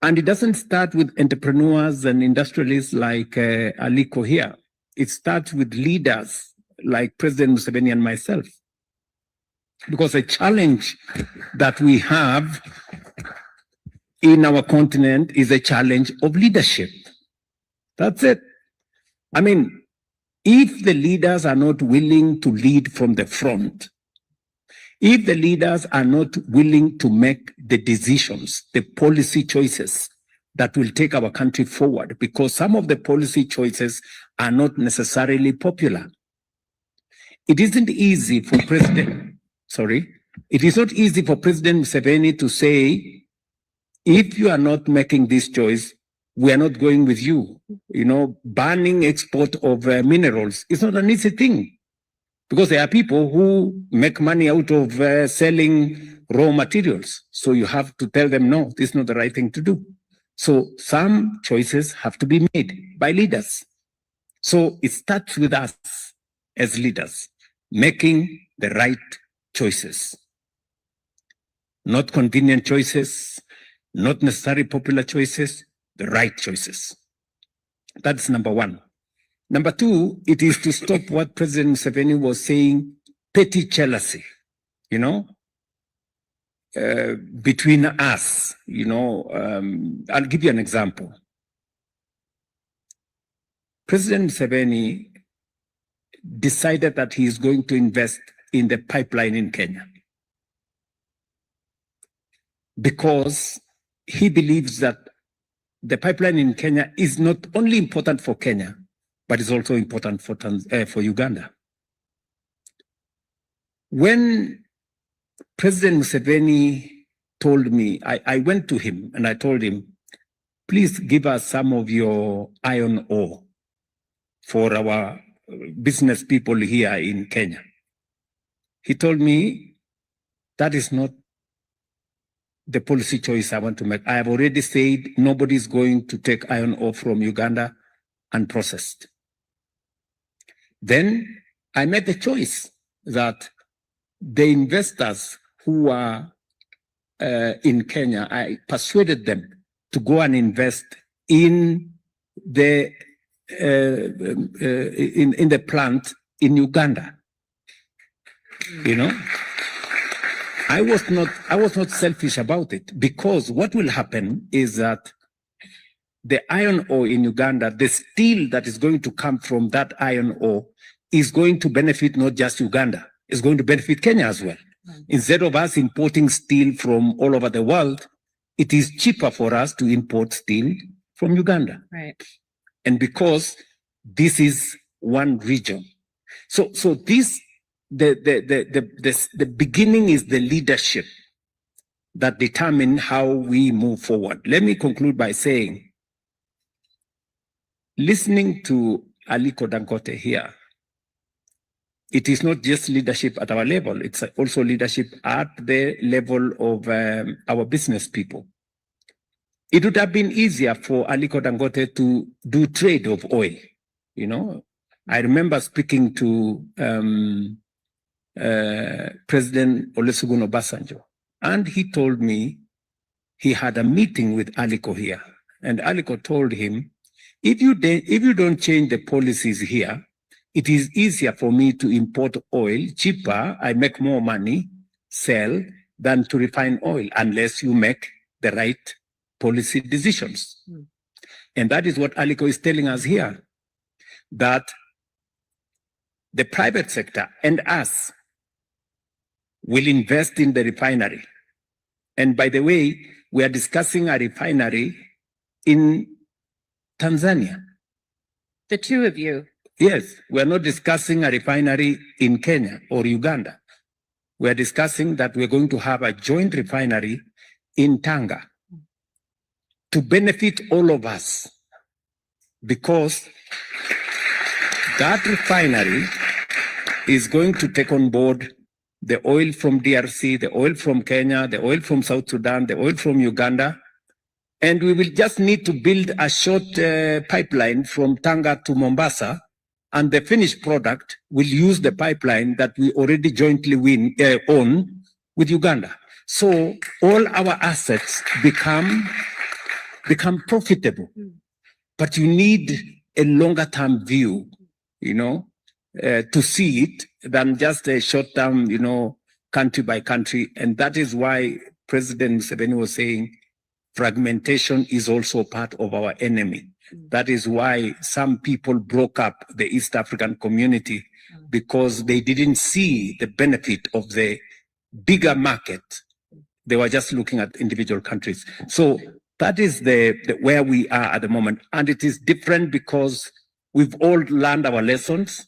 And it doesn't start with entrepreneurs and industrialists like Aliko here. It starts with leaders like President Museveni and myself. Because a challenge that we have in our continent is a challenge of leadership. That's it. I mean, if the leaders are not willing to lead from the front, if the leaders are not willing to make the decisions, the policy choices that will take our country forward, because some of the policy choices are not necessarily popular. It isn't easy for it is not easy for President Museveni to say, if you are not making this choice, we are not going with you. You know, banning export of minerals is not an easy thing, because there are people who make money out of selling raw materials. So you have to tell them, no, this is not the right thing to do. So some choices have to be made by leaders. So it starts with us as leaders, making the right choices. Not convenient choices, not necessarily popular choices, the right choices. That's number one. Number two, it is to stop what President Museveni was saying, petty jealousy, you know, between us, you know. I'll give you an example. President Museveni decided that he is going to invest in the pipeline in Kenya because he believes that the pipeline in Kenya is not only important for Kenya, but it's also important for Uganda. When President Museveni told me, I went to him and I told him, please give us some of your iron ore for our business people here in Kenya. He told me, that is not the policy choice I want to make. I have already said nobody's going to take iron ore from Uganda unprocessed. Then I made the choice that the investors who are in Kenya, I persuaded them to go and invest in the plant in Uganda. You know, I was not selfish about it, because what will happen is that the iron ore in Uganda, the steel that is going to come from that iron ore is going to benefit not just Uganda, it's going to benefit Kenya as well. Instead of us importing steel from all over the world, it is cheaper for us to import steel from Uganda. Right. And because this is one region. So this, the beginning is the leadership that determine how we move forward. Let me conclude by saying, listening to Aliko Dangote here, it is not just leadership at our level, it's also leadership at the level of our business people. It would have been easier for Aliko Dangote to do trade of oil. You know, I remember speaking to President Olusegun Obasanjo, and he told me he had a meeting with Aliko here, and Aliko told him, if you don't change the policies here, it is easier for me to import oil cheaper. I make more money, sell, than to refine oil, unless you make the right policy decisions. And that is what Aliko is telling us here, that the private sector and us will invest in the refinery. And by the way, we are discussing a refinery in Tanzania. The two of you. Yes, we are not discussing a refinery in Kenya or Uganda. We are discussing that we're going to have a joint refinery in Tanga to benefit all of us, because that refinery is going to take on board the oil from DRC, the oil from Kenya, the oil from South Sudan, the oil from Uganda, and we will just need to build a short pipeline from Tanga to Mombasa, and the finished product will use the pipeline that we already jointly own with Uganda. So all our assets become profitable. But you need a longer term view, you know, to see it than just a short term, you know, country by country. And that is why President Museveni was saying fragmentation is also part of our enemy. That is why some people broke up the East African community, because they didn't see the benefit of the bigger market. They were just looking at individual countries. So that is the where we are at the moment. And it is different because we've all learned our lessons.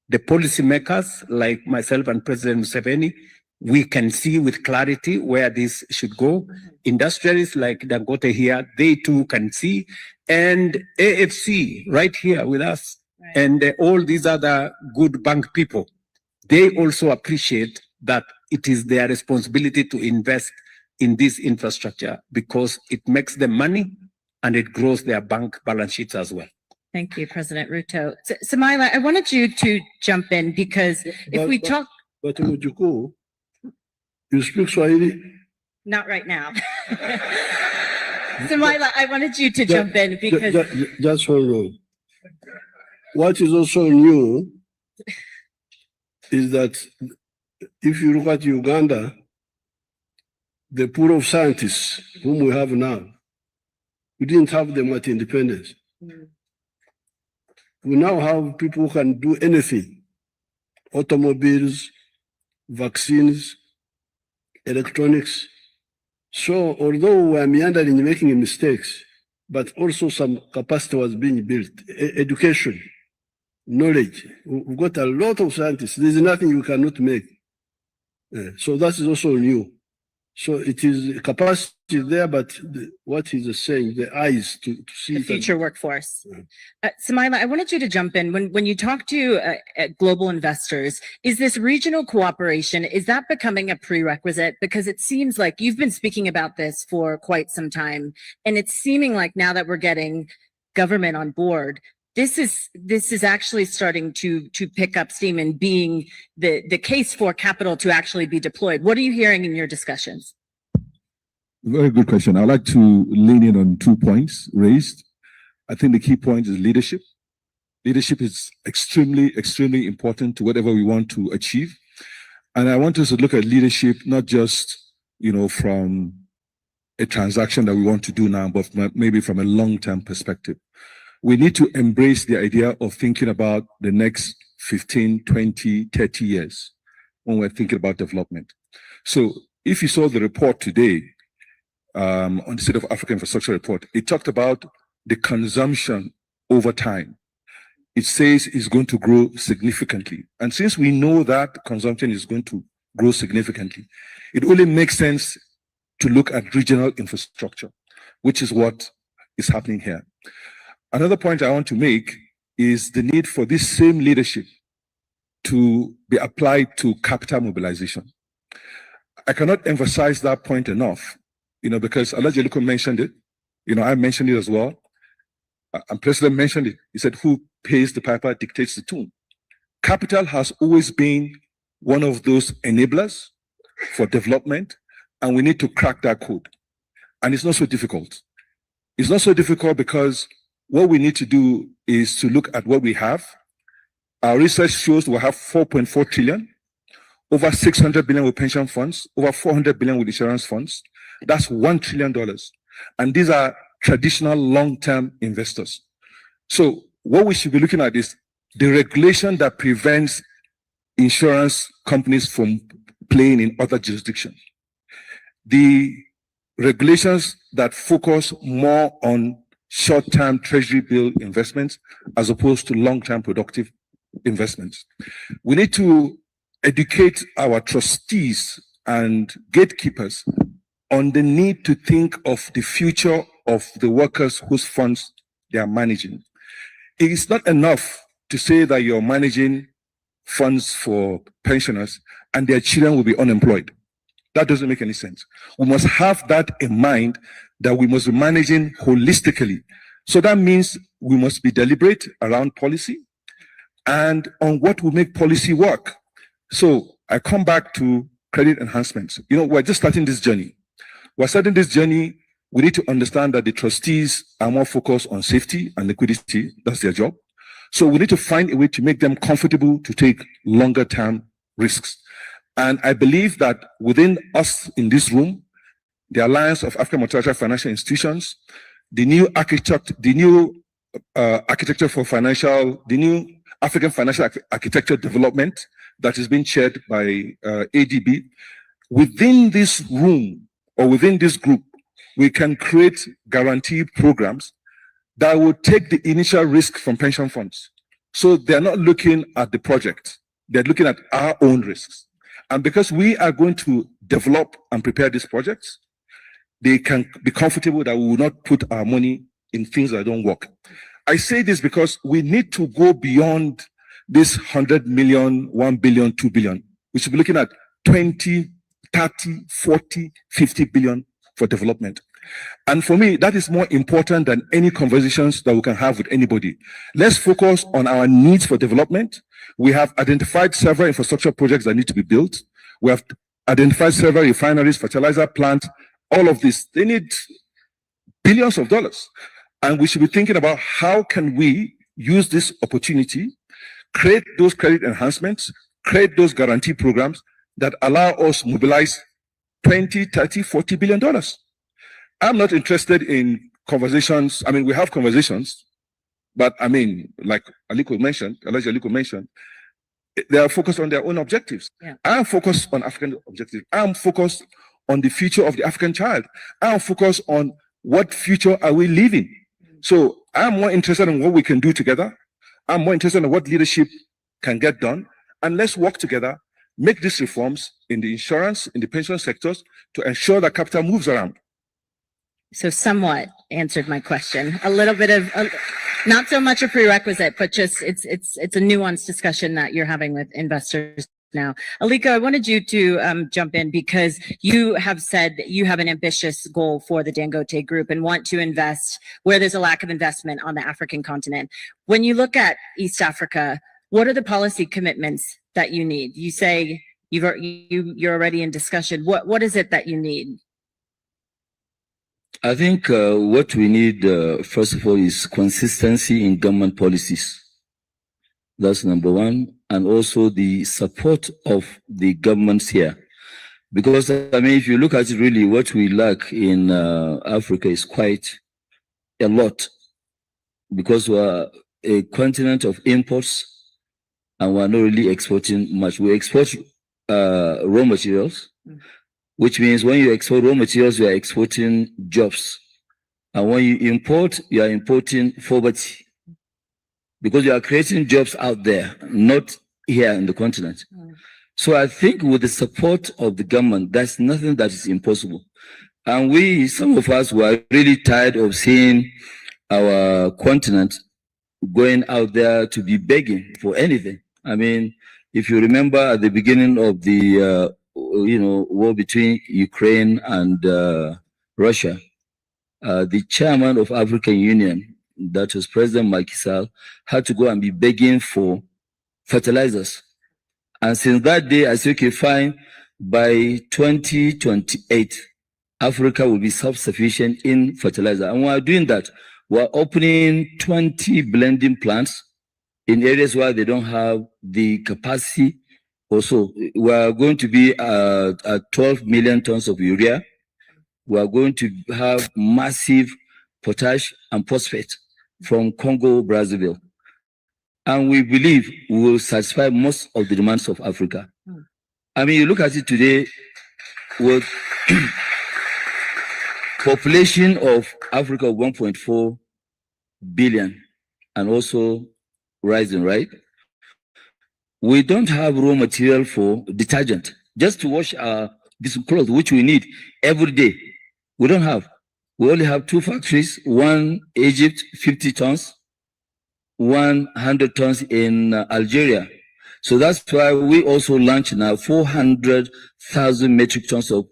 The policymakers, like myself and President Museveni, we can see with clarity where this should go. Industrialists like Dangote here, they too can see. And AFC right here with us, and all these other good bank people, they also appreciate that it is their responsibility to invest in this infrastructure, because it makes them money and it grows their bank balance sheets as well. Thank you, President Ruto. Samaila, I wanted you to jump in, because if we talk... But Mujuku, you speak Swahili? Not right now. Samaila, I wanted you to jump in because... Just hold on. What is also new is that if you look at Uganda, the pool of scientists whom we have now, we didn't have them at independence. We now have people who can do anything: automobiles, vaccines, electronics. So although we are meandering, making mistakes, but also some capacity was being built. Education, knowledge. We've got a lot of scientists. There's nothing you cannot make. So that is also new. So it is capacity there, but what he's saying, the eyes to see the future workforce. Samaila, I wanted you to jump in. When you talk to global investors, is this regional cooperation, is that becoming a prerequisite? Because it seems like you've been speaking about this for quite some time, and it's seeming like now that we're getting government on board, this is actually starting to pick up steam and being the case for capital to actually be deployed. What are you hearing in your discussions? Very good question. I'd like to lean in on 2 points raised. I think the key point is leadership. Leadership is extremely, extremely important to whatever we want to achieve. And I want us to look at leadership, not just, you know, from a transaction that we want to do now, but maybe from a long-term perspective. We need to embrace the idea of thinking about the next 15, 20, 30 years when we're thinking about development. So if you saw the report today, on the State of Africa Infrastructure Report, it talked about the consumption over time. It says it's going to grow significantly. And since we know that consumption is going to grow significantly, it only makes sense to look at regional infrastructure, which is what is happening here. Another point I want to make is the need for this same leadership to be applied to capital mobilization. I cannot emphasize that point enough, because Alhaji Aliko mentioned it, I mentioned it as well, and President mentioned it. He said, who pays the piper dictates the tune. Capital has always been one of those enablers for development, and we need to crack that code. And it's not so difficult. It's not so difficult because what we need to do is to look at what we have. Our research shows we have 4.4 trillion, over 600 billion with pension funds, over 400 billion with insurance funds. That's $1 trillion. And these are traditional long-term investors. So what we should be looking at is the regulation that prevents insurance companies from playing in other jurisdictions. The regulations that focus more on short-term treasury bill investments as opposed to long-term productive investments. We need to educate our trustees and gatekeepers on the need to think of the future of the workers whose funds they are managing. It is not enough to say that you're managing funds for pensioners and their children will be unemployed. That doesn't make any sense. We must have that in mind, that we must be managing holistically. So that means we must be deliberate around policy and on what will make policy work. So I come back to credit enhancements. We're just starting this journey. We're starting this journey. We need to understand that the trustees are more focused on safety and liquidity. That's their job. So we need to find a way to make them comfortable to take longer term risks. And I believe that within us in this room, the Alliance of African Multilateral Financial Institutions, the new architecture for financial, the new African Financial Architecture Development that is being chaired by ADB, within this room or within this group, we can create guarantee programs that will take the initial risk from pension funds. So they're not looking at the project, they're looking at our own risks. And because we are going to develop and prepare these projects, they can be comfortable that we will not put our money in things that don't work. I say this because we need to go beyond this 100 million, 1 billion, 2 billion. We should be looking at 20, 30, 40, 50 billion for development. And for me, that is more important than any conversations that we can have with anybody. Let's focus on our needs for development. We have identified several infrastructure projects that need to be built. We have identified several refineries, fertilizer plants, all of this. They need billions of dollars. And we should be thinking about how can we use this opportunity, create those credit enhancements, create those guarantee programs that allow us to mobilize 20, 30, 40 billion dollars. I'm not interested in conversations. I mean, we have conversations, but I mean, like Alhaji Aliko mentioned, they are focused on their own objectives. Yeah. I'm focused on African objectives. I'm focused on the future of the African child. I'm focused on what future are we living. So I'm more interested in what we can do together. I'm more interested in what leadership can get done. And let's work together, make these reforms in the insurance, in the pension sectors to ensure that capital moves around. So somewhat answered my question. A little bit of, not so much a prerequisite, but just it's a nuanced discussion that you're having with investors now. Aliko, I wanted you to jump in because you have said that you have an ambitious goal for the Dangote Group and want to invest where there's a lack of investment on the African continent. When you look at East Africa, what are the policy commitments that you need? You say you're already in discussion. What is it that you need? I think what we need, first of all, is consistency in government policies. That's number one. And also the support of the governments here. Because, I mean, if you look at it really, what we lack in Africa is quite a lot. Because we're a continent of imports and we're not really exporting much. We export raw materials. Which means when you export raw materials, you are exporting jobs. And when you import, you are importing poverty. Because you are creating jobs out there, not here in the continent. So I think with the support of the government, there's nothing that is impossible. And some of us were really tired of seeing our continent going out there to be begging for anything. I mean, If you remember at the beginning of the war between Ukraine and Russia, the chairman of African Union, that was President Macky Sall, had to go and be begging for fertilizers. And since that day, I said, okay, fine, by 2028, Africa will be self-sufficient in fertilizer. And while doing that, we're opening 20 blending plants in areas where they don't have the capacity. Also, we're going to be at 12 million tons of urea. We are going to have massive potash and phosphate from Congo, Brazzaville. And we believe we will satisfy most of the demands of Africa. I mean, you look at it today with population of Africa of 1.4 billion and also rising, right? We don't have raw material for detergent, just to wash our clothes, which we need every day. We don't have. We only have 2 factories, one Egypt, 50 tons, 100 tons in Algeria. So that's why we also launched now 400,000 metric tons of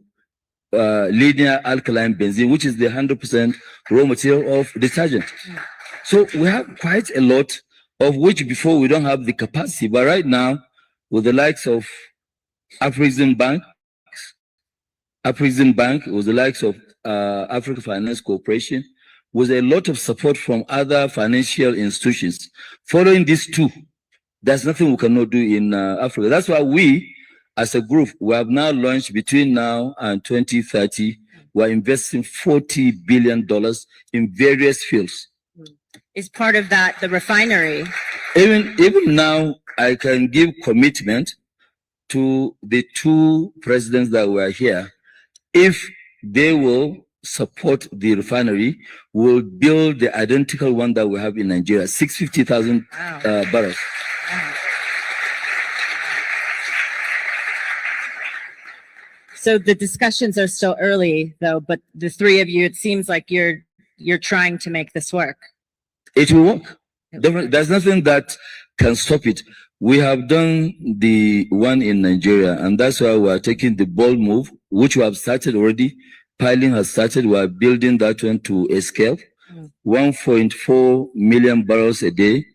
linear alkaline benzene, which is the 100% raw material of detergent. So we have quite a lot of which before we don't have the capacity. But right now, with the likes of Afrexim Bank, with the likes of African Finance Corporation, with a lot of support from other financial institutions. Following these two, there's nothing we cannot do in Africa. That's why we, as a group, we have now launched between now and 2030, we're investing $40 billion in various fields. Is part of that the refinery? Even now, I can give commitment to the 2 presidents that were here. If they will support the refinery, we'll build the identical one that we have in Nigeria, 650,000 barrels. Wow. So the discussions are still early, though, but the 3 of you, it seems like you're trying to make this work. It will work. There's nothing that can stop it. We have done the one in Nigeria, and that's why we are taking the bold move, which we have started already. Piling has started. We are building that one to a scale. 1.4 million barrels a day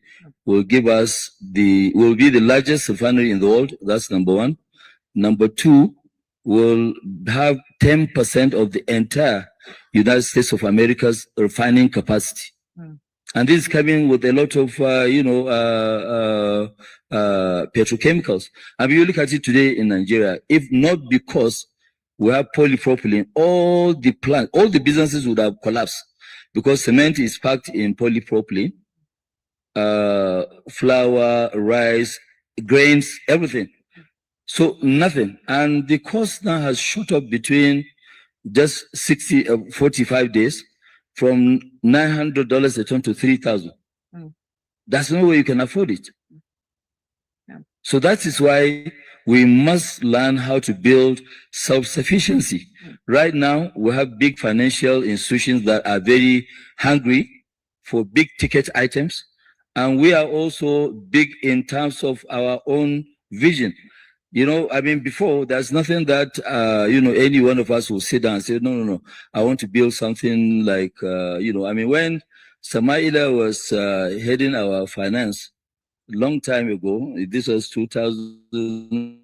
will give us will be the largest refinery in the world. That's number 1. Number 2, will have 10% of the entire United States of America's refining capacity. And this is coming with a lot of, petrochemicals. And if you look at it today in Nigeria, if not because we have polypropylene, all the plants, all the businesses would have collapsed because cement is packed in polypropylene, flour, rice, grains, everything. So nothing. And the cost now has shot up between just 45 days from $900 a ton to $3,000. That's no way you can afford it. So that is why we must learn how to build self-sufficiency. Right now, we have big financial institutions that are very hungry for big ticket items. And we are also big in terms of our own vision. Before, there's nothing that, any one of us will sit down and say, no, I want to build something like, when Samaila was heading our finance long time ago, this was 2000.